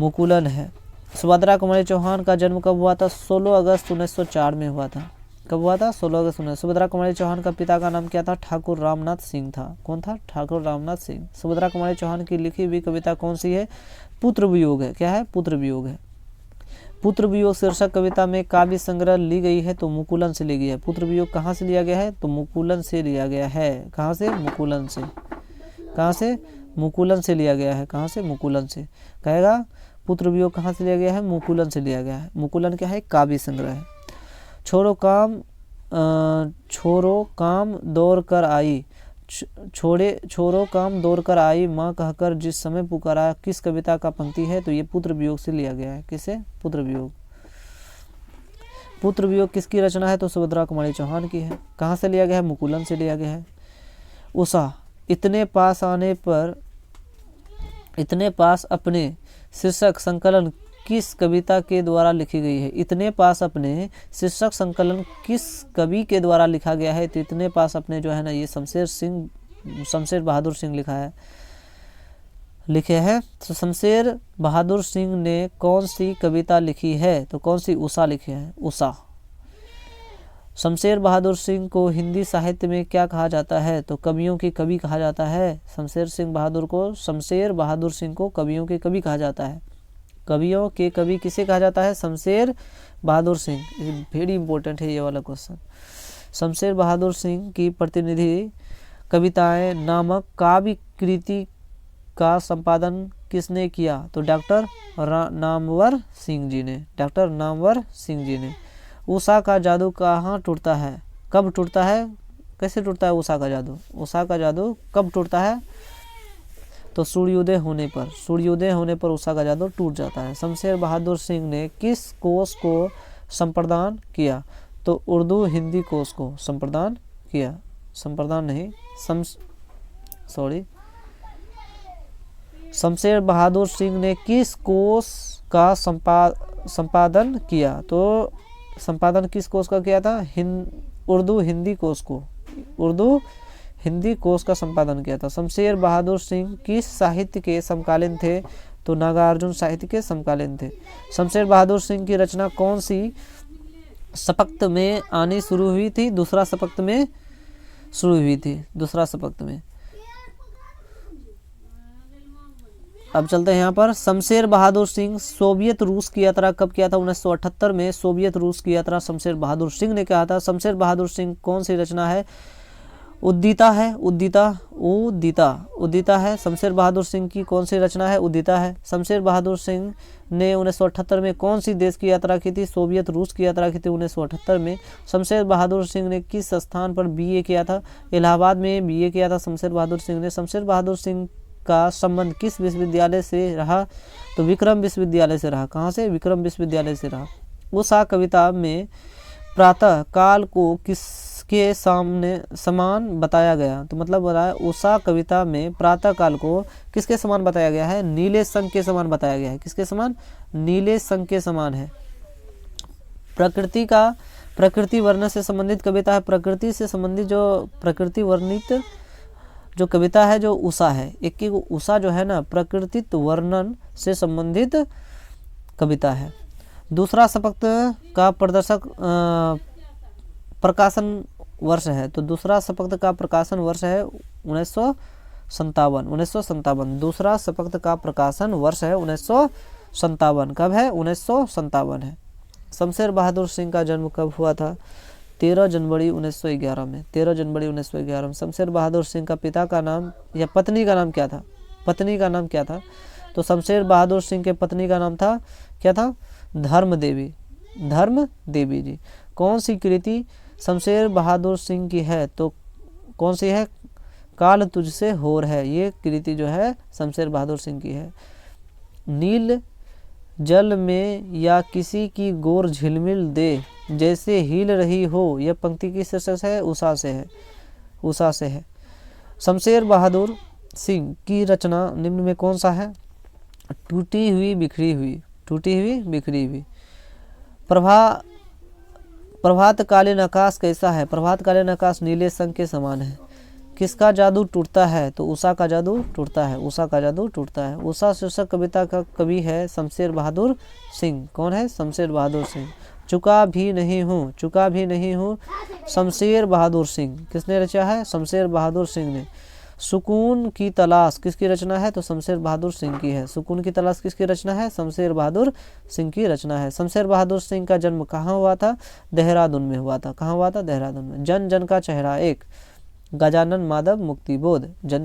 मुकुलन है। सुभद्रा कुमारी चौहान का जन्म कब हुआ था, 16 अगस्त 1904 में हुआ था। कब हुआ था, 16 अगस्त 19। सुभद्रा कुमारी चौहान का पिता का नाम क्या था, ठाकुर रामनाथ सिंह था। कौन था, ठाकुर रामनाथ सिंह। सुभद्रा कुमारी चौहान की लिखी हुई कविता कौन सी है, पुत्र वियोग है, क्या है, पुत्र वियोग है। पुत्र वियोग शीर्षक कविता में काव्य संग्रह ली गई है, तो मुकुलन से ली गई है। पुत्र वियोग कहाँ से लिया गया है, तो मुकुलन से लिया गया है। कहाँ से, मुकुलन से, कहाँ से, मुकुलन से लिया गया है, कहाँ से, मुकुलन से। कहेगा पुत्र वियोग कहाँ से लिया गया है, मुकुलन से लिया गया है। मुकुलन क्या है, काव्य संग्रह है। छोरो काम दौड़ कर आई, छोरो काम दौड़ कर आई माँ कहकर जिस समय पुकारा, किस कविता का पंक्ति है, तो ये पुत्र वियोग से लिया गया है। किसे, पुत्र वियोग। पुत्र वियोग किसकी रचना है? तो सुभद्रा कुमारी चौहान की है। कहाँ से लिया गया है? मुकुलन से लिया गया है। उषा इतने पास अपने शीर्षक संकलन किस कविता के द्वारा लिखी गई है? इतने पास अपने शीर्षक संकलन किस कवि के द्वारा लिखा गया है? तो इतने पास अपने जो है ना, ये शमशेर बहादुर सिंह लिखे हैं। तो शमशेर बहादुर सिंह ने कौन सी कविता लिखी है? तो कौन सी? उषा लिखी है, उषा। शमशेर बहादुर सिंह को हिंदी साहित्य में क्या कहा जाता है? तो कवियों के कवि कहा जाता है। शमशेर बहादुर सिंह को कवियों के कवि कहा जाता है। कवियों के कवि किसे कहा जाता है? शमशेर बहादुर सिंह। वेरी इंपॉर्टेंट है ये वाला क्वेश्चन। शमशेर बहादुर सिंह की प्रतिनिधि कविताएं नामक काव्य कृति का संपादन किसने किया? तो डॉक्टर नामवर सिंह जी ने। उषा का जादू कहाँ टूटता है? कब टूटता है? कैसे टूटता है उषा का जादू? उषा का जादू कब टूटता है? तो सूर्योदय होने पर उषा का जादू टूट जाता है। शमशेर बहादुर सिंह ने किस कोश को संप्रदान किया? तो उर्दू हिंदी कोश को संप्रदान किया। शमशेर बहादुर सिंह ने किस कोश का संपादन किया? तो संपादन किस कोश का किया था? उर्दू हिंदी कोश का संपादन किया था। शमशेर बहादुर सिंह किस साहित्य के समकालीन थे? तो नागार्जुन साहित्य के समकालीन थे। शमशेर बहादुर सिंह की रचना कौन सी शपक्त में आनी शुरू हुई थी? दूसरा शपक्त में शुरू हुई थी। अब चलते हैं यहाँ पर। शमशेर बहादुर सिंह सोवियत रूस की यात्रा कब किया था? 1978 में सोवियत रूस की यात्रा शमशेर बहादुर सिंह ने किया था। शमशेर बहादुर सिंह कौन सी रचना है? उद्दीता है। शमशेर बहादुर सिंह की कौन सी रचना है? उद्दीता है। शमशेर बहादुर सिंह ने 1978 में कौन सी देश की यात्रा की थी? सोवियत रूस की यात्रा की थी 1978 में। शमशेर बहादुर सिंह ने किस स्थान पर बीए किया था? इलाहाबाद में बीए किया था शमशेर बहादुर सिंह ने। शमशेर बहादुर सिंह का संबंध किस विश्वविद्यालय से रहा? तो विक्रम विश्वविद्यालय से रहा। कहाँ से? विक्रम विश्वविद्यालय से रहा। उषा कविता में प्रातः काल को किसके समान बताया गया? तो मतलब हो रहा है उषा कविता में प्रातः काल को किसके समान बताया गया है? नीले संख के समान बताया गया है। किसके समान? नीले संख के समान है। प्रकृति वर्णन से संबंधित कविता है। प्रकृति से संबंधित जो प्रकृति वर्णित जो कविता है जो उषा है, एक उषा जो है ना प्रकृति वर्णन से संबंधित कविता है। दूसरा शपथ का प्रकाशन वर्ष है। तो दूसरा शपथ का प्रकाशन वर्ष है 1957। दूसरा शपथ का प्रकाशन वर्ष है 1957। कब है? 1957 है। शमशेर बहादुर सिंह का जन्म कब हुआ था? 13 जनवरी 1911 में। 13 जनवरी 1911 में। शमशेर बहादुर सिंह का पिता का नाम या पत्नी का नाम क्या था? तो शमशेर बहादुर सिंह के पत्नी का नाम था क्या था? धर्म देवी जी। कौन सी कृति शमशेर बहादुर सिंह की है? तो कौन सी है? काल तुझसे होर है। ये कृति जो है शमशेर बहादुर सिंह की है। नील जल में या किसी की गोर झिलमिल दे जैसे हिल रही हो, यह पंक्ति की शीर्षक है? उषा से है। शमशेर बहादुर सिंह की रचना निम्न में कौन सा है? टूटी हुई बिखरी हुई। प्रभातकालीन आकाश कैसा है? प्रभातकालीन आकाश नीले संख के समान है। किसका जादू टूटता है? तो उषा का जादू टूटता है। उषा शीर्षक कविता का कवि है शमशेर बहादुर सिंह। कौन है? शमशेर बहादुर सिंह। चुका भी नहीं हूँ शमशेर बहादुर सिंह। किसने रचा है? शमशेर बहादुर सिंह ने। सुकून की तलाश किसकी रचना है? तो शमशेर बहादुर सिंह की है। सुकून की तलाश किसकी रचना है? शमशेर बहादुर सिंह की रचना है। शमशेर बहादुर सिंह का जन्म कहाँ हुआ था? देहरादून में हुआ था। कहाँ हुआ था? देहरादून में। जन जन का चेहरा एक, गजानन माधव मुक्तिबोध। जन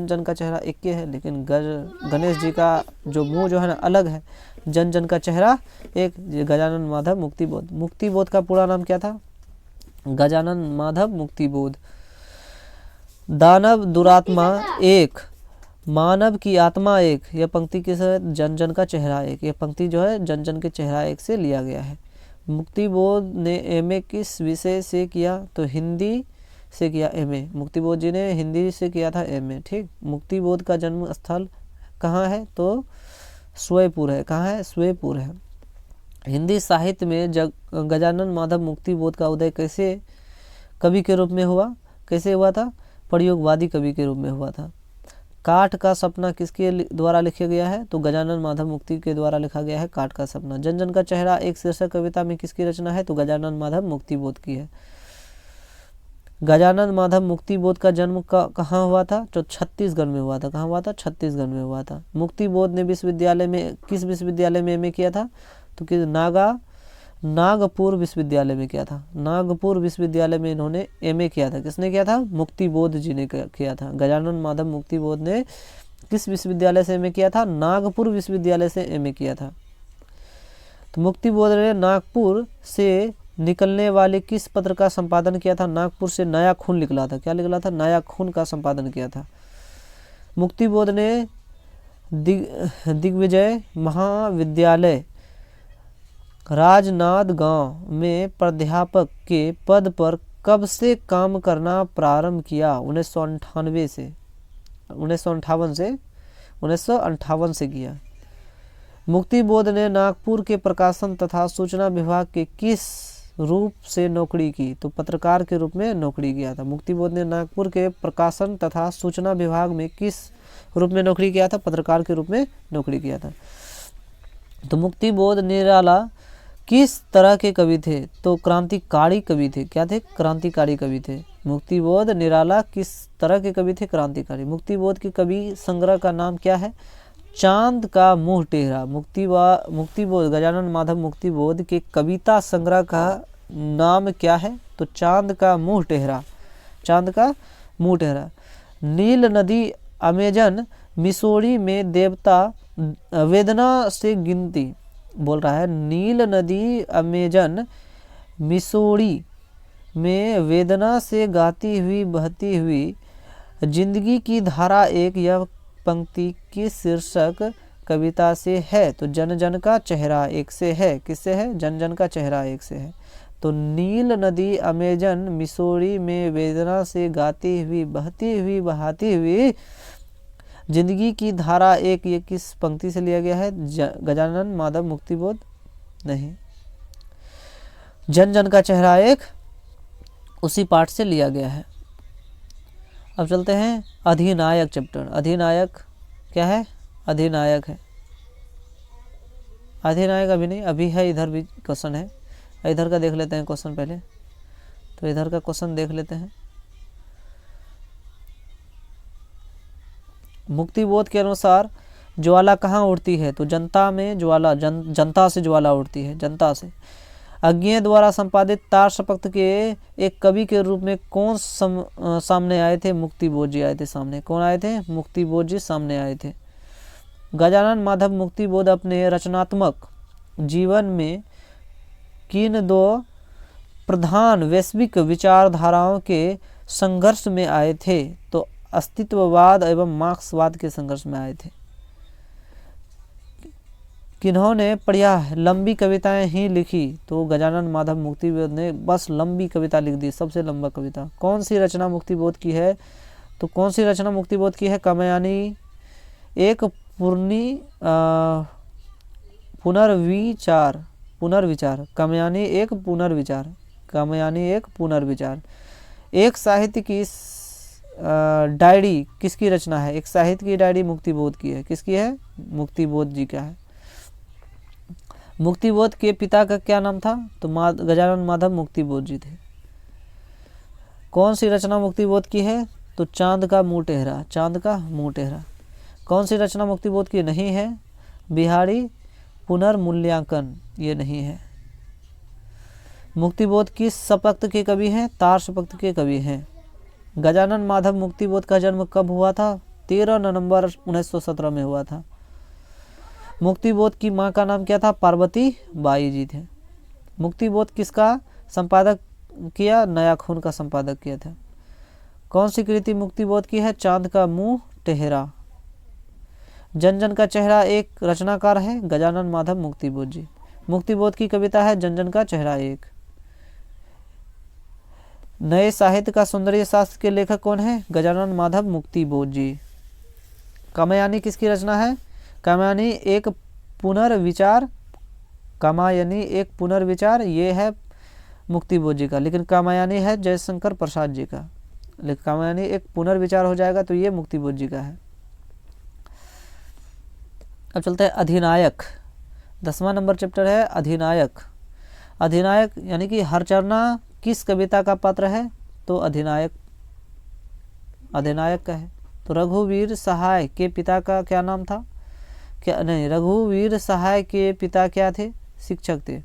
जन का चेहरा एक ही है, लेकिन गणेश जी का जो मुंह जो है ना अलग है। जन जन का चेहरा एक, गजानन माधव मुक्तिबोध। मुक्तिबोध का पूरा नाम क्या था? गजानन माधव मुक्तिबोध। दानव दुरात्मा एक, मानव की आत्मा एक। यह पंक्ति किस है? जन जन का चेहरा एक। यह पंक्ति जो है जन जन के चेहरा एक से लिया गया है। मुक्तिबोध ने एमए किस विषय से किया? तो हिंदी से किया एमए। मुक्तिबोध जी ने हिंदी से किया था एमए। ठीक। मुक्तिबोध का जन्म स्थल कहाँ है? तो स्वयंपुर है। कहाँ है? स्वयंपुर है। हिंदी साहित्य में गजानन माधव मुक्तिबोध का उदय कैसे कवि के रूप में हुआ? कैसे हुआ था? प्रयोगवादी कवि के रूप में हुआ था। काठ का सपना किसके द्वारा लिखा गया है? तो गजानन माधव मुक्ति के द्वारा लिखा गया है काठ का सपना। जन जन का चेहरा एक शीर्षक कविता में किसकी रचना है? तो गजानन माधव मुक्तिबोध की है। गजानन माधव मुक्तिबोध का जन्म कहाँ हुआ था? तो छत्तीसगढ़ में हुआ था। कहाँ हुआ था? छत्तीसगढ़ में हुआ था। मुक्तिबोध ने विश्वविद्यालय में किस विश्वविद्यालय में एमए किया था? तो कि नागपुर विश्वविद्यालय में किया था। नागपुर विश्वविद्यालय में इन्होंने एमए किया था। किसने किया था? मुक्तिबोध जी ने किया था। गजानन माधव मुक्तिबोध ने किस विश्वविद्यालय से एमए किया था? नागपुर विश्वविद्यालय से एमए किया था। तो मुक्तिबोध ने नागपुर से निकलने वाले किस पत्र का संपादन किया था? नागपुर से नया खून निकला था। क्या निकला था? नया खून का संपादन किया था। मुक्तिबोध ने दिग्विजय महाविद्यालय राजनांदगांव में प्राध्यापक के पद पर कब से काम करना प्रारंभ किया? 1958 से किया। मुक्तिबोध ने नागपुर के प्रकाशन तथा सूचना विभाग के किस रूप से नौकरी की? तो पत्रकार के रूप में नौकरी किया था। मुक्तिबोध ने नागपुर के प्रकाशन तथा सूचना विभाग में किस रूप में नौकरी किया था? पत्रकार के रूप में नौकरी किया था। तो मुक्तिबोध निराला किस तरह के कवि थे? तो क्रांतिकारी कवि थे। क्या थे? क्रांतिकारी कवि थे। मुक्तिबोध निराला किस तरह के कवि थे? क्रांतिकारी। मुक्तिबोध के कवि संग्रह का नाम क्या है? चांद का मुंह टेढ़ा। मुक्तिबोध गजानन माधव मुक्तिबोध के कविता संग्रह का नाम क्या है? तो चांद का मुंह टेढ़ा। चांद का मुंह टेढ़ा। नील नदी अमेजन मिसौरी में देवता वेदना से गिनती बोल रहा है। नील नदी अमेजन मिसौरी में वेदना से गाती हुई बहती हुई जिंदगी की धारा एक यह पंक्ति किस शीर्षक कविता से है? तो जन जन का चेहरा एक से है। किससे है? जन जन का चेहरा एक से है। तो नील नदी अमेजन मिसौरी में वेदना से गाती हुई बहती हुई बहाती हुई जिंदगी की धारा एक, ये किस पंक्ति से लिया गया है? गजानन माधव मुक्तिबोध नहीं, जन जन का चेहरा एक उसी पाठ से लिया गया है। अब चलते हैं अधिनायक चैप्टर। अधिनायक क्या है? अधिनायक है। अधिनायक अभी नहीं, अभी है, इधर भी क्वेश्चन है। इधर का देख लेते हैं क्वेश्चन पहले। तो इधर का क्वेश्चन देख लेते हैं। मुक्तिबोध के अनुसार ज्वाला कहाँ उठती है? तो जनता में ज्वाला, जनता से ज्वाला उठती है। जनता से। अज्ञेय द्वारा संपादित तार शपथ के एक कवि के रूप में कौन सामने आए थे? मुक्तिबोध जी आए थे सामने। कौन आए थे? मुक्तिबोध जी सामने आए थे। गजानन माधव मुक्तिबोध अपने रचनात्मक जीवन में किन दो प्रधान वैश्विक विचारधाराओं के संघर्ष में आए थे? तो अस्तित्ववाद एवं मार्क्सवाद के संघर्ष में आए थे। किन्होंने पढ़िया लंबी कविताएं ही लिखी? तो गजानन माधव मुक्तिबोध ने बस लंबी कविता लिख दी, सबसे लंबा कविता। कौन सी रचना मुक्तिबोध की है? तो कौन सी रचना मुक्तिबोध की है? कामयानी एक पुनर्विचार। कामयानी एक पुनर्विचार। कामयानी एक पुनर्विचार। एक साहित्य की डायरी किसकी रचना है? एक साहित्य की डायरी मुक्तिबोध की है। किसकी है? मुक्तिबोध जी का है। मुक्तिबोध के पिता का क्या नाम था? तो गजानन माधव मुक्तिबोध जी थे। कौन सी रचना मुक्तिबोध की है? तो चांद का मुंह टेढ़ा। चांद का मुंह टेढ़ा। कौन सी रचना मुक्तिबोध की नहीं है? बिहारी पुनर्मूल्यांकन, ये नहीं है। मुक्तिबोध किस शपथ के कवि हैं? तार शपथ के कवि हैं। गजानन माधव मुक्तिबोध का जन्म कब हुआ था? 13 नवंबर 1917 में हुआ था। मुक्तिबोध की मां का नाम क्या था? पार्वती बाई जी थे। मुक्तिबोध किसका संपादक किया? नया खून का संपादक किया था। कौन सी कृति मुक्तिबोध की है? चांद का मुंह टेढ़ा। जन जन का चेहरा एक रचनाकार है? गजानन माधव मुक्तिबोध जी। मुक्तिबोध की कविता है जन जन का चेहरा एक। नए साहित्य का सौंदर्य शास्त्र के लेखक कौन है? गजानन माधव मुक्तिबोध जी। कामयानी किसकी रचना है? कामयानी एक पुनर्विचार, कामायनी एक पुनर्विचार, ये है मुक्तिबोध जी का, लेकिन कामयानी है जयशंकर प्रसाद जी का। लेकिन कामयानी एक पुनर्विचार हो जाएगा तो ये मुक्तिबोध जी का है। अब चलते हैं अधिनायक। 10वां नंबर चैप्टर है अधिनायक। अधिनायक यानी कि हरचरना किस कविता का पात्र है? तो अधिनायक का है। तो रघुवीर सहाय के पिता का क्या नाम था? क्या नहीं, रघुवीर सहाय के पिता क्या थे? शिक्षक थे।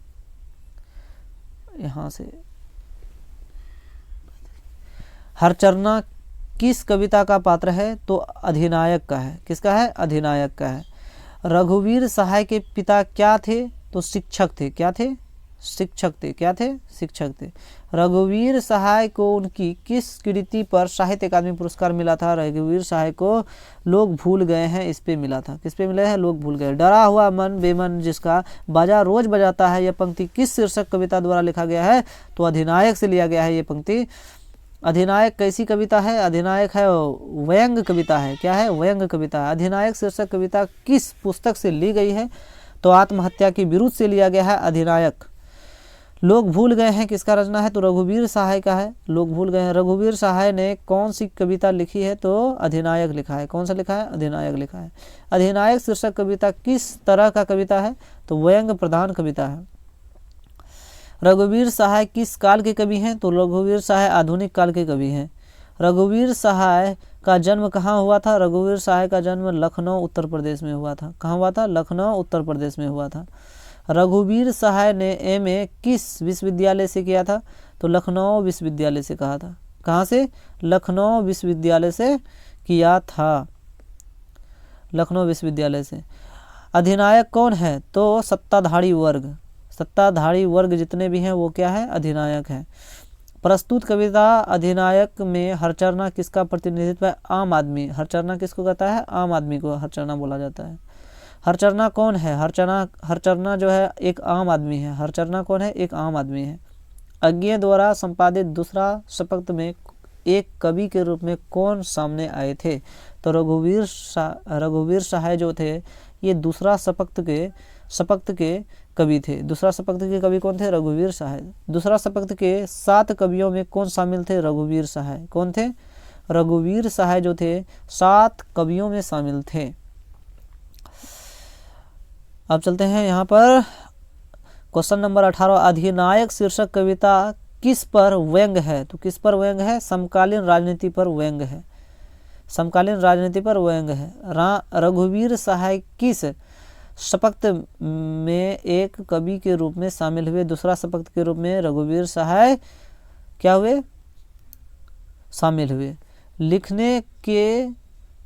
यहाँ से हरचरना किस कविता का पात्र है? तो अधिनायक का है। किसका है? अधिनायक का है। रघुवीर सहाय के पिता क्या थे? तो शिक्षक थे। क्या थे? शिक्षक थे। क्या थे? शिक्षक थे। रघुवीर सहाय को उनकी किस कृति पर साहित्य अकादमी पुरस्कार मिला था? रघुवीर सहाय को लोग भूल गए हैं इस पे मिला था। किस पे मिला है? लोग भूल गए। डरा हुआ मन बेमन जिसका बाजा रोज बजाता है, यह पंक्ति किस शीर्षक कविता द्वारा लिखा गया है? तो अधिनायक से लिया गया है ये पंक्ति। अधिनायक कैसी कविता है? अधिनायक है व्यंग कविता है। क्या है? व्यंग कविता है। अधिनायक शीर्षक कविता किस पुस्तक से ली गई है? तो आत्महत्या के विरुद्ध से लिया गया है अधिनायक। लोग भूल गए हैं किसका रचना है? तो रघुवीर सहाय का है। लोग भूल गए हैं। रघुवीर सहाय ने कौन सी कविता लिखी है? तो अधिनायक लिखा है। कौन सा लिखा है? अधिनायक लिखा है। अधिनायक शीर्षक कविता किस तरह का कविता है? तो व्यंग प्रधान कविता है। रघुवीर सहाय किस काल के कवि हैं? तो रघुवीर सहाय आधुनिक काल के कवि हैं। रघुवीर सहाय का जन्म कहाँ हुआ था? रघुवीर सहाय का जन्म लखनऊ उत्तर प्रदेश में हुआ था। कहाँ हुआ था? लखनऊ उत्तर प्रदेश में हुआ था। रघुवीर सहाय ने एमए किस विश्वविद्यालय से किया था? तो लखनऊ विश्वविद्यालय से कहा था। कहाँ से? लखनऊ विश्वविद्यालय से किया था। लखनऊ विश्वविद्यालय से। अधिनायक कौन है? तो सत्ताधारी वर्ग। सत्ताधारी वर्ग जितने भी हैं वो क्या है? अधिनायक है। प्रस्तुत कविता अधिनायक में हरचरना किसका प्रतिनिधित्व है? आम आदमी। हरचरना किसको कहता है? आम आदमी को हरचरना बोला जाता है। हरचरना कौन है? हरचरना जो है एक आम आदमी है। हरचरना कौन है? एक आम आदमी है। अज्ञे द्वारा संपादित दूसरा शपथ में एक कवि के रूप में कौन सामने आए थे? तो रघुवीर सहाय जो थे ये दूसरा शपथ के कवि थे। दूसरा शपथ के कवि कौन थे? रघुवीर सहाय। दूसरा शपथ के 7 कवियों में कौन शामिल थे? रघुवीर सहाय। कौन थे? रघुवीर सहाय जो थे 7 कवियों में शामिल थे। अब चलते हैं यहाँ पर क्वेश्चन नंबर 18। अधिनायक शीर्षक कविता किस पर व्यंग है? तो किस पर व्यंग है? समकालीन राजनीति पर व्यंग है। समकालीन राजनीति पर व्यंग है। रघुवीर सहाय किस शपथ में एक कवि के रूप में शामिल हुए? दूसरा शपथ के रूप में रघुवीर सहाय क्या हुए? शामिल हुए। लिखने के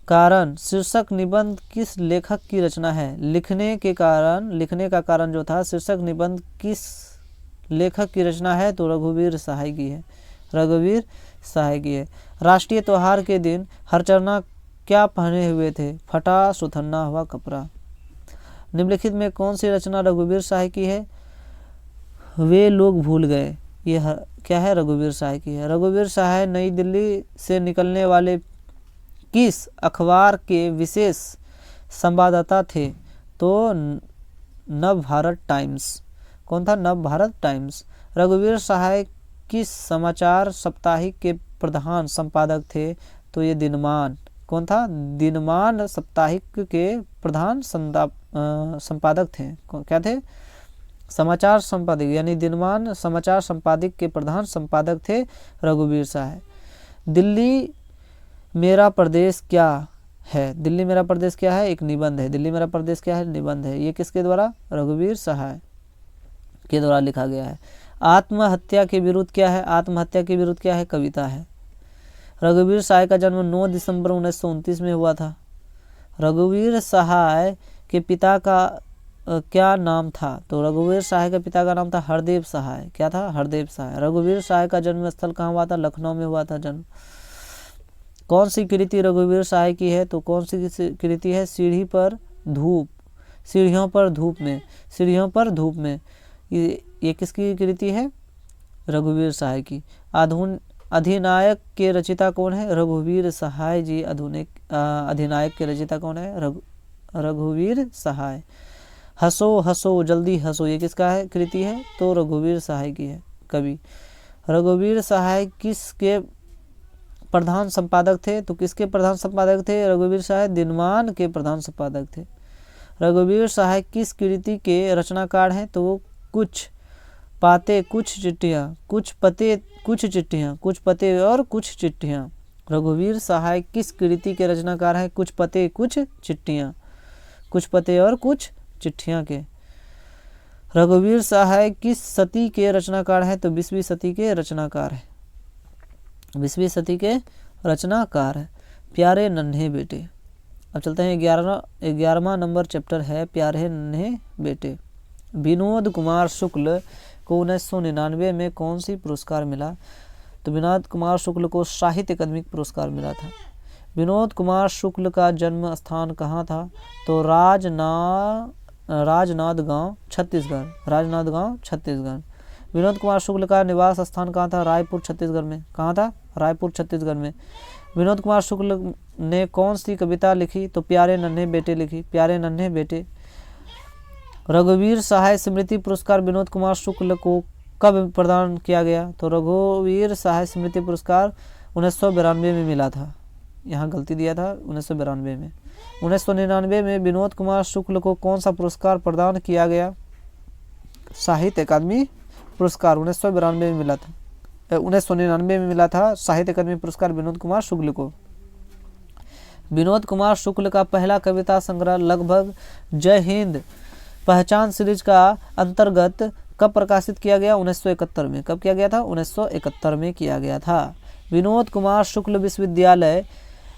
कारण शीर्षक निबंध किस लेखक की रचना है? लिखने का कारण जो था शीर्षक निबंध किस लेखक की रचना है? तो रघुवीर सहाय की है। रघुवीर सहाय की है। राष्ट्रीय त्योहार के दिन हरचरना क्या पहने हुए थे? फटा सुथन्ना हुआ कपड़ा। निम्नलिखित में कौन सी रचना रघुवीर सहाय की है? वे लोग भूल गए। ये क्या है? रघुवीर सहाय की है। रघुवीर सहाय नई दिल्ली से निकलने वाले किस अखबार के विशेष संवाददाता थे? तो नव भारत टाइम्स। कौन था? नव भारत टाइम्स। रघुवीर सहाय किस समाचार साप्ताहिक के प्रधान संपादक थे? तो ये दिनमान। कौन था? दिनमान साप्ताहिक के प्रधान संपादक थे। क्या थे? समाचार संपादक, यानी दिनमान समाचार संपादक के प्रधान संपादक थे रघुवीर सहाय। दिल्ली मेरा प्रदेश क्या है? दिल्ली मेरा प्रदेश क्या है? एक निबंध है। दिल्ली मेरा प्रदेश क्या है? निबंध है। ये किसके द्वारा? रघुवीर सहाय के द्वारा लिखा गया है। आत्महत्या के विरुद्ध क्या है? आत्महत्या के विरुद्ध क्या है? कविता है। रघुवीर सहाय का जन्म 9 दिसंबर 1929 में हुआ था। रघुवीर सहाय के पिता का क्या नाम था? तो रघुवीर सहाय के पिता का नाम था हरदेव सहाय। क्या था? हरदेव सहाय। रघुवीर सहाय का जन्म स्थल कहाँ हुआ था? लखनऊ में हुआ था जन्म। कौन सी कृति रघुवीर सहाय की है? तो कौन सी कृति है? सीढ़ी पर धूप। सीढ़ियों पर धूप में, सीढ़ियों पर धूप में, ये किसकी कृति है? रघुवीर सहाय की। अधिनायक के रचिता कौन है? रघुवीर सहाय जी। अधिनायक के रचिता कौन है? रघुवीर सहाय। हंसो हंसो जल्दी हंसो, ये किसका है कृति है? तो रघुवीर सहाय की है, कवि। रघुवीर सहाय किसके प्रधान संपादक थे? तो किसके प्रधान संपादक थे? रघुवीर सहाय दिनमान के प्रधान संपादक थे। रघुवीर सहाय किस कृति के रचनाकार हैं? तो वो कुछ पाते कुछ चिट्ठियाँ, कुछ पते कुछ चिट्ठियाँ, कुछ पते और कुछ चिट्ठियाँ। रघुवीर सहाय किस कृति के रचनाकार हैं? कुछ पते कुछ चिट्ठियाँ, कुछ पते और कुछ चिट्ठियाँ के। रघुवीर सहाय किस सती के रचनाकार हैं? तो 20वीं सदी के रचनाकार है, 20वीं सदी के रचनाकार है। प्यारे नन्हे बेटे। अब चलते हैं 11वां नंबर चैप्टर है प्यारे नन्हे बेटे। विनोद कुमार शुक्ल को 1999 में कौन सी पुरस्कार मिला? तो विनोद कुमार शुक्ल को साहित्य अकादमी पुरस्कार मिला था। विनोद कुमार शुक्ल का जन्म स्थान कहाँ था? तो राजनांदगांव छत्तीसगढ़, राजनांदगांव छत्तीसगढ़। विनोद कुमार शुक्ल का निवास स्थान कहाँ था? रायपुर छत्तीसगढ़ में। कहाँ था? रायपुर छत्तीसगढ़ में। विनोद कुमार शुक्ल ने कौन सी कविता लिखी? तो प्यारे नन्हे बेटे लिखी, प्यारे नन्हे बेटे। रघुवीर सहाय स्मृति पुरस्कार विनोद कुमार शुक्ल को कब प्रदान किया गया? तो रघुवीर सहाय स्मृति पुरस्कार 1992 में मिला था, यहाँ गलती दिया था 1992 में। 1999 में विनोद कुमार शुक्ल को कौन सा पुरस्कार प्रदान किया गया? साहित्य अकादमी पुरस्कार 1992 में मिला था, 1999 में मिला था साहित्य अकादमी पुरस्कार विनोद कुमार शुक्ल को। विनोद कुमार शुक्ल का पहला कविता संग्रह लगभग जय हिंद पहचान सीरीज का अंतर्गत कब प्रकाशित किया गया? 1971 में। कब किया गया था? 1971 में किया गया था। विनोद कुमार शुक्ल विश्वविद्यालय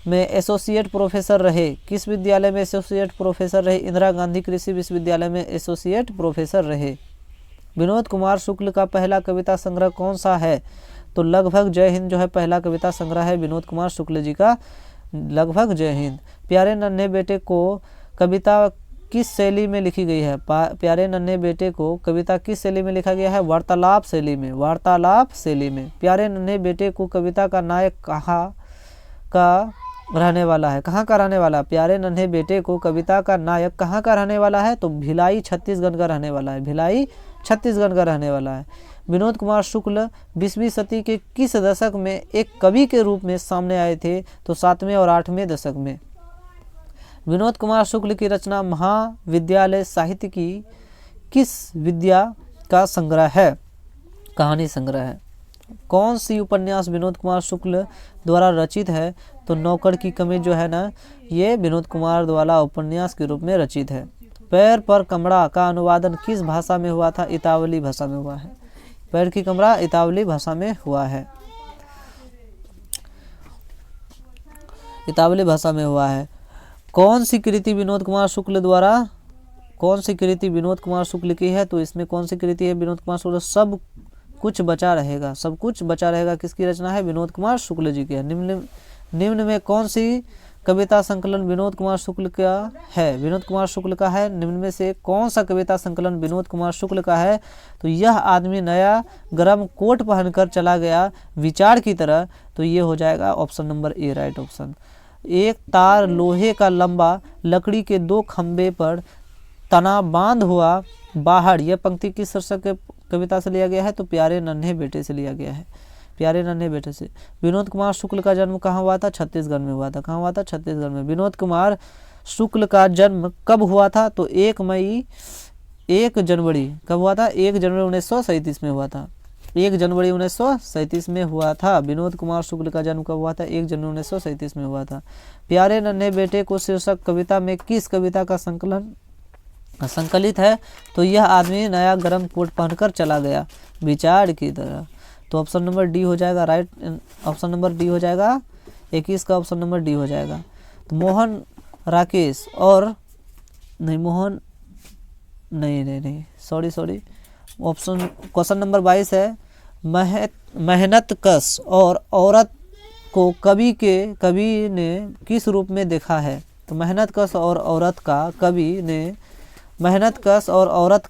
में एसोसिएट प्रोफेसर रहे। किस विद्यालय में एसोसिएट प्रोफेसर रहे? इंदिरा गांधी कृषि विश्वविद्यालय में एसोसिएट प्रोफेसर रहे। विनोद कुमार शुक्ल का पहला कविता संग्रह कौन सा है? तो लगभग जय हिंद जो है पहला कविता संग्रह है विनोद कुमार शुक्ल जी का, लगभग जय हिंद। प्यारे नन्हे बेटे को कविता किस शैली में लिखी गई है? प्यारे नन्हे बेटे को कविता किस शैली में लिखा गया है? वार्तालाप शैली में, वार्तालाप शैली में। प्यारे नन्हे बेटे को कविता का नायक कहाँ का रहने वाला है? कहाँ का रहने वाला? प्यारे नन्हे बेटे को कविता का नायक कहाँ का रहने वाला है? तो भिलाई छत्तीसगढ़ का रहने वाला है, भिलाई छत्तीसगढ़ का रहने वाला है। विनोद कुमार शुक्ल 20वीं सदी के किस दशक में एक कवि के रूप में सामने आए थे? तो 7वें और 8वें दशक में। विनोद कुमार शुक्ल की रचना महाविद्यालय साहित्य की किस विद्या का संग्रह है? कहानी संग्रह है। कौन सी उपन्यास विनोद कुमार शुक्ल द्वारा रचित है? तो नौकर की कमी जो है ना, ये विनोद कुमार द्वारा उपन्यास के रूप में रचित है। पैर पर कमरा का अनुवादन किस भाषा में हुआ था? इतावली भाषा में हुआ है। पैर की कमरा इतावली भाषा में हुआ है, इतावली भाषा में हुआ है। कौन सी कृति विनोद कुमार शुक्ल द्वारा, कौन सी कृति विनोद कुमार शुक्ल की है? तो इसमें कौन सी कृति है विनोद कुमार शुक्ल? सब कुछ बचा रहेगा, सब कुछ बचा रहेगा किसकी रचना है? विनोद कुमार शुक्ल जी की है। निम्न में कौन सी कविता संकलन विनोद कुमार शुक्ल का है? विनोद कुमार शुक्ल का है। निम्न में से कौन सा कविता संकलन विनोद कुमार शुक्ल का है? तो यह आदमी नया गरम कोट पहनकर चला गया विचार की तरह। तो ये हो जाएगा option number A, right option. एक तार लोहे का लंबा लकड़ी के 2 खंबे पर तना बांध हुआ बाहर, यह पंक्ति किस शीर्षक के कविता से लिया गया है? तो प्यारे नन्हे बेटे से लिया गया है, प्यारे नन्हे बेटे से। विनोद कुमार शुक्ल का जन्म कहाँ हुआ था? छत्तीसगढ़ में हुआ था। कहाँ हुआ था? छत्तीसगढ़ में। विनोद कुमार शुक्ल का जन्म कब हुआ था? तो 1 जनवरी कब हुआ था? 1 जनवरी 1937 में हुआ था, 1 जनवरी 1937 में हुआ था। विनोद कुमार शुक्ल का जन्म कब हुआ था? 1 जनवरी 1937 में हुआ था। प्यारे नन्हे बेटे को शीर्षक कविता में किस कविता का संकलित है? तो यह आदमी नया गरम कोट पहनकर चला गया विचार की तरह। तो ऑप्शन नंबर डी हो जाएगा, राइट ऑप्शन नंबर डी हो जाएगा, 21 का ऑप्शन नंबर डी हो जाएगा। तो मोहन राकेश और नहीं सॉरी ऑप्शन क्वेश्चन नंबर 22 है। मेहनत कश और औरत को कवि ने किस रूप में देखा है? तो मेहनत कश और औरत का कवि ने मेहनतकश और औरत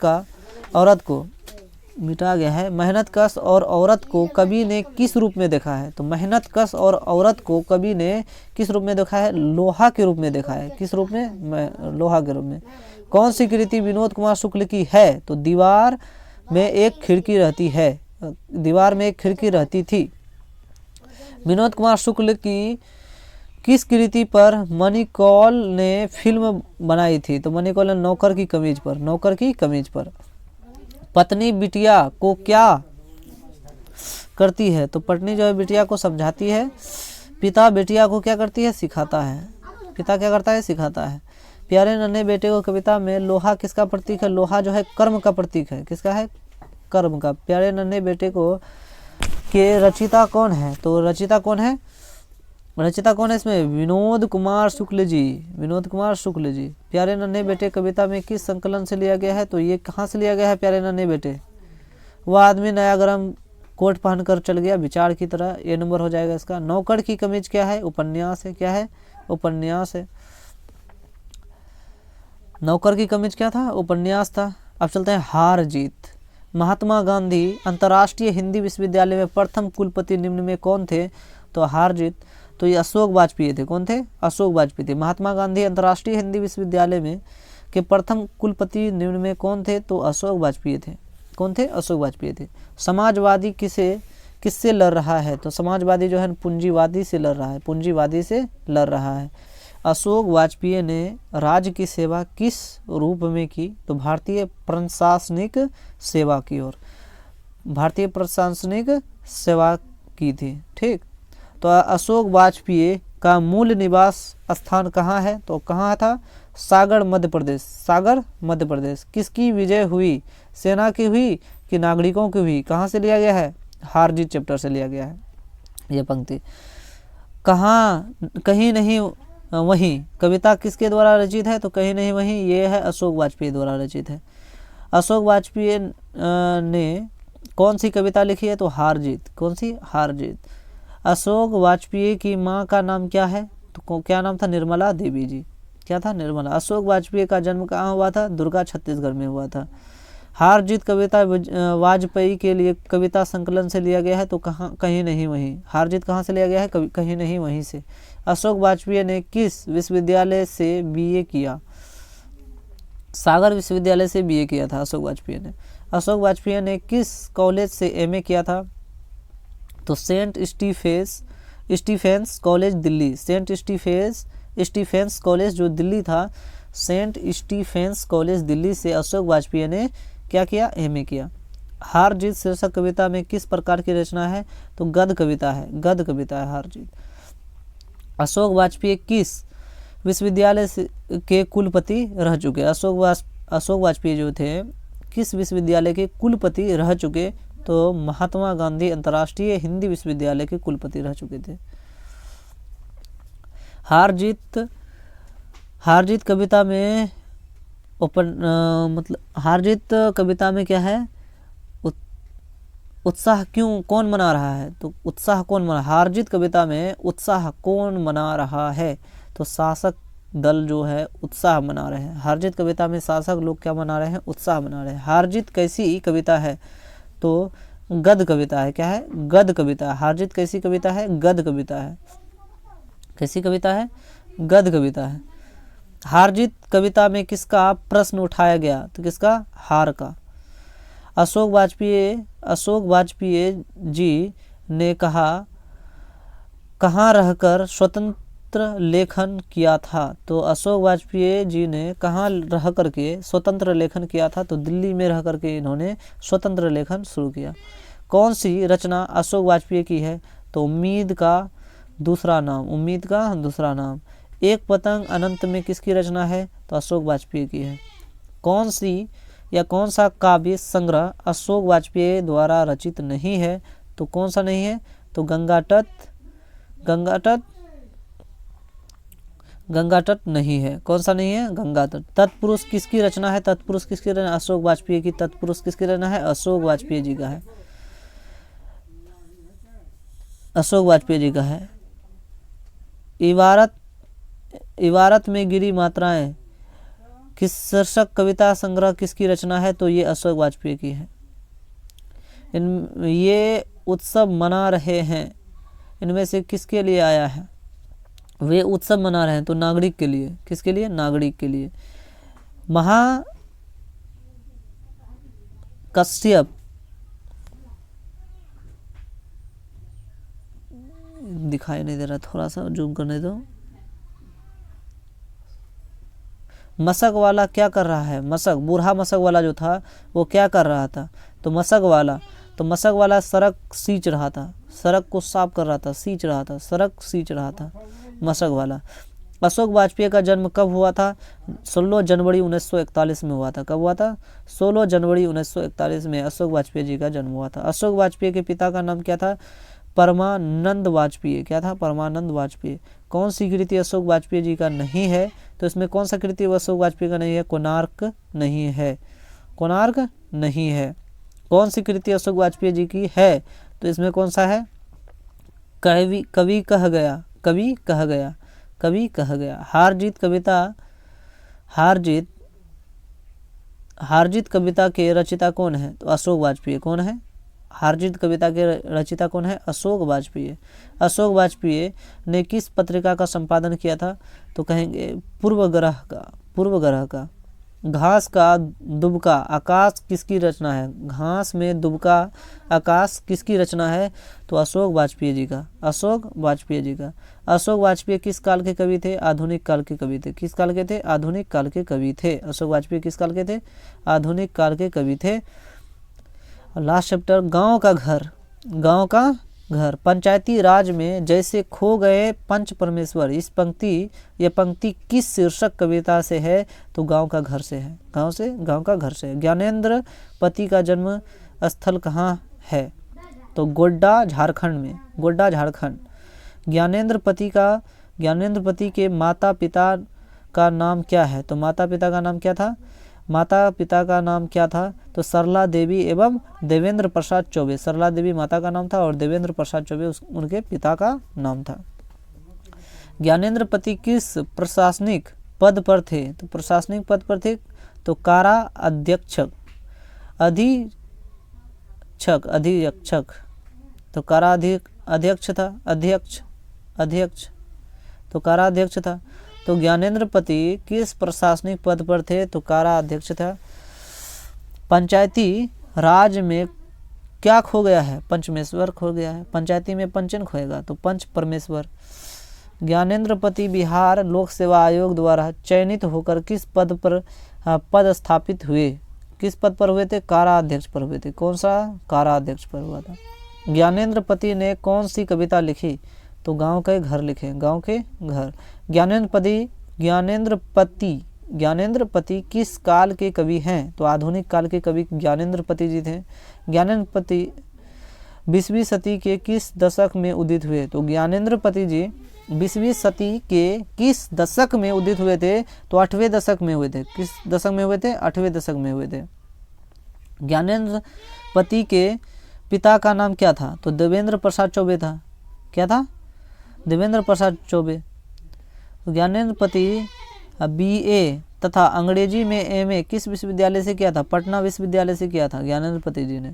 को मिटा गया है। मेहनतकश और औरत को कवि ने किस रूप में देखा है? तो मेहनतकश और औरत को कवि ने किस रूप में देखा है? लोहा के रूप में देखा है। किस रूप में? लोहा के रूप में। कौन सी कृति विनोद कुमार शुक्ल की है? तो दीवार में एक खिड़की रहती है, दीवार में एक खिड़की रहती थी। विनोद कुमार शुक्ल की किस कृति पर मणिकौल ने फिल्म बनाई थी? तो मणिकौल ने नौकर की कमीज पर, नौकर की कमीज पर। पत्नी बिटिया को क्या करती है? तो पत्नी जो है बिटिया को समझाती है। पिता बेटिया को क्या करती है? सिखाता है। पिता क्या करता है? सिखाता है। प्यारे नन्हे बेटे को कविता में लोहा किसका प्रतीक है? लोहा जो है कर्म का प्रतीक है। किसका है? कर्म का। प्यारे नन्हे बेटे को के रचिता कौन है? तो रचिता कौन है? रचिता कौन है इसमें? विनोद कुमार शुक्ल जी, विनोद कुमार शुक्ल जी। प्यारे नन्हे बेटे कविता में किस संकलन से लिया गया है? तो ये कहाँ से लिया गया है? प्यारे नन्हे बेटे। वह आदमी नया गरम कोट पहनकर चल गया विचार की तरह, ये नंबर हो जाएगा इसका। नौकर की कमीज क्या है? उपन्यास है। क्या है? उपन्यास है। नौकर की कमीज क्या था? उपन्यास था। अब चलते हैं हार जीत। महात्मा गांधी अंतर्राष्ट्रीय हिंदी विश्वविद्यालय में प्रथम कुलपति निम्न में कौन थे? तो हार जीत, तो ये अशोक वाजपेयी थे। कौन थे? अशोक वाजपेयी थे। महात्मा गांधी अंतर्राष्ट्रीय हिंदी विश्वविद्यालय में के प्रथम कुलपति निम्न में कौन थे? तो अशोक वाजपेयी थे। कौन थे? अशोक वाजपेयी थे। समाजवादी किससे लड़ रहा है? तो समाजवादी जो है पूंजीवादी से लड़ रहा है, पूंजीवादी से लड़ रहा है। अशोक वाजपेयी ने राज्य की सेवा किस रूप में की? तो भारतीय प्रशासनिक सेवा की ओर, भारतीय प्रशासनिक सेवा की थी। ठीक, तो अशोक वाजपेयी का मूल निवास स्थान कहाँ है? तो कहाँ था? सागर मध्य प्रदेश। सागर मध्य प्रदेश। किसकी विजय हुई? सेना की हुई कि नागरिकों की हुई? कहाँ से लिया गया है? हार जीत चैप्टर से लिया गया है यह पंक्ति। कहाँ कहीं नहीं वहीं कविता किसके द्वारा रचित है? तो कहीं नहीं वहीं ये है अशोक वाजपेयी द्वारा रचित है। अशोक वाजपेयी ने कौन सी कविता लिखी है? तो हार जीत। कौन सी? हार जीत। अशोक वाजपेयी की माँ का नाम क्या है? तो क्या नाम था? निर्मला देवी जी। क्या था? निर्मला। अशोक वाजपेयी का जन्म कहाँ हुआ था? दुर्गा, छत्तीसगढ़ में हुआ था। हार जीत कविता वाजपेयी के लिए कविता संकलन से लिया गया है। तो कहाँ? कहीं नहीं वहीं। हार जीत कहाँ से लिया गया है? कहीं नहीं वहीं से। अशोक वाजपेयी ने किस विश्वविद्यालय से बीए किया? सागर विश्वविद्यालय से बीए किया था अशोक वाजपेयी ने। अशोक वाजपेयी ने किस कॉलेज से एमए किया था? तो Saint Stephen's College Delhi. Saint Stephen's College जो दिल्ली था, सेंट स्टीफेंस कॉलेज दिल्ली से अशोक वाजपेयी ने क्या किया? एमए किया। हार जीत शीर्षक कविता में किस प्रकार की रचना है? तो गद्य कविता है, गद्य कविता है हार जीत। अशोक वाजपेयी किस विश्वविद्यालय के कुलपति रह चुके? अशोक वाजपेयी जो थे किस विश्वविद्यालय के कुलपति रह चुके? तो महात्मा गांधी अंतर्राष्ट्रीय हिंदी विश्वविद्यालय के कुलपति रह चुके थे। हार जीत कविता में हार जीत कविता में क्या है? उत्साह कौन मना रहा है? तो उत्साह कौन मना? हार जीत कविता में उत्साह कौन मना रहा है? तो शासक दल जो है उत्साह मना रहे हैं। हार जीत कविता में शासक लोग क्या मना रहे हैं? उत्साह मना रहे हैं। हार जीत कैसी कविता है? तो गद्य कविता है। क्या है? गद्य कविता। हार जीत कैसी कविता है? गद्य कविता है। कैसी कविता है? गद्य कविता है। हार जीत कविता में किसका प्रश्न उठाया गया? तो किसका? हार का। अशोक वाजपेयी जी ने कहाँ रहकर स्वतंत्र लेखन किया था? तो अशोक वाजपेयी जी ने कहाँ रह करके स्वतंत्र लेखन किया था? तो दिल्ली में रह करके इन्होंने स्वतंत्र लेखन शुरू किया। कौन सी रचना अशोक वाजपेयी की है? तो उम्मीद का दूसरा नाम। उम्मीद का दूसरा नाम। एक पतंग अनंत में किसकी रचना है? तो अशोक वाजपेयी की है। कौन सा काव्य संग्रह अशोक वाजपेयी द्वारा रचित नहीं है? तो कौन सा नहीं है? तो गंगा तट नहीं है। कौन सा नहीं है? गंगा तट। तत्पुरुष किसकी रचना है? तत्पुरुष किसकी रचना? अशोक वाजपेयी की। तत्पुरुष किसकी रचना है? अशोक वाजपेयी जी का है। अशोक वाजपेयी जी का है। इबारत में गिरी मात्राएं किस शीर्षक कविता संग्रह किसकी रचना है? तो ये अशोक वाजपेयी की है। ये उत्सव मना रहे हैं, इनमें से किसके लिए आया है? वे उत्सव मना रहे हैं तो नागरिक के लिए। किसके लिए? नागरिक के लिए। कश्यप दिखाई नहीं दे रहा, थोड़ा सा जूम करने दो। मशक वाला क्या कर रहा है? मशक, बूढ़ा मशक वाला जो था वो क्या कर रहा था? तो मशक वाला सड़क सींच रहा था, सड़क को साफ कर रहा था, सींच रहा था, सड़क सींच रहा था मशक वाला। अशोक वाजपेयी का जन्म कब हुआ था? 16 जनवरी 1941 में हुआ था। कब हुआ था? 16 जनवरी 1941 में अशोक वाजपेयी जी का जन्म हुआ था। अशोक वाजपेयी के पिता का नाम क्या था? परमानंद वाजपेयी। क्या था? परमानंद वाजपेयी। कौन सी कृति अशोक वाजपेयी जी का नहीं है? तो इसमें कौन सा कृति अशोक वाजपेयी का नहीं है? कोणार्क नहीं है, कोणार्क नहीं है। कौन सी कृति अशोक वाजपेयी जी की है? तो इसमें कौन सा है? कवि कह गया, कवि कह गया, कवि कह गया। हार जीत कविता के रचिता कौन है? तो अशोक वाजपेयी। कौन है? हार जीत कविता के रचिता कौन है? अशोक वाजपेयी। अशोक वाजपेयी ने किस पत्रिका का संपादन किया था? तो कहेंगे पूर्वग्रह का। घास का दुबका आकाश किसकी रचना है? घास में दुबका आकाश किसकी रचना है? तो अशोक वाजपेयी जी का, अशोक वाजपेयी जी का। अशोक वाजपेयी किस काल के कवि थे? आधुनिक काल के कवि थे। किस काल के थे? आधुनिक काल के कवि थे। अशोक वाजपेयी किस काल के थे? आधुनिक काल के कवि थे। लास्ट चैप्टर, गांव का घर। पंचायती राज में जैसे खो गए पंच परमेश्वर, यह पंक्ति किस शीर्षक कविता से है? तो गांव का घर से है। गांव का घर से। ज्ञानेंद्र पति का जन्म स्थल कहाँ है? तो गोड्डा झारखंड में, गोड्डा झारखंड। ज्ञानेंद्र पति के माता पिता का नाम क्या है? तो माता पिता का नाम क्या था? माता पिता का नाम क्या था? तो सरला देवी एवं देवेंद्र प्रसाद चौबे। सरला देवी माता का नाम था और देवेंद्र प्रसाद चौबे उनके पिता का नाम था। ज्ञानेंद्र पति किस प्रशासनिक पद पर थे? तो प्रशासनिक पद पर थे तो कारा अधीक्षक, तो कारा अध्यक्ष था, अध्यक्ष तो कारा अध्यक्ष था। तो ज्ञानेंद्र पति किस प्रशासनिक पद पर थे? तो कारा अध्यक्ष था। पंचायती राज में क्या खो गया है? पंचमेश्वर खो गया है। पंचायती में पंचन खोएगा तो पंच परमेश्वर। ज्ञानेंद्र पति बिहार लोक सेवा आयोग द्वारा चयनित होकर किस पद स्थापित हुए? किस पद पर हुए थे? कारा अध्यक्ष पर हुए थे। कौन सा? कारा अध्यक्ष पर हुआ था। ज्ञानेंद्र पति ने कौन सी कविता लिखी? तो गांव के घर लिखे, गांव के घर। ज्ञानेंद्र पति किस काल के कवि हैं? तो आधुनिक काल के कवि ज्ञानेंद्र पति जी थे। ज्ञानेंद्र पति 20वीं सदी के किस दशक में उदित हुए? तो ज्ञानेंद्र पति जी 20वीं सदी के किस दशक में उदित हुए थे? तो 8वें दशक में हुए थे। किस दशक में हुए थे? 8वें दशक में हुए थे। ज्ञानेंद्र पति के पिता का नाम क्या था? तो देवेंद्र प्रसाद चौबे था। क्या था? देवेंद्र प्रसाद चौबे। ज्ञानेंद्र पति BA तथा अंग्रेजी में MA किस विश्वविद्यालय से किया था? पटना विश्वविद्यालय से किया था ज्ञानेंद्र पति जी ने।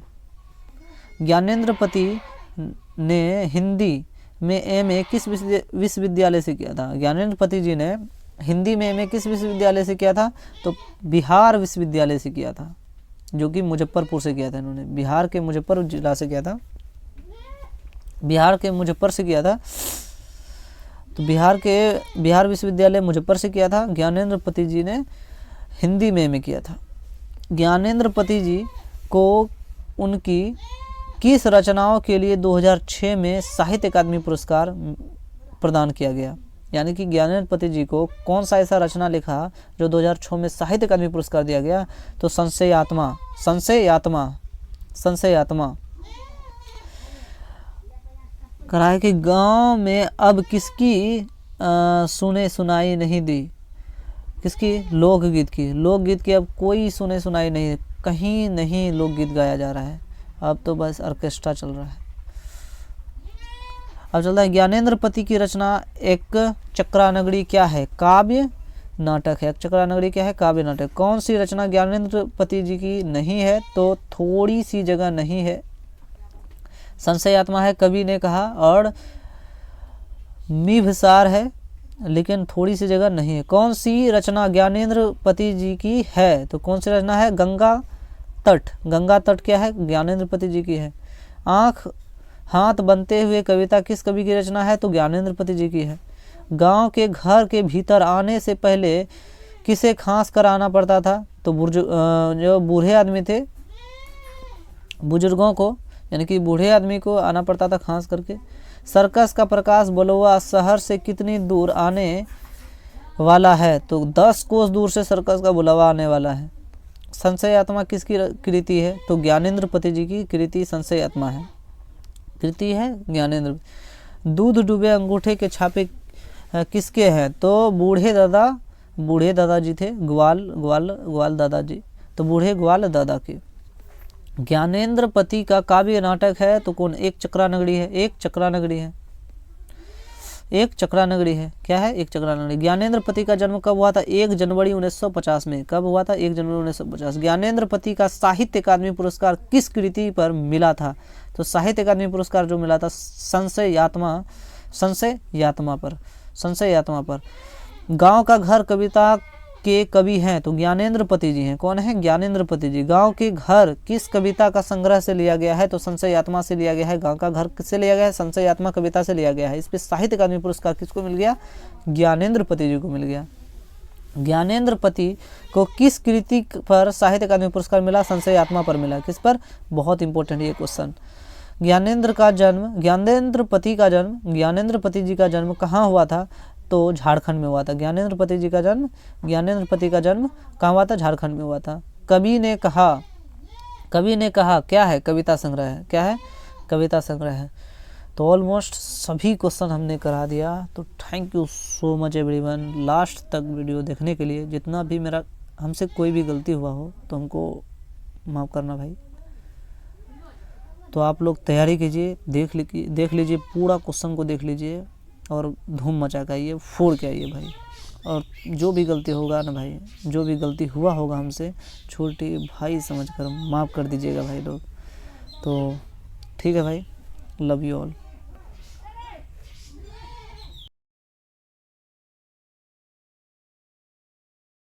ज्ञानेंद्र पति ने हिंदी में MA किस विश्वविद्यालय से किया था? ज्ञानेंद्र पति जी ने हिंदी में MA किस विश्वविद्यालय से किया था? तो बिहार विश्वविद्यालय से किया था, जो कि मुजफ्फरपुर से किया था इन्होंने। बिहार के मुजफ्फर जिला से किया था, बिहार के मुजफ्फर से किया था। तो बिहार विश्वविद्यालय मुजफ्फर से किया था। ज्ञानेंद्र पति जी ने हिंदी में किया था। ज्ञानेंद्र पति जी को उनकी किस रचनाओं के लिए 2006 में साहित्य अकादमी पुरस्कार प्रदान किया गया? यानी कि ज्ञानेंद्र पति जी को कौन सा ऐसा रचना लिखा जो 2006 में साहित्य अकादमी पुरस्कार दिया गया? तो संशय आत्मा। कहा है कि गांव में अब किसकी सुने सुनाई नहीं दी? किसकी? लोकगीत की अब कोई सुने सुनाई नहीं, कहीं नहीं लोकगीत गाया जा रहा है, अब तो बस ऑर्केस्ट्रा चल रहा है। अब चलता है ज्ञानेंद्र पति की रचना एक चक्रानगरी क्या है? काव्य, नाटक है। एकचक्रा नगरी क्या है? काव्य नाटक। कौन सी रचना ज्ञानेंद्र पति जी की नहीं है? तो थोड़ी सी जगह नहीं है, संशयात्मा है, कवि ने कहा, और मिभसार है, लेकिन थोड़ी सी जगह नहीं है। कौन सी रचना ज्ञानेंद्र पति जी की है? तो कौन सी रचना है? गंगा तट। गंगा तट क्या है? ज्ञानेंद्र पति जी की है। आँख हाथ बनते हुए कविता किस कवि की रचना है? तो ज्ञानेंद्र पति जी की है। गांव के घर के भीतर आने से पहले किसे खांस कर आना पड़ता था? तो जो बूढ़े आदमी थे, बुजुर्गों को, यानी कि बूढ़े आदमी को आना पड़ता था खांस करके। सर्कस का प्रकाश बलुआ शहर से कितनी दूर आने वाला है? तो 10 कोस दूर से सर्कस का बुलावा आने वाला है। संशय आत्मा किसकी कृति है? तो ज्ञानेंद्र पति जी की कृति संशय आत्मा है, कृति है ज्ञानेंद्र। दूध डूबे अंगूठे के छापे किसके हैं? तो बूढ़े दादाजी थे, ग्वाल दादाजी, तो बूढ़े ग्वाल दादा के। ज्ञानेंद्र पति का काव्य नाटक है तो कौन? एक चक्रा नगरी है। एक चक्रा नगरी है, एक चक्रा नगरी है। क्या है? एक चक्रा नगरी। ज्ञानेंद्र पति का जन्म कब हुआ था? 1 जनवरी 1950 में। कब हुआ था? 1 जनवरी 1950। ज्ञानेंद्र पति का साहित्य अकादमी पुरस्कार किस कृति पर मिला था? तो साहित्य अकादमी पुरस्कार जो मिला था संशय यात्मा पर। गांव का घर कविता के कवि हैं तो ज्ञानेंद्र पति जी हैं। कौन है? ज्ञानेंद्र पति जी। गांव के घर किस कविता का संग्रह से लिया गया है? तो संशय आत्मा से लिया गया है। गांव का घर किससे लिया गया है? संशय आत्मा कविता से लिया गया है। इस पे साहित्य अकादमी पुरस्कार किसको मिल गया? ज्ञानेंद्र पति जी को मिल गया। ज्ञानेंद्र पति को किस कृति पर साहित्य अकादमी पुरस्कार मिला? संशय आत्मा पर मिला। किस पर? बहुत इंपॉर्टेंट ये क्वेश्चन। ज्ञानेंद्र पति जी का जन्म कहाँ हुआ था? तो झारखंड में हुआ था। ज्ञानेंद्र पति का जन्म कहाँ हुआ था? झारखंड में हुआ था। कवि ने कहा क्या है? कविता संग्रह है। क्या है? कविता संग्रह है। तो ऑलमोस्ट सभी क्वेश्चन हमने करा दिया। तो thank you so much everyone last तक वीडियो देखने के लिए। जितना भी मेरा हमसे कोई भी गलती हुआ हो तो हमको माफ़ करना भाई। तो आप लोग तैयारी कीजिए, देख लीजिए पूरा क्वेश्चन को देख लीजिए और धूम मचा के आइए, फोड़ के आइए भाई। और जो भी गलती होगा ना भाई, जो भी गलती हुआ होगा हमसे, छोटी भाई समझकर माफ़ कर दीजिएगा भाई लोग। तो ठीक है भाई, लव यू ऑल।